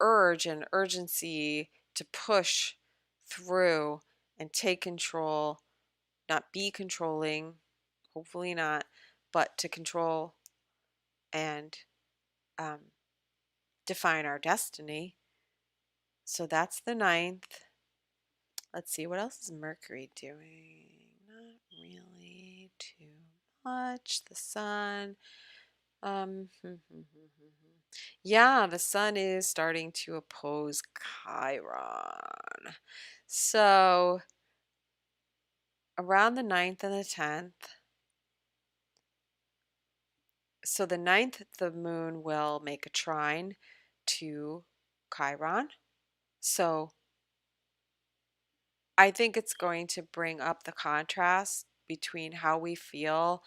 urge and urgency to push through and take control, not be controlling, hopefully not, but to control and um, define our destiny. So that's the 9th. Let's see, what else is Mercury doing? Not really too much. The sun. Um, yeah, the sun is starting to oppose Chiron. So around the 9th and the 10th, so the 9th, the moon will make a trine to Chiron. So I think it's going to bring up the contrast between how we feel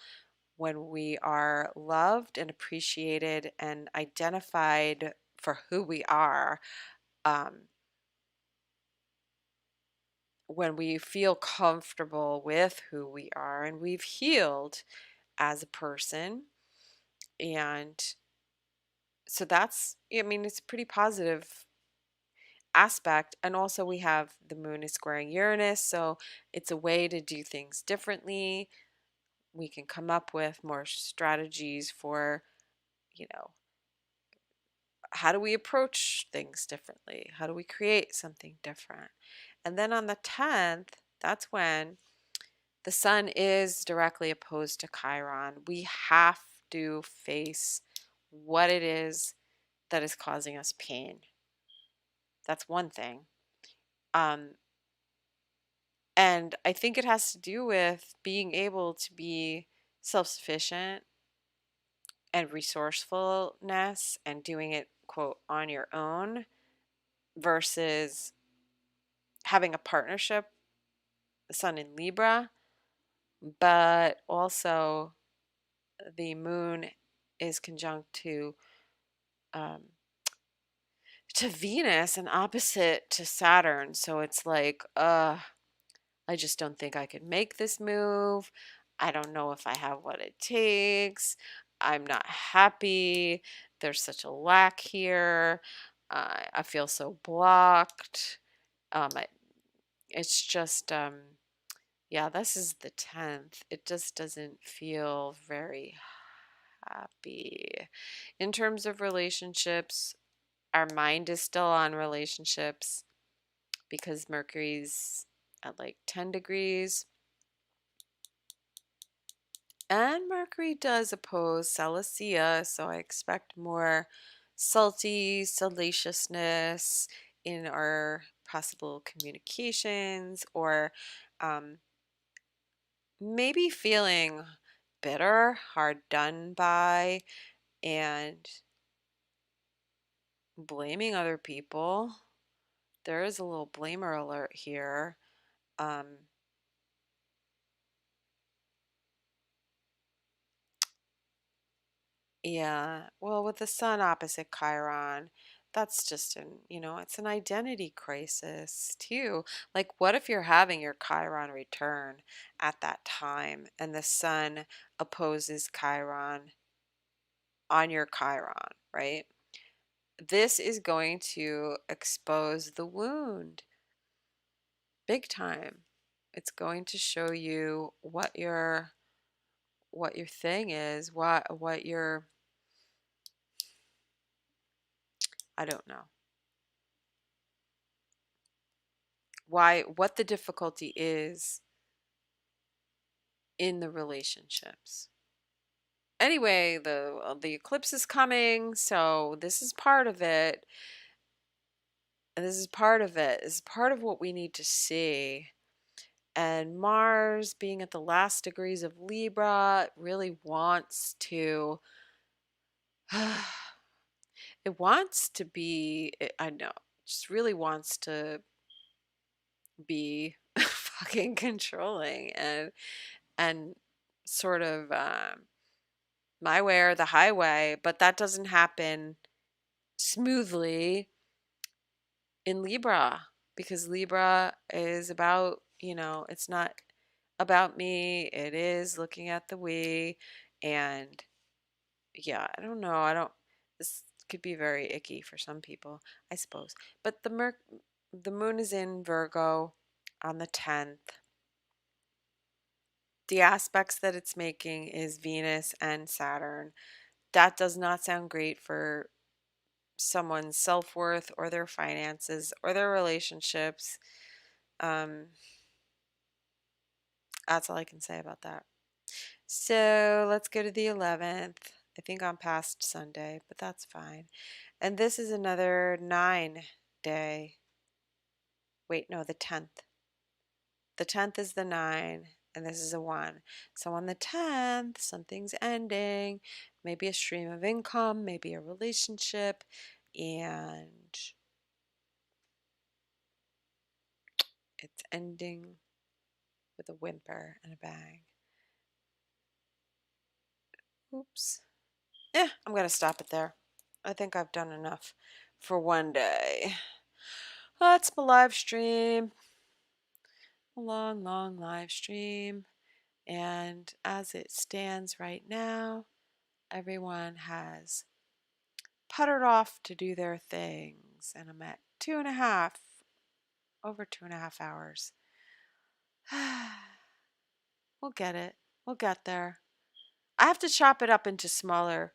when we are loved and appreciated and identified for who we are, um, when we feel comfortable with who we are and we've healed as a person. And so that's, I mean, it's pretty positive aspect. And also we have the moon is squaring Uranus, so it's a way to do things differently. We can come up with more strategies for, you know, how do we approach things differently? How do we create something different? And then on the 10th, that's when the sun is directly opposed to Chiron. We have to face what it is that is causing us pain. That's one thing. Um, and I think it has to do with being able to be self sufficient and resourcefulness and doing it, quote, on your own versus having a partnership, the sun in Libra, but also the moon is conjunct um, to Venus and opposite to Saturn. So it's like, I just don't think I could make this move. I don't know if I have what it takes. I'm not happy. There's such a lack here. I feel so blocked. I, it's just, yeah, this is the 10th. It just doesn't feel very happy. In terms of relationships, our mind is still on relationships because Mercury's at like 10 degrees. And Mercury does oppose Salacia, so I expect more salty salaciousness in our possible communications, or um, maybe feeling bitter, hard done by, and blaming other people. There is a little blamer alert here. Um, Yeah, well, with the sun opposite Chiron, that's just it's an identity crisis too. Like, what if you're having your Chiron return at that time and the sun opposes Chiron on your Chiron, right? This is going to expose the wound big time. It's going to show you what your thing is, what your I don't know. What the difficulty is in the relationships. Anyway, the eclipse is coming, so this is part of it. And this is part of it. This is part of what we need to see. And Mars being at the last degrees of Libra really wants to it wants to be I know, just really wants to be fucking controlling and sort of my way or the highway, but that doesn't happen smoothly in Libra because Libra is about, it's not about me, it is looking at the we. And yeah, I don't know. This could be very icky for some people, I suppose. But the moon is in Virgo on the 10th. The aspects that it's making is Venus and Saturn. That does not sound great for someone's self-worth or their finances or their relationships. Um, that's all I can say about that. So let's go to the 11th. I think I'm past Sunday, but that's fine. And this is another 9 day. Wait, no, the 10th. The 10th is the 9, and this is a 1. So on the 10th, something's ending. Maybe a stream of income, maybe a relationship, and it's ending with a whimper and a bang. Oops. I'm going to stop it there. I think I've done enough for one day. That's my live stream. A long, long live stream. And as it stands right now, everyone has puttered off to do their things. And I'm at 2.5, over 2.5 hours. We'll get it. We'll get there. I have to chop it up into smaller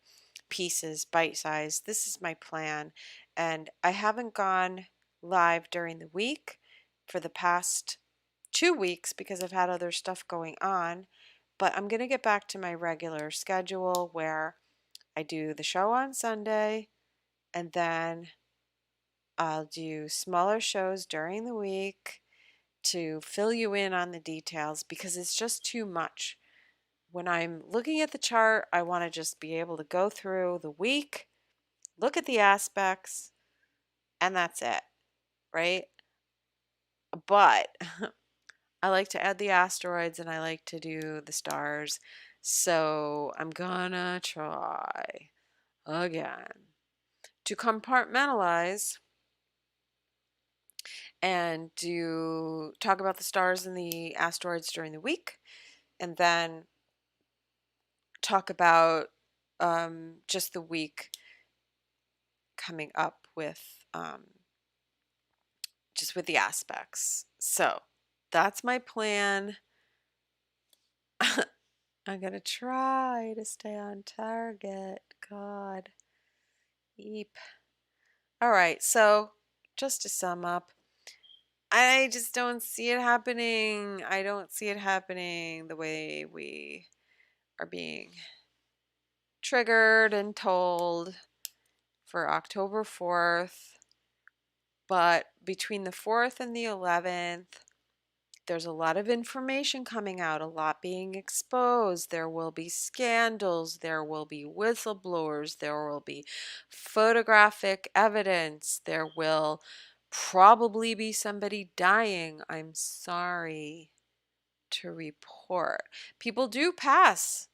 pieces, bite size. This is my plan. And I haven't gone live during the week for the past 2 weeks because I've had other stuff going on. But I'm going to get back to my regular schedule where I do the show on Sunday and then I'll do smaller shows during the week to fill you in on the details because it's just too much. When I'm looking at the chart, I want to just be able to go through the week, look at the aspects, and that's it, right? But I like to add the asteroids and I like to do the stars. So I'm gonna try again to compartmentalize and do talk about the stars and the asteroids during the week, and then talk about just the week coming up with just with the aspects. So that's my plan. I'm gonna try to stay on target. God. Eep. All right, so just to sum up, I just don't see it happening. I don't see it happening the way we are being triggered and told for October 4th. But between the 4th and the 11th, there's a lot of information coming out, a lot being exposed. There will be scandals, there will be whistleblowers, there will be photographic evidence, there will probably be somebody dying. I'm sorry to report. People do pass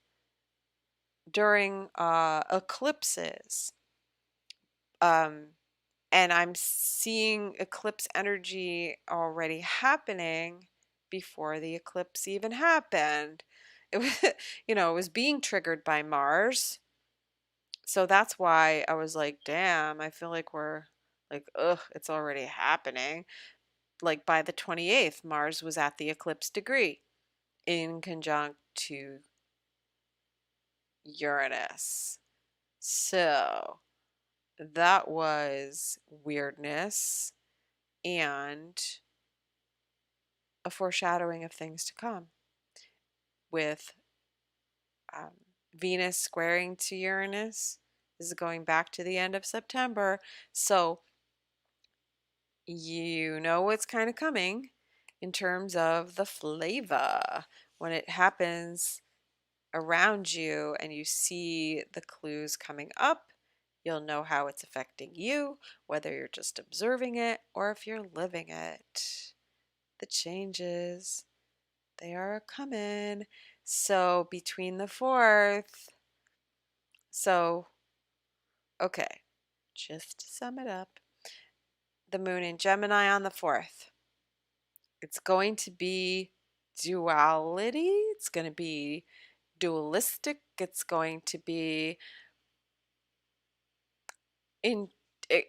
during eclipses. Um, and I'm seeing eclipse energy already happening before the eclipse even happened. It was, it was being triggered by Mars. So that's why I was like, damn, I feel like we're like, ugh, it's already happening. Like by the 28th, Mars was at the eclipse degree in conjunct to Uranus. So that was weirdness and a foreshadowing of things to come with um, Venus squaring to Uranus. This is going back to the end of September. So you know what's kind of coming in terms of the flavor. When it happens around you and you see the clues coming up, you'll know how it's affecting you, whether you're just observing it or if you're living it. The changes, they are coming. So between the 4th, so okay, just to sum it up, the moon in Gemini on the 4th. It's going to be duality. It's going to be dualistic. It's going to be in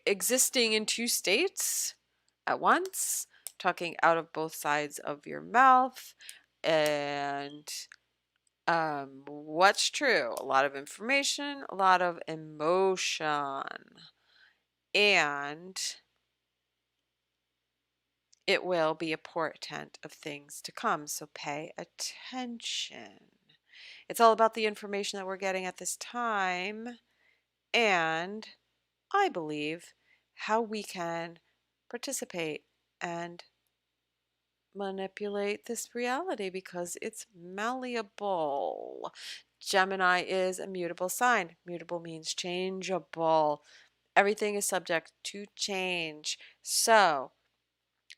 existing in two states at once, talking out of both sides of your mouth. And what's true? A lot of information, a lot of emotion. And it will be a portent of things to come, so pay attention. It's all about the information that we're getting at this time, and I believe how we can participate and manipulate this reality because it's malleable. Gemini is a mutable sign. Mutable means changeable. Everything is subject to change. So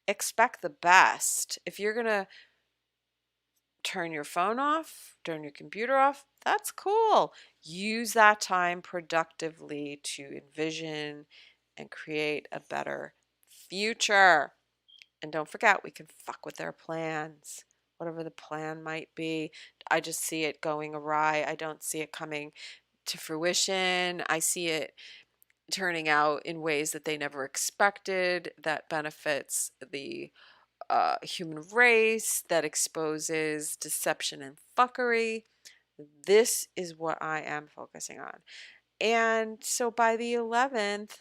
expect the best. If you're going to turn your phone off, turn your computer off, that's cool. Use that time productively to envision and create a better future. And don't forget, we can fuck with their plans, whatever the plan might be. I just see it going awry. I don't see it coming to fruition. I see it turning out in ways that they never expected, that benefits the human race, that exposes deception and fuckery. This is what I am focusing on. And so by the 11th,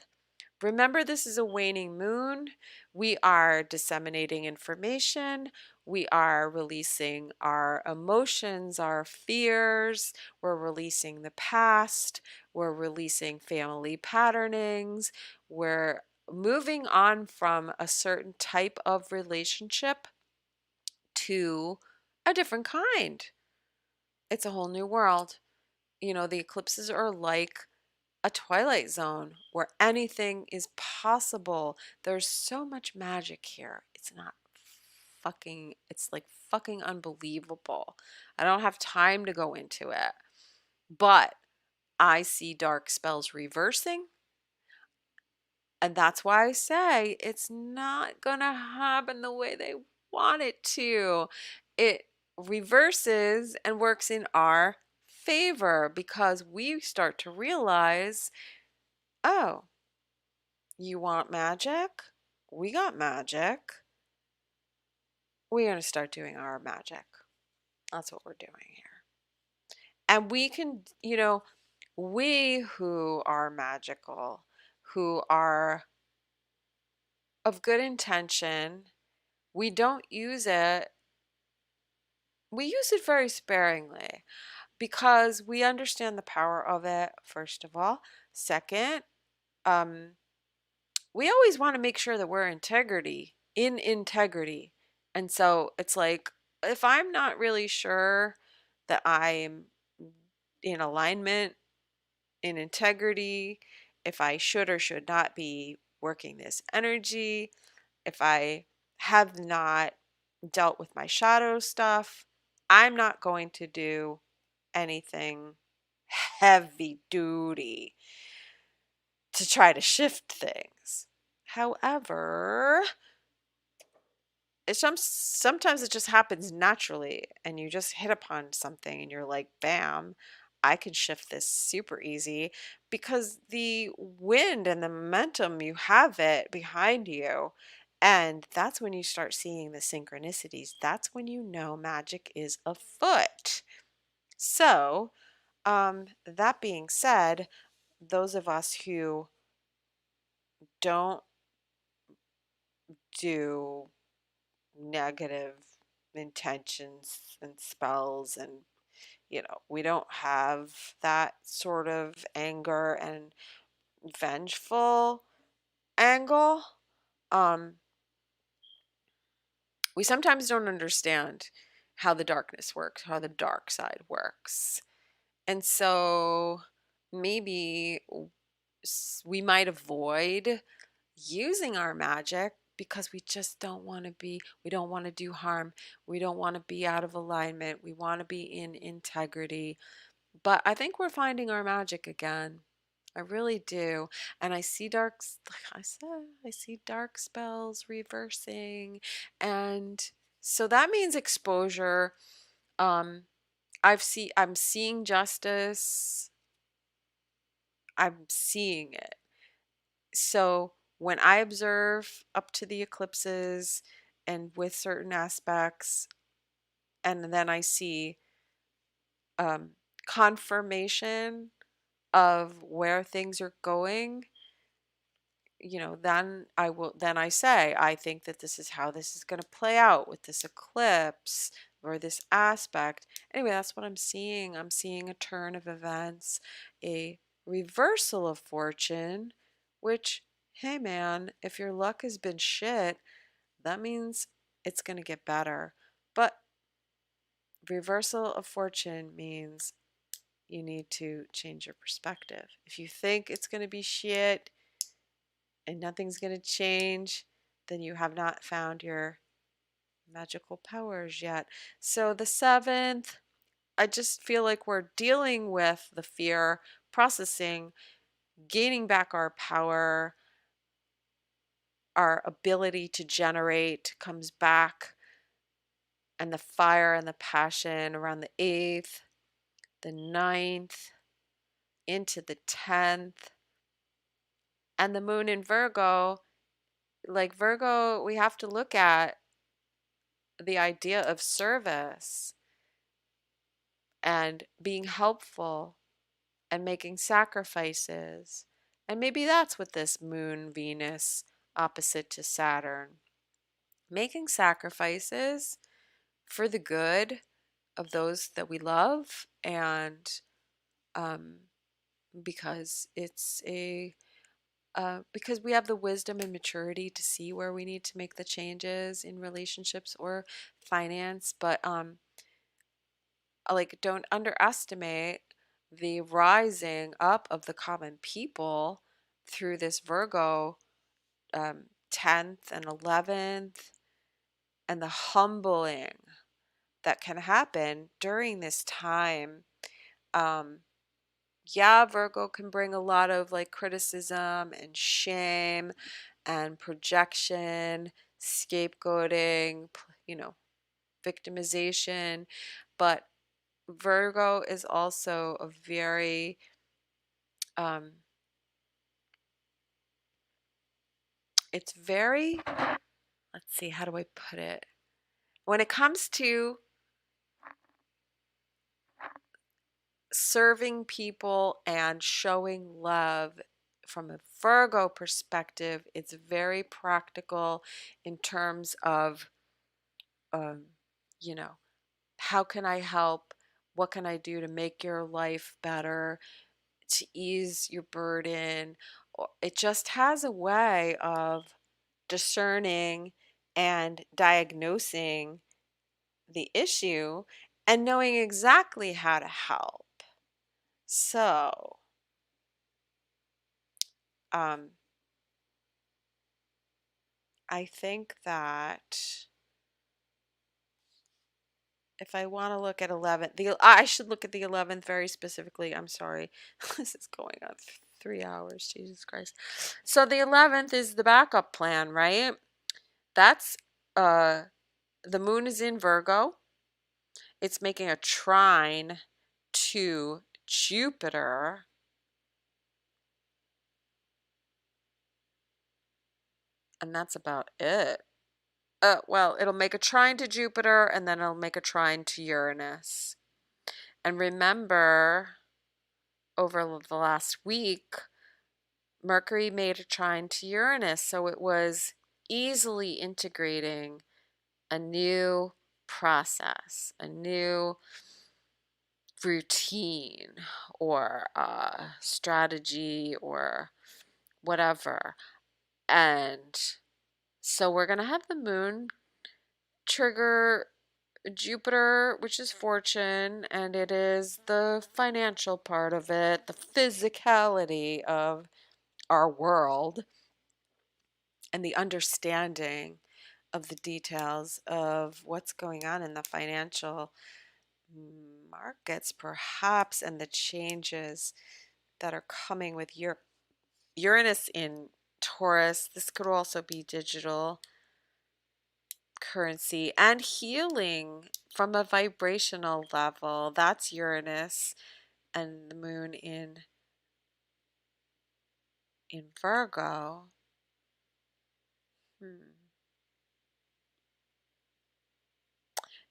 remember, this is a waning moon. We are disseminating information. We are releasing our emotions, our fears. We're releasing the past. We're releasing family patternings. We're moving on from a certain type of relationship to a different kind. It's a whole new world. You know, the eclipses are like a twilight zone where anything is possible. There's so much magic here. It's not fucking, it's like fucking unbelievable. I don't have time to go into it, but I see dark spells reversing. And that's why I say it's not gonna happen the way they want it to. It reverses and works in our favor because we start to realize, oh, you want magic? We got magic. We're going to start doing our magic. That's what we're doing here. And we can, you know, we who are magical, who are of good intention, we don't use it. We use it very sparingly because we understand the power of it, first of all. Second, um, we always want to make sure that we're in integrity. And so it's like, if I'm not really sure that I'm in alignment, in integrity, if I should or should not be working this energy, if I have not dealt with my shadow stuff, I'm not going to do anything heavy duty to try to shift things. However, sometimes it just happens naturally and you just hit upon something and you're like, bam, I can shift this super easy because the wind and the momentum, you have it behind you. And that's when you start seeing the synchronicities. That's when you know magic is afoot. So, that being said, those of us who don't do negative intentions and spells, and we don't have that sort of anger and vengeful angle. um we sometimes don't understand how the darkness works, how the dark side works. And so maybe we might avoid using our magic because we just don't want to be, we don't want to do harm. We don't want to be out of alignment. We want to be in integrity. But I think we're finding our magic again. I really do. And I see like I said, I see dark spells reversing. And so that means exposure. Um, I'm seeing justice. I'm seeing it. So when I observe up to the eclipses and with certain aspects, and then I see um, confirmation of where things are going, then I say, I think that this is how this is going to play out with this eclipse or this aspect. Anyway, that's what I'm seeing. I'm seeing a turn of events, a reversal of fortune, which, hey man, if your luck has been shit, that means it's going to get better. But reversal of fortune means you need to change your perspective. If you think it's going to be shit, and nothing's going to change, then you have not found your magical powers yet. So the 7th, I just feel like we're dealing with the fear, processing, gaining back our power, our ability to generate comes back, and the fire and the passion around the 8th, the 9th, into the 10th. And the moon in Virgo, like Virgo, we have to look at the idea of service and being helpful and making sacrifices. And maybe that's what this moon Venus opposite to Saturn, making sacrifices for the good of those that we love, and um, because it's a because we have the wisdom and maturity to see where we need to make the changes in relationships or finance. But like, don't underestimate the rising up of the common people through this Virgo 10th and 11th, and the humbling that can happen during this time. Um, yeah, Virgo can bring a lot of like criticism and shame and projection, scapegoating, victimization, but Virgo is also a very um it's very, let's see, how do I put it? When it comes to serving people and showing love from a Virgo perspective, it's very practical in terms of, um, you know, how can I help? What can I do to make your life better, to ease your burden? It just has a way of discerning and diagnosing the issue and knowing exactly how to help. So, um, I think that if I want to look at 11, I should look at the 11th very specifically. I'm sorry. This is going on 3 hours. Jesus Christ. So the 11th is the backup plan, right? That's uh the moon is in Virgo. It's making a trine to Jupiter, and that's about it. Well, it'll make a trine to Jupiter, and then it'll make a trine to Uranus. And remember, over the last week, Mercury made a trine to Uranus, so it was easily integrating a new process, a new routine, or strategy, or whatever. And so we're going to have the moon trigger Jupiter, which is fortune, and it is the financial part of it, the physicality of our world, and the understanding of the details of what's going on in the financial markets, perhaps, and the changes that are coming with Uranus in Taurus. This could also be digital currency and healing from a vibrational level. That's Uranus and the moon in Virgo.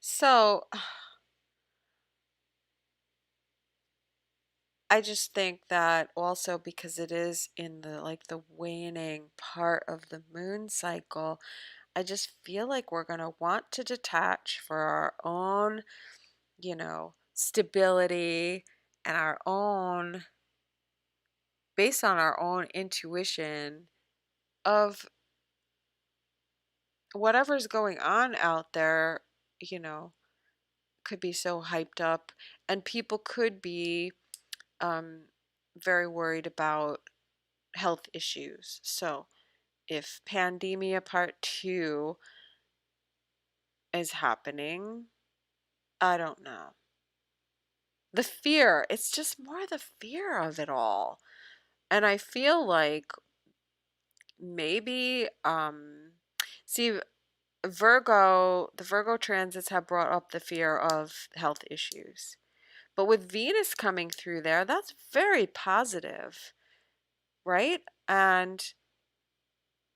So I just think that also because it is in the waning part of the moon cycle, I just feel like we're going to want to detach for our own, stability, and our own, based on our own intuition of whatever's going on out there, you know, could be so hyped up, and people could be um, very worried about health issues. So, if Pandemia Part 2 is happening, I don't know. The fear, it's just more the fear of it all. And I feel like maybe, see, the Virgo transits have brought up the fear of health issues. But with Venus coming through there, that's very positive. right? And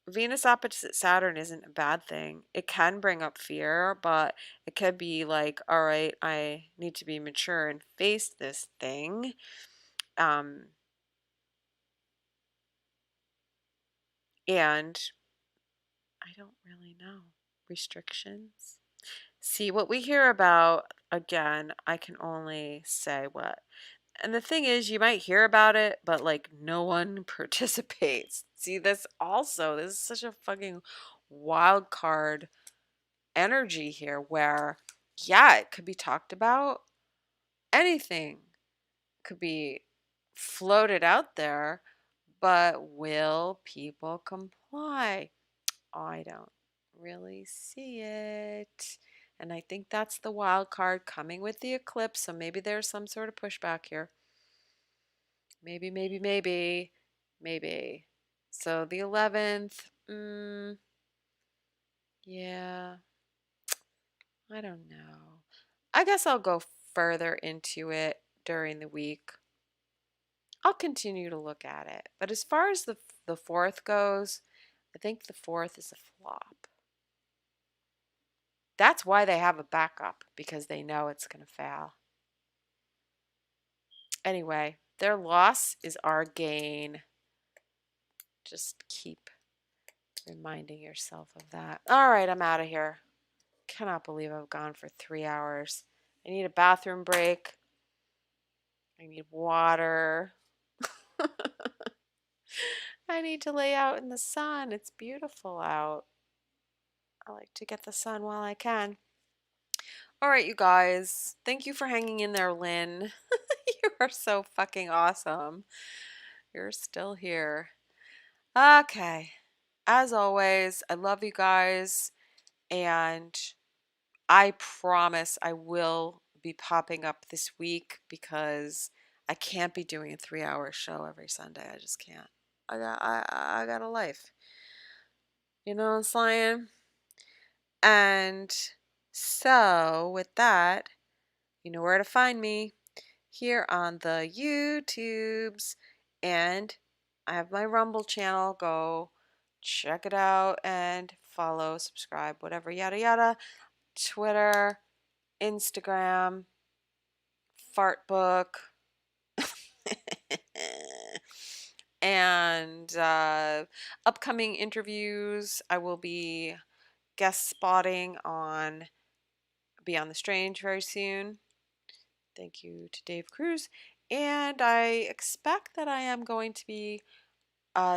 Venus opposite Saturn isn't a bad thing. It can bring up fear, but it could be like, all right, I need to be mature and face this thing. Um, and I don't really know. Restrictions? See, what we hear about, again, I can only say what. And the thing is, you might hear about it, but like no one participates. See, this is such a fucking wild card energy here where, yeah, it could be talked about. Anything could be floated out there, but will people comply? I don't really see it. And I think that's the wild card coming with the eclipse. So maybe there's some sort of pushback here. Maybe, maybe, maybe, maybe. So the 11th, yeah, I don't know. I guess I'll go further into it during the week. I'll continue to look at it. But as far as the fourth goes, I think the fourth is a flop. That's why they have a backup, because they know it's going to fail. Anyway, their loss is our gain. Just keep reminding yourself of that. All right, I'm out of here. Cannot believe I've gone for 3 hours. I need a bathroom break. I need water. I need to lay out in the sun. It's beautiful out. I like to get the sun while I can. All right, you guys. Thank you for hanging in there, Lynn. You are so fucking awesome. You're still here. Okay. As always, I love you guys. And I promise I will be popping up this week because I can't be doing a 3 hour show every Sunday. I just can't. I got a life. You know what I'm saying? And so with that, you know where to find me here on the YouTubes. And I have my Rumble channel. Go check it out and follow, subscribe, whatever, yada yada. Twitter, Instagram, Fartbook, and upcoming interviews. I will be guest spotting on Beyond the Strange very soon. Thank you to Dave Cruz. And I expect that I am going to be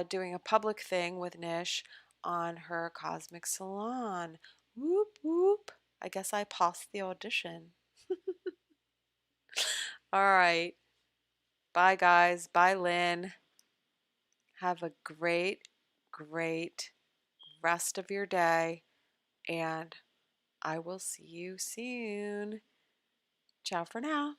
doing a public thing with Nish on her Cosmic Salon. Whoop whoop. I guess I passed the audition. All right. Bye, guys. Bye, Lynn. Have a great, great rest of your day, and I will see you soon. Ciao for now.